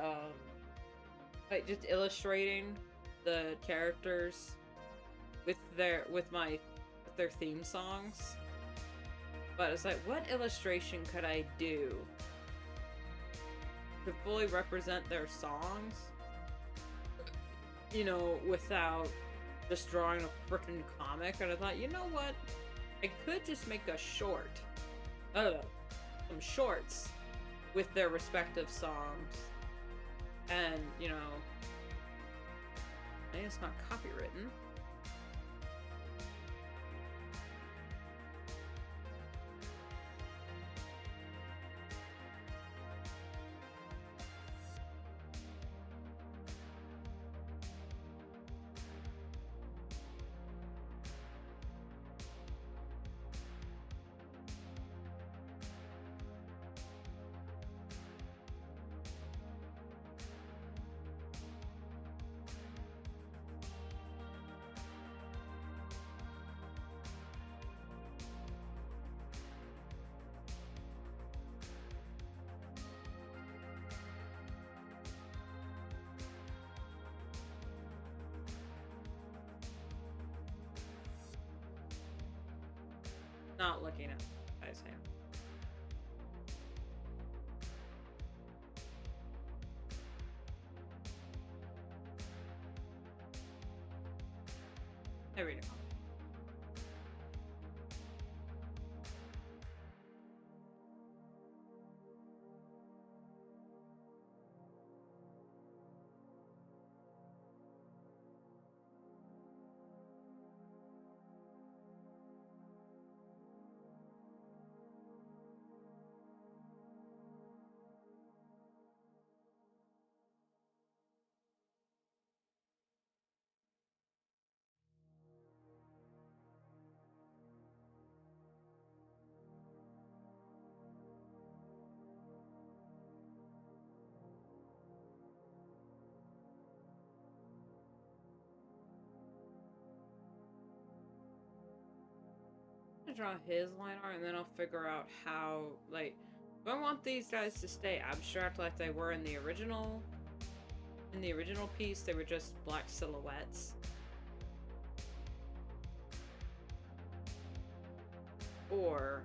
like, just illustrating the characters with their theme songs. But it's like, what illustration could I do to fully represent their songs? You know, without just drawing a freaking comic. And I thought, you know what? I could just make a short. Some shorts with their respective songs. And, you know, I think it's not copywritten. Not looking at the guy's hand. There we go. Draw his line art and then I'll figure out how, like, do I want these guys to stay abstract like they were in the original piece? They were just black silhouettes, or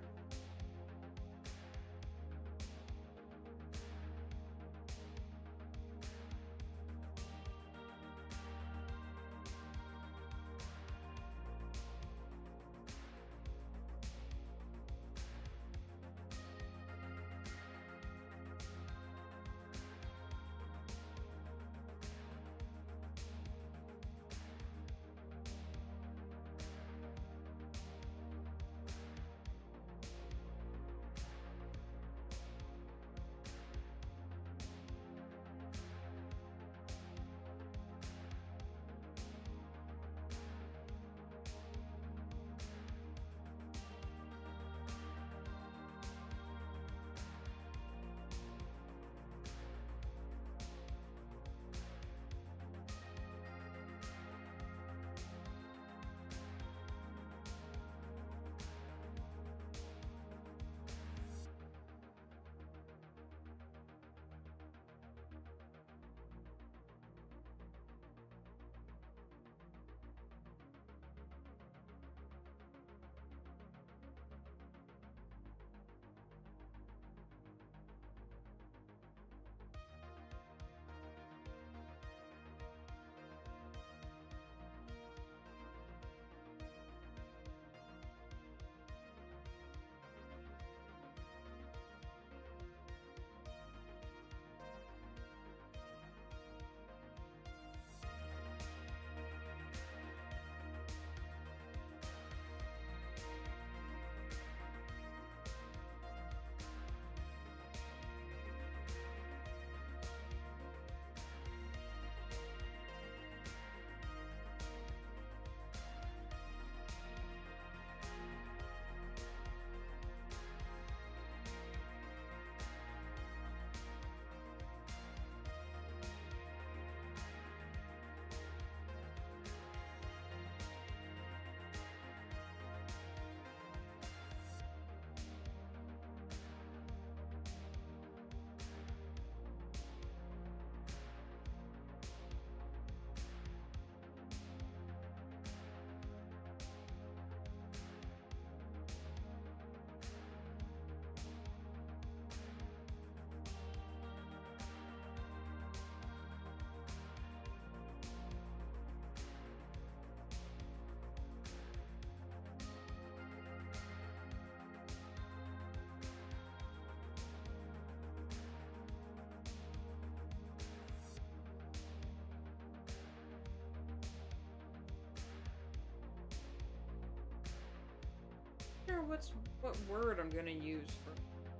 what word I'm gonna use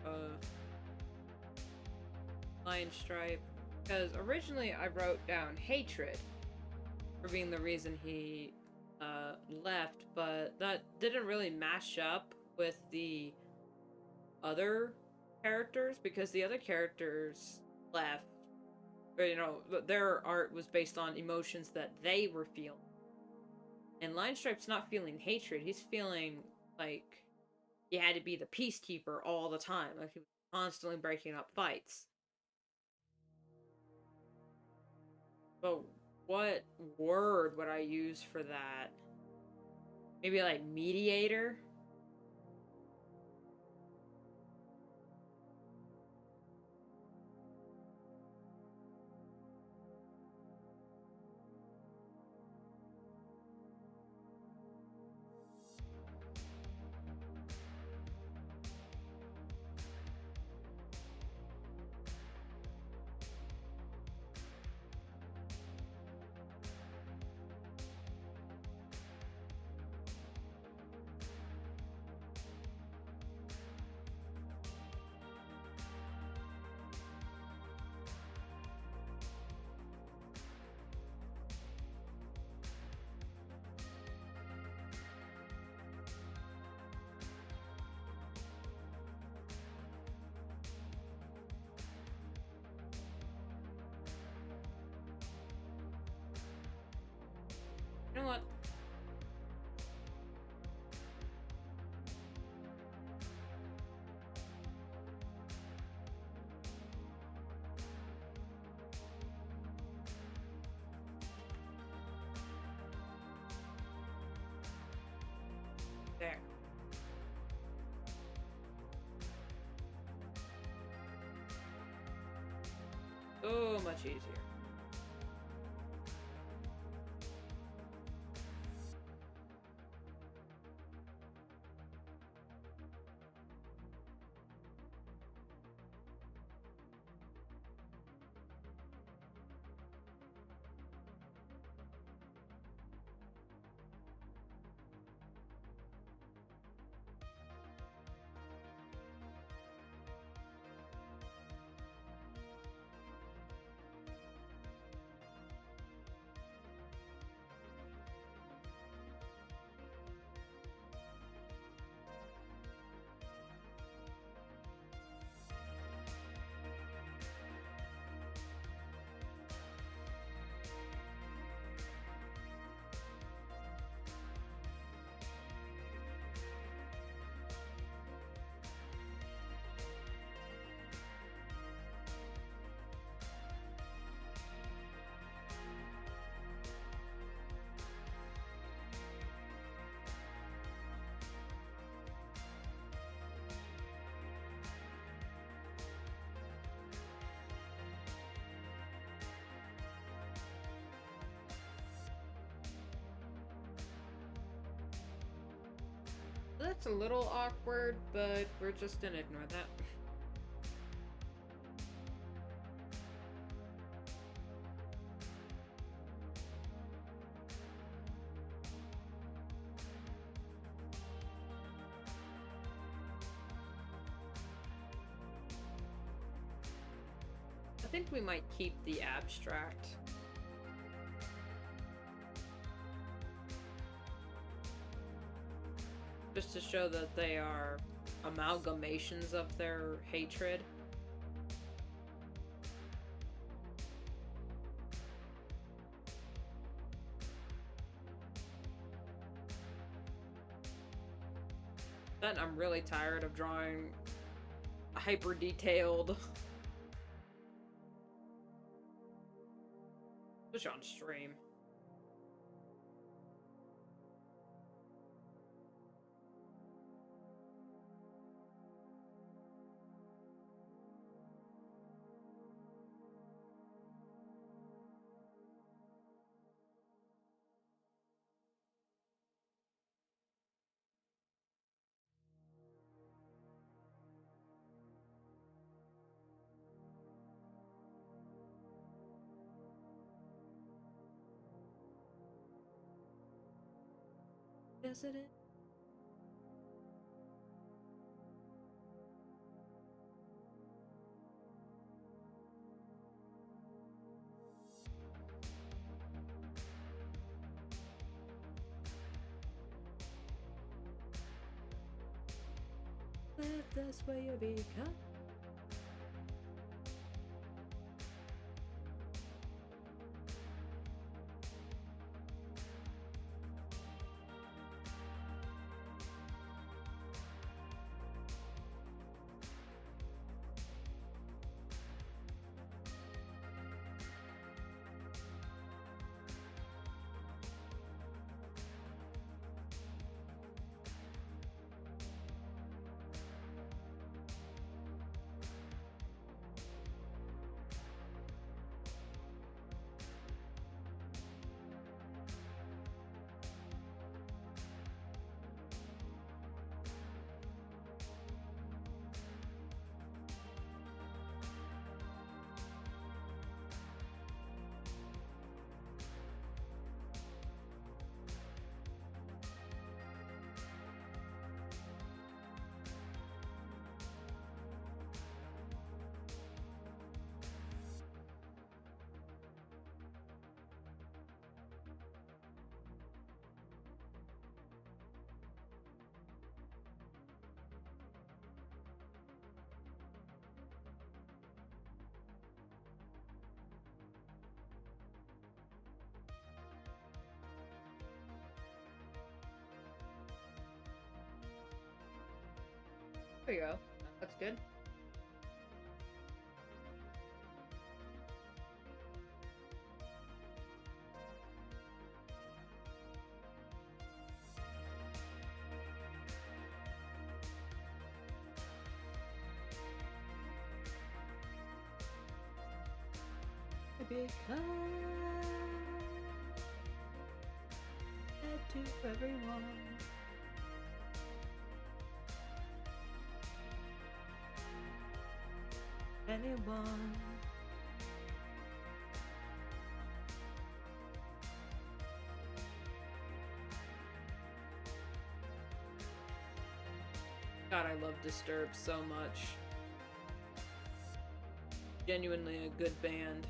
for lion stripe, because originally I wrote down hatred for being the reason he left, but that didn't really mash up with the other characters, because the other characters left, or, you know, their art was based on emotions that they were feeling. And Lion Stripe's not feeling hatred, he's feeling like he had to be the peacekeeper all the time, like he was constantly breaking up fights. But what word would I use for that? Maybe like mediator? You know what? There. So much easier. That's a little awkward, but we're just gonna ignore that. I think we might keep the abstract. Just to show that they are amalgamations of their hatred. Then I'm really tired of drawing hyper detailed, especially on stream. Is it? live this way you become. There you go. That's good. Because to everyone. Anyone. God, I love Disturbed so much. Genuinely a good band.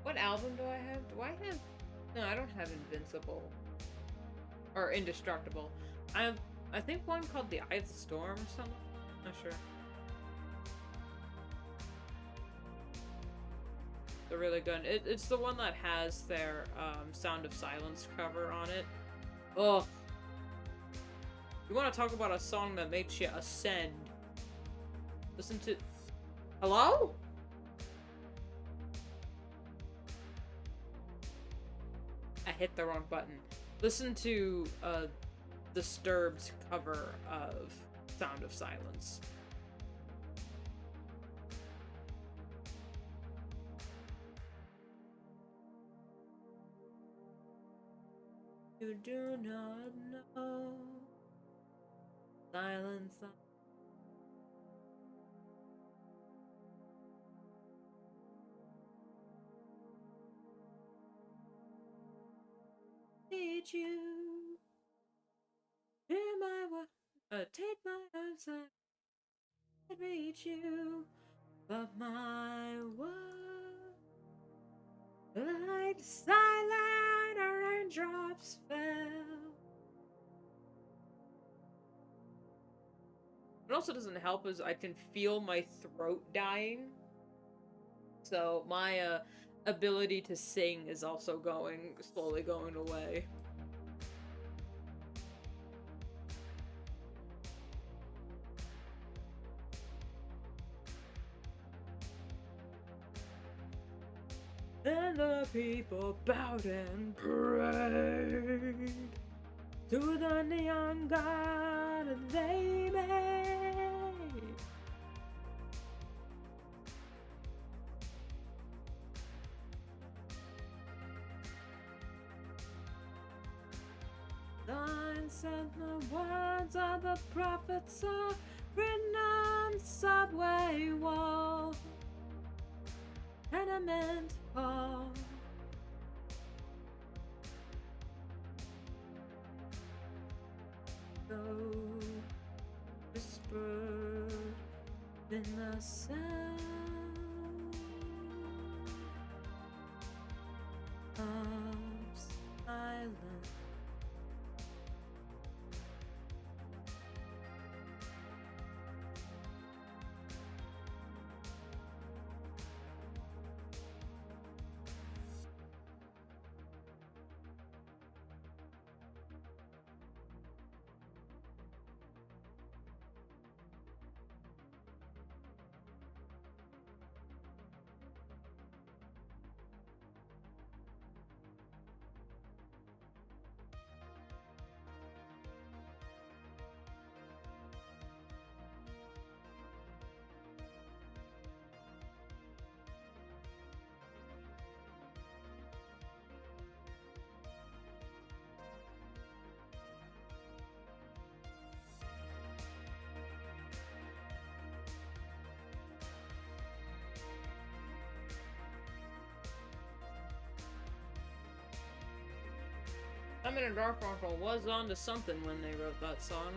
What album do I have? Do I have... No, I don't have Invincible. Or Indestructible. I think one called The Eye of the Storm or something. Not sure. They're really good. It's the one that has their Sound of Silence cover on it. Ugh. You want to talk about a song that makes you ascend? Listen to... Hello? I hit the wrong button. Listen to Disturbed's cover of Sound of Silence. You do not know silence. Need you. Hear my word. Take my arms and reach you. But my word, like silent raindrops fell. What also doesn't help is I can feel my throat dying. So my ability to sing is also slowly going away. And the people bowed and prayed to the neon god they made. Signs and the words of the prophets are written on subway wall. Tenement hall. So whispered in the sound of silent. Simon and Garfunkel was onto something when they wrote that song.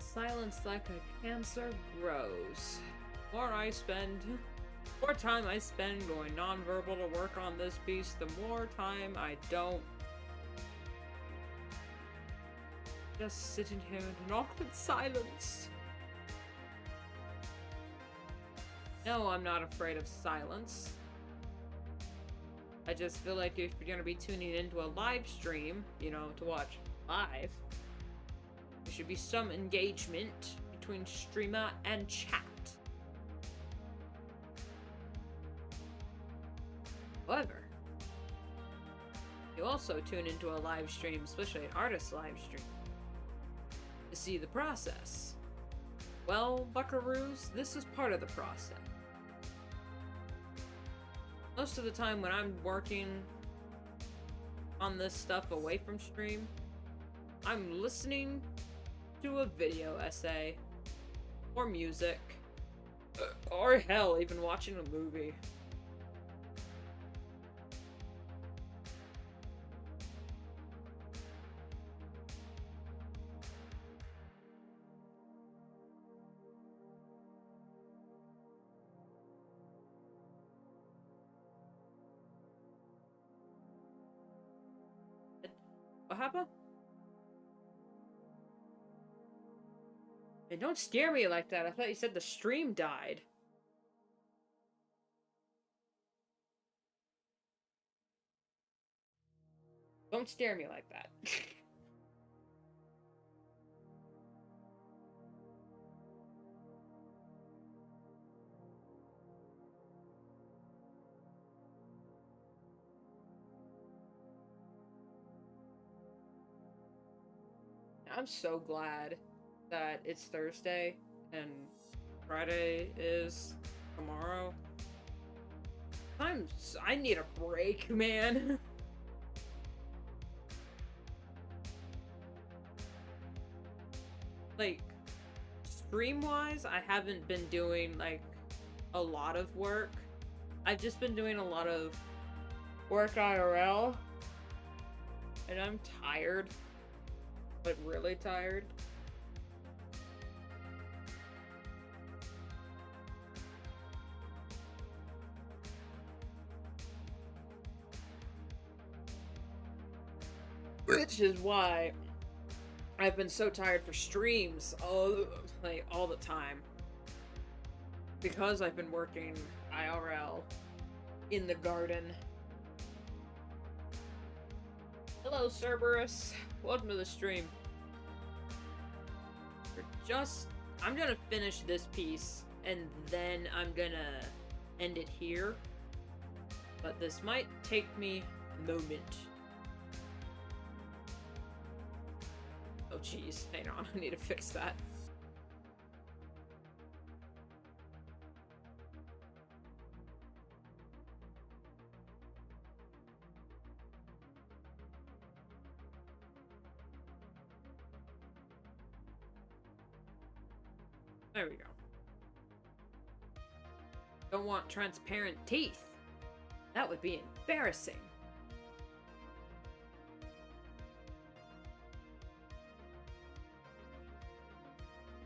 Silence like a cancer grows. More time I spend going nonverbal to work on this piece, the more time I don't. Just sitting here in an awkward silence. No, I'm not afraid of silence. I just feel like if you're gonna be tuning into a live stream, you know, to watch live, there should be some engagement between streamer and chat. However, you also tune into a live stream, especially an artist live stream, to see the process. Well, buckaroos, this is part of the process. Most of the time when I'm working on this stuff away from stream, I'm listening to a video essay, or music, or hell, even watching a movie. What happened? Hey, don't scare me like that. I thought you said the stream died. Don't scare me like that. I'm so glad that it's Thursday and Friday is tomorrow. I need a break, man. Like, stream-wise, I haven't been doing, like, a lot of work. I've just been doing a lot of work IRL. And I'm tired. Like, really tired. Which is why I've been so tired for streams all the time. Because I've been working IRL in the garden. Hello, Cerberus. Welcome to the stream. I'm gonna finish this piece, and then I'm gonna end it here. But this might take me a moment. Oh jeez, hang on, I need to fix that. There we go. Don't want transparent teeth. That would be embarrassing.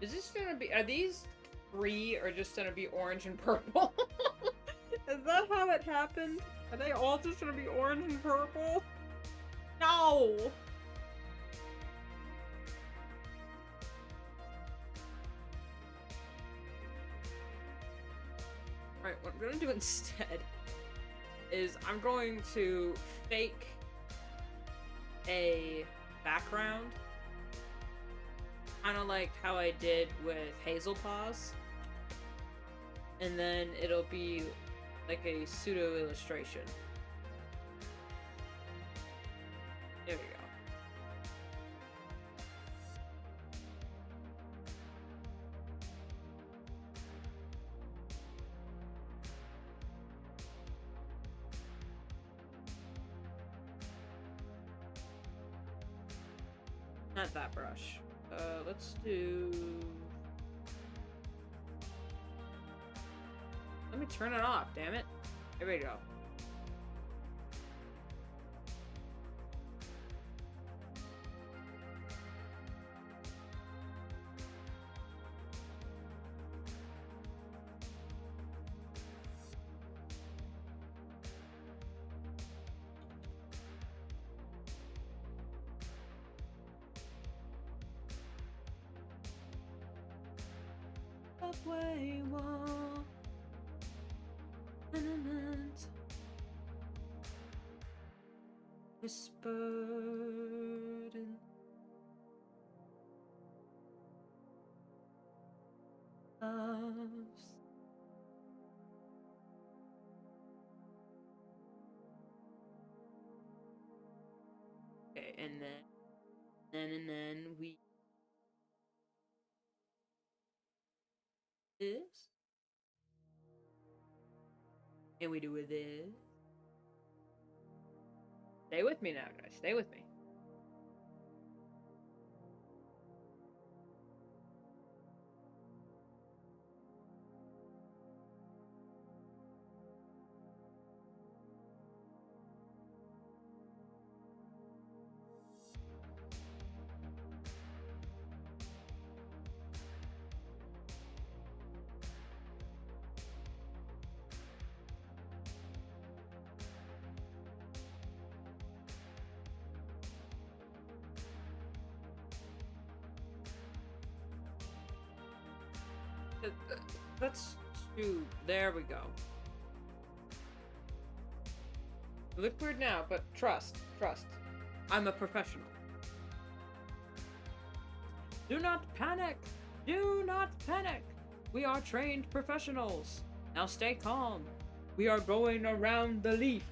Is this gonna be, are these 3 or just gonna be orange and purple? Is that how it happened? Are they all just gonna be orange and purple? No! Alright, what I'm gonna do instead is I'm going to fake a background. Kinda like how I did with Hazel Paws. And then it'll be like a pseudo illustration. There we go. Not that brush. Let's do... Let me turn it off, damn it. There we go. Subway wall. Whispered in loves. Okay, and then we this. And we do with this. Stay with me now, guys. Stay with me. Let's do. There we go. You look weird now, but trust. I'm a professional. Do not panic! Do not panic! We are trained professionals. Now stay calm. We are going around the leaf.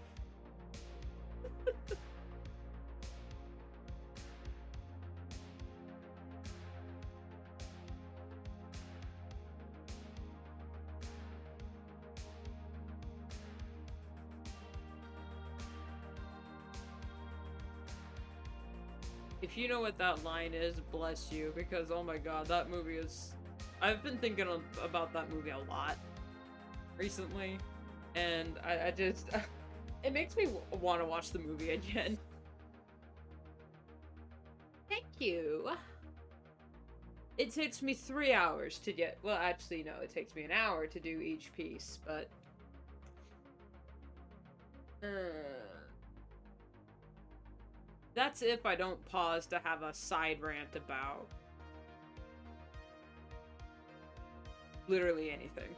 If you know what that line is, bless you, because oh my god, that movie is... I've been thinking about that movie a lot recently, and I just... it makes me want to watch the movie again. Thank you. It takes me 3 hours to get... Well, actually, no, it takes me an hour to do each piece, but... That's if I don't pause to have a side rant about literally anything.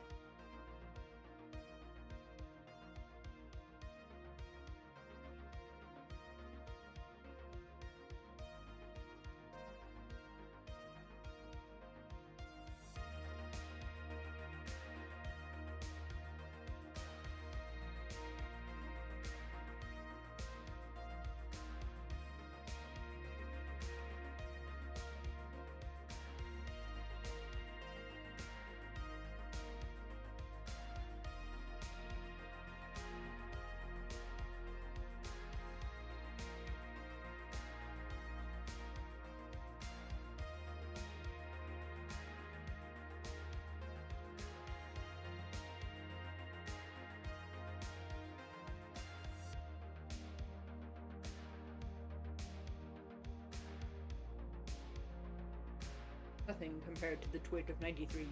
Nothing compared to the twig of 93.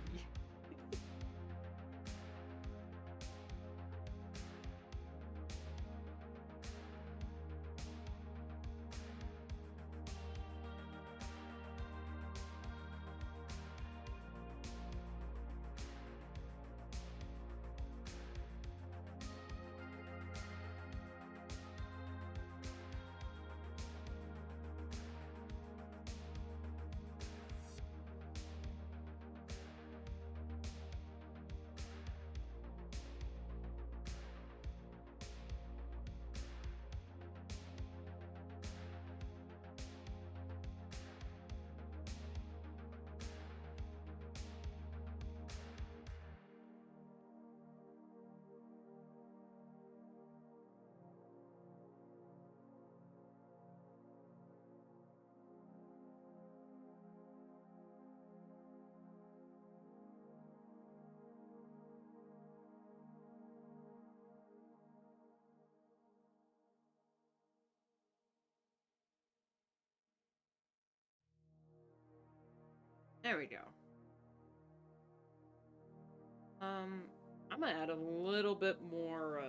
There we go. I'm gonna add a little bit more,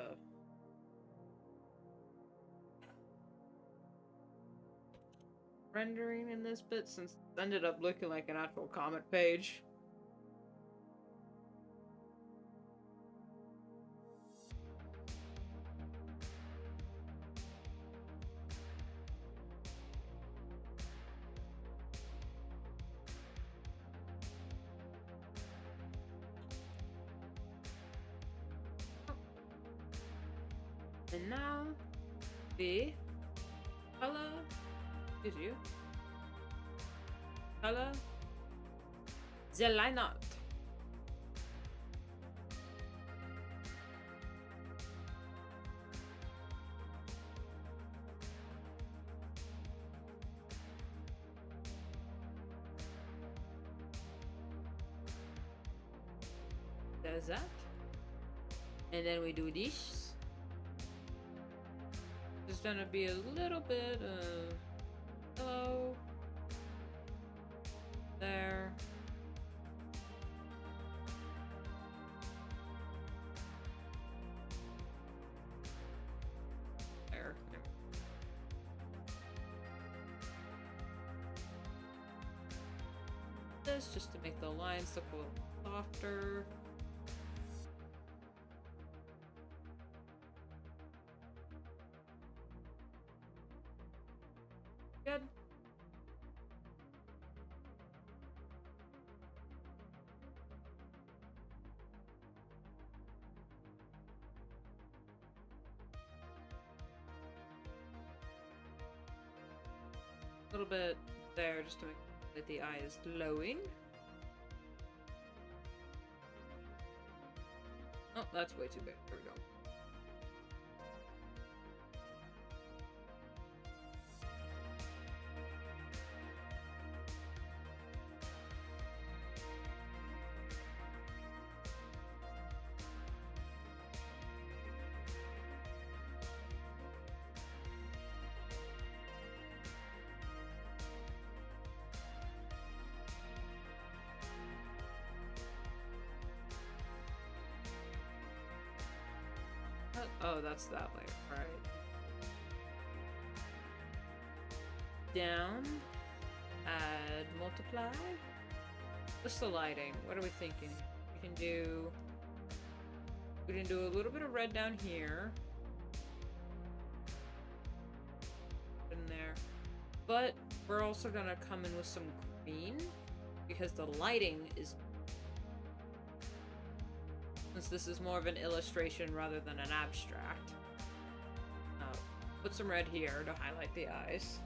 rendering in this bit since it ended up looking like an actual comic page. And now, the color, excuse you, color, the line art. There's that. And then we do this. There's gonna be a little bit of hello there. There. This just to make the lines look a little softer. Good. A little bit there just to make that the eye is glowing. Oh, that's way too big. There we go. Oh, that's that layer. Right. Down. Add multiply. What's the lighting? What are we thinking? We can do a little bit of red down here. In there. But we're also gonna come in with some green because the lighting is, since this is more of an illustration rather than an abstract. Put some red here to highlight the eyes.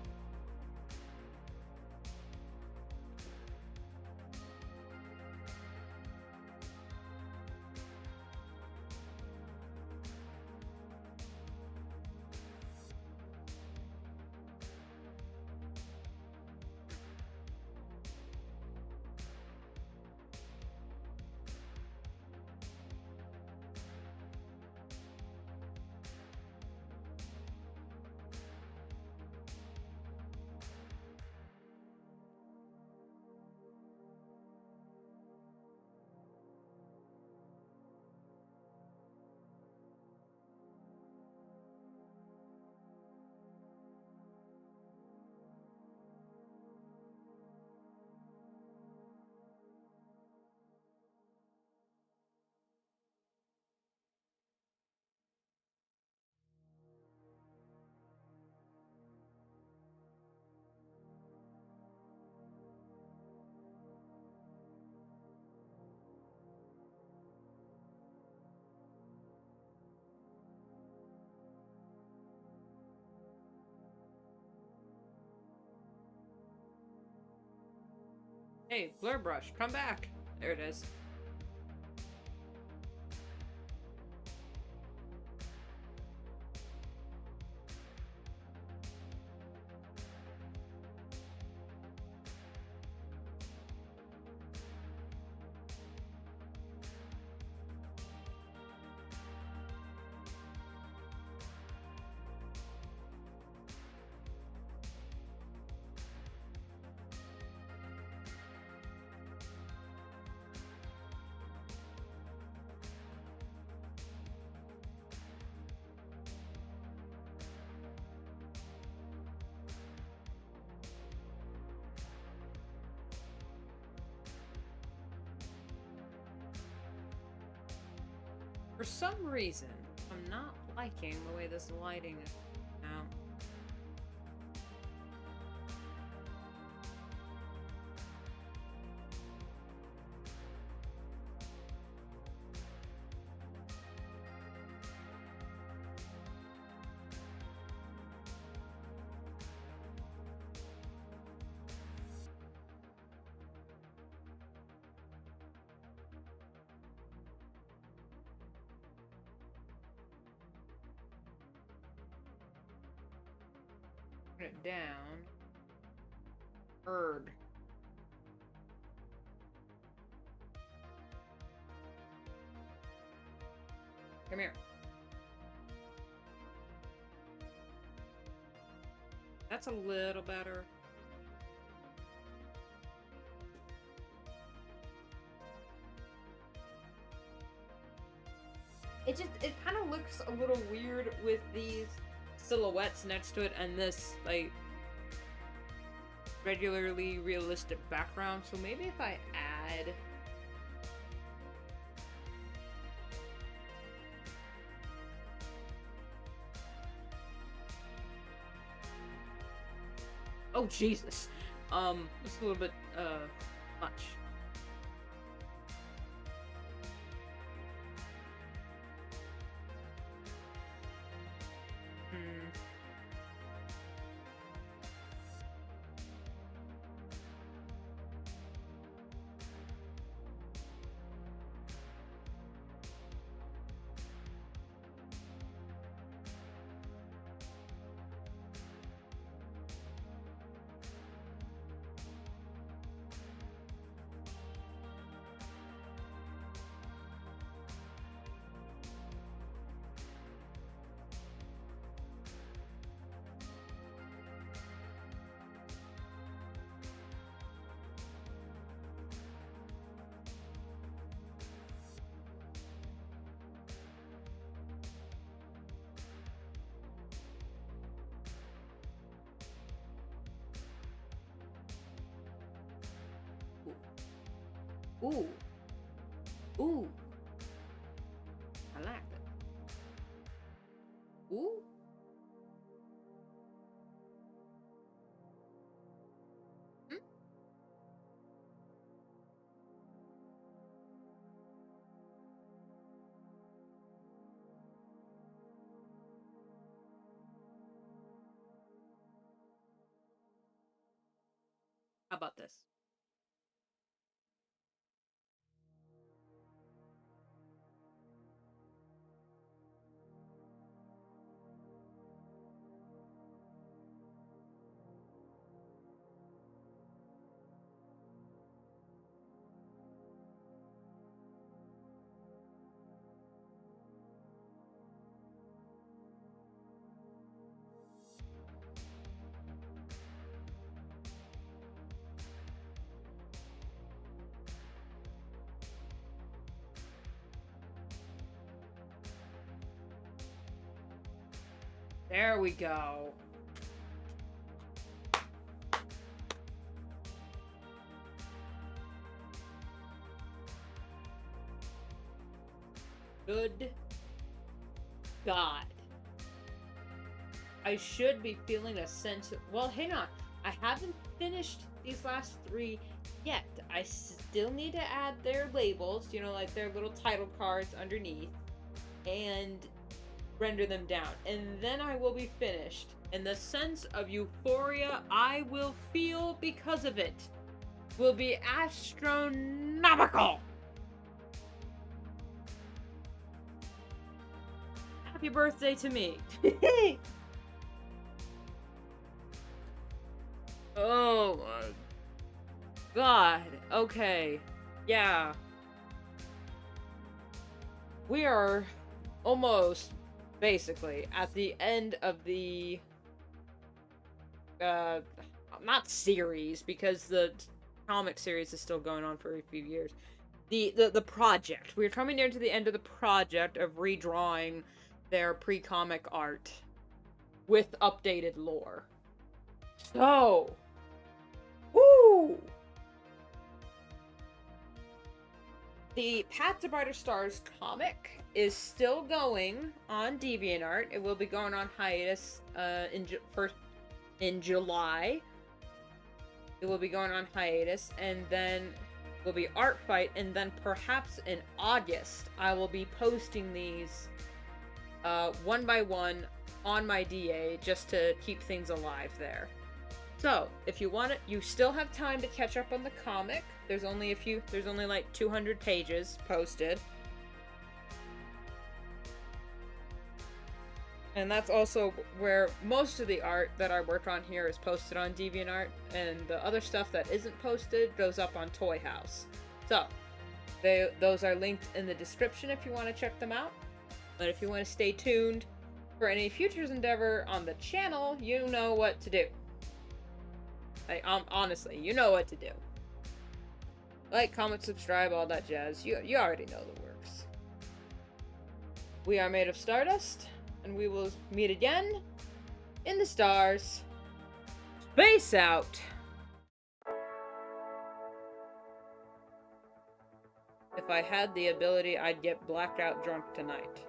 Hey, blur brush, come back. There it is. For some reason, I'm not liking the way this lighting is now. Turn it down. Bird. Come here. That's a little better. It kind of looks a little weird with these silhouettes next to it and this, like, regularly realistic background. So maybe if I add... Oh, Jesus. It's a little bit, much. Ooh. Ooh. I like that. Ooh. Hmm? How about this? There we go. Good God. I should be feeling a sense of... Well, hang on. I haven't finished these last 3 yet. I still need to add their labels, you know, like their little title cards underneath, and render them down. And then I will be finished. And the sense of euphoria I will feel because of it will be astronomical. Happy birthday to me. Oh my God. Okay. Yeah. We are almost basically at the end of the not series, because the comic series is still going on for a few years. The project. We're coming near to the end of the project of redrawing their pre-comic art with updated lore. So, woo! The Path to Brighter Stars comic is still going on DeviantArt. It will be going on hiatus in July. It will be going on hiatus, and then will be Art Fight, and then perhaps in August I will be posting these one by one on my DA just to keep things alive there. So, if you want it, you still have time to catch up on the comic. There's only like 200 pages posted. And that's also where most of the art that I work on here is posted on DeviantArt, and the other stuff that isn't posted goes up on Toy House. So, those are linked in the description if you want to check them out. But if you want to stay tuned for any futures endeavor on the channel, you know what to do. Honestly, you know what to do. Like, comment, subscribe, all that jazz. You already know the works. We are made of stardust, and we will meet again in the stars. Space out! If I had the ability, I'd get blacked out drunk tonight.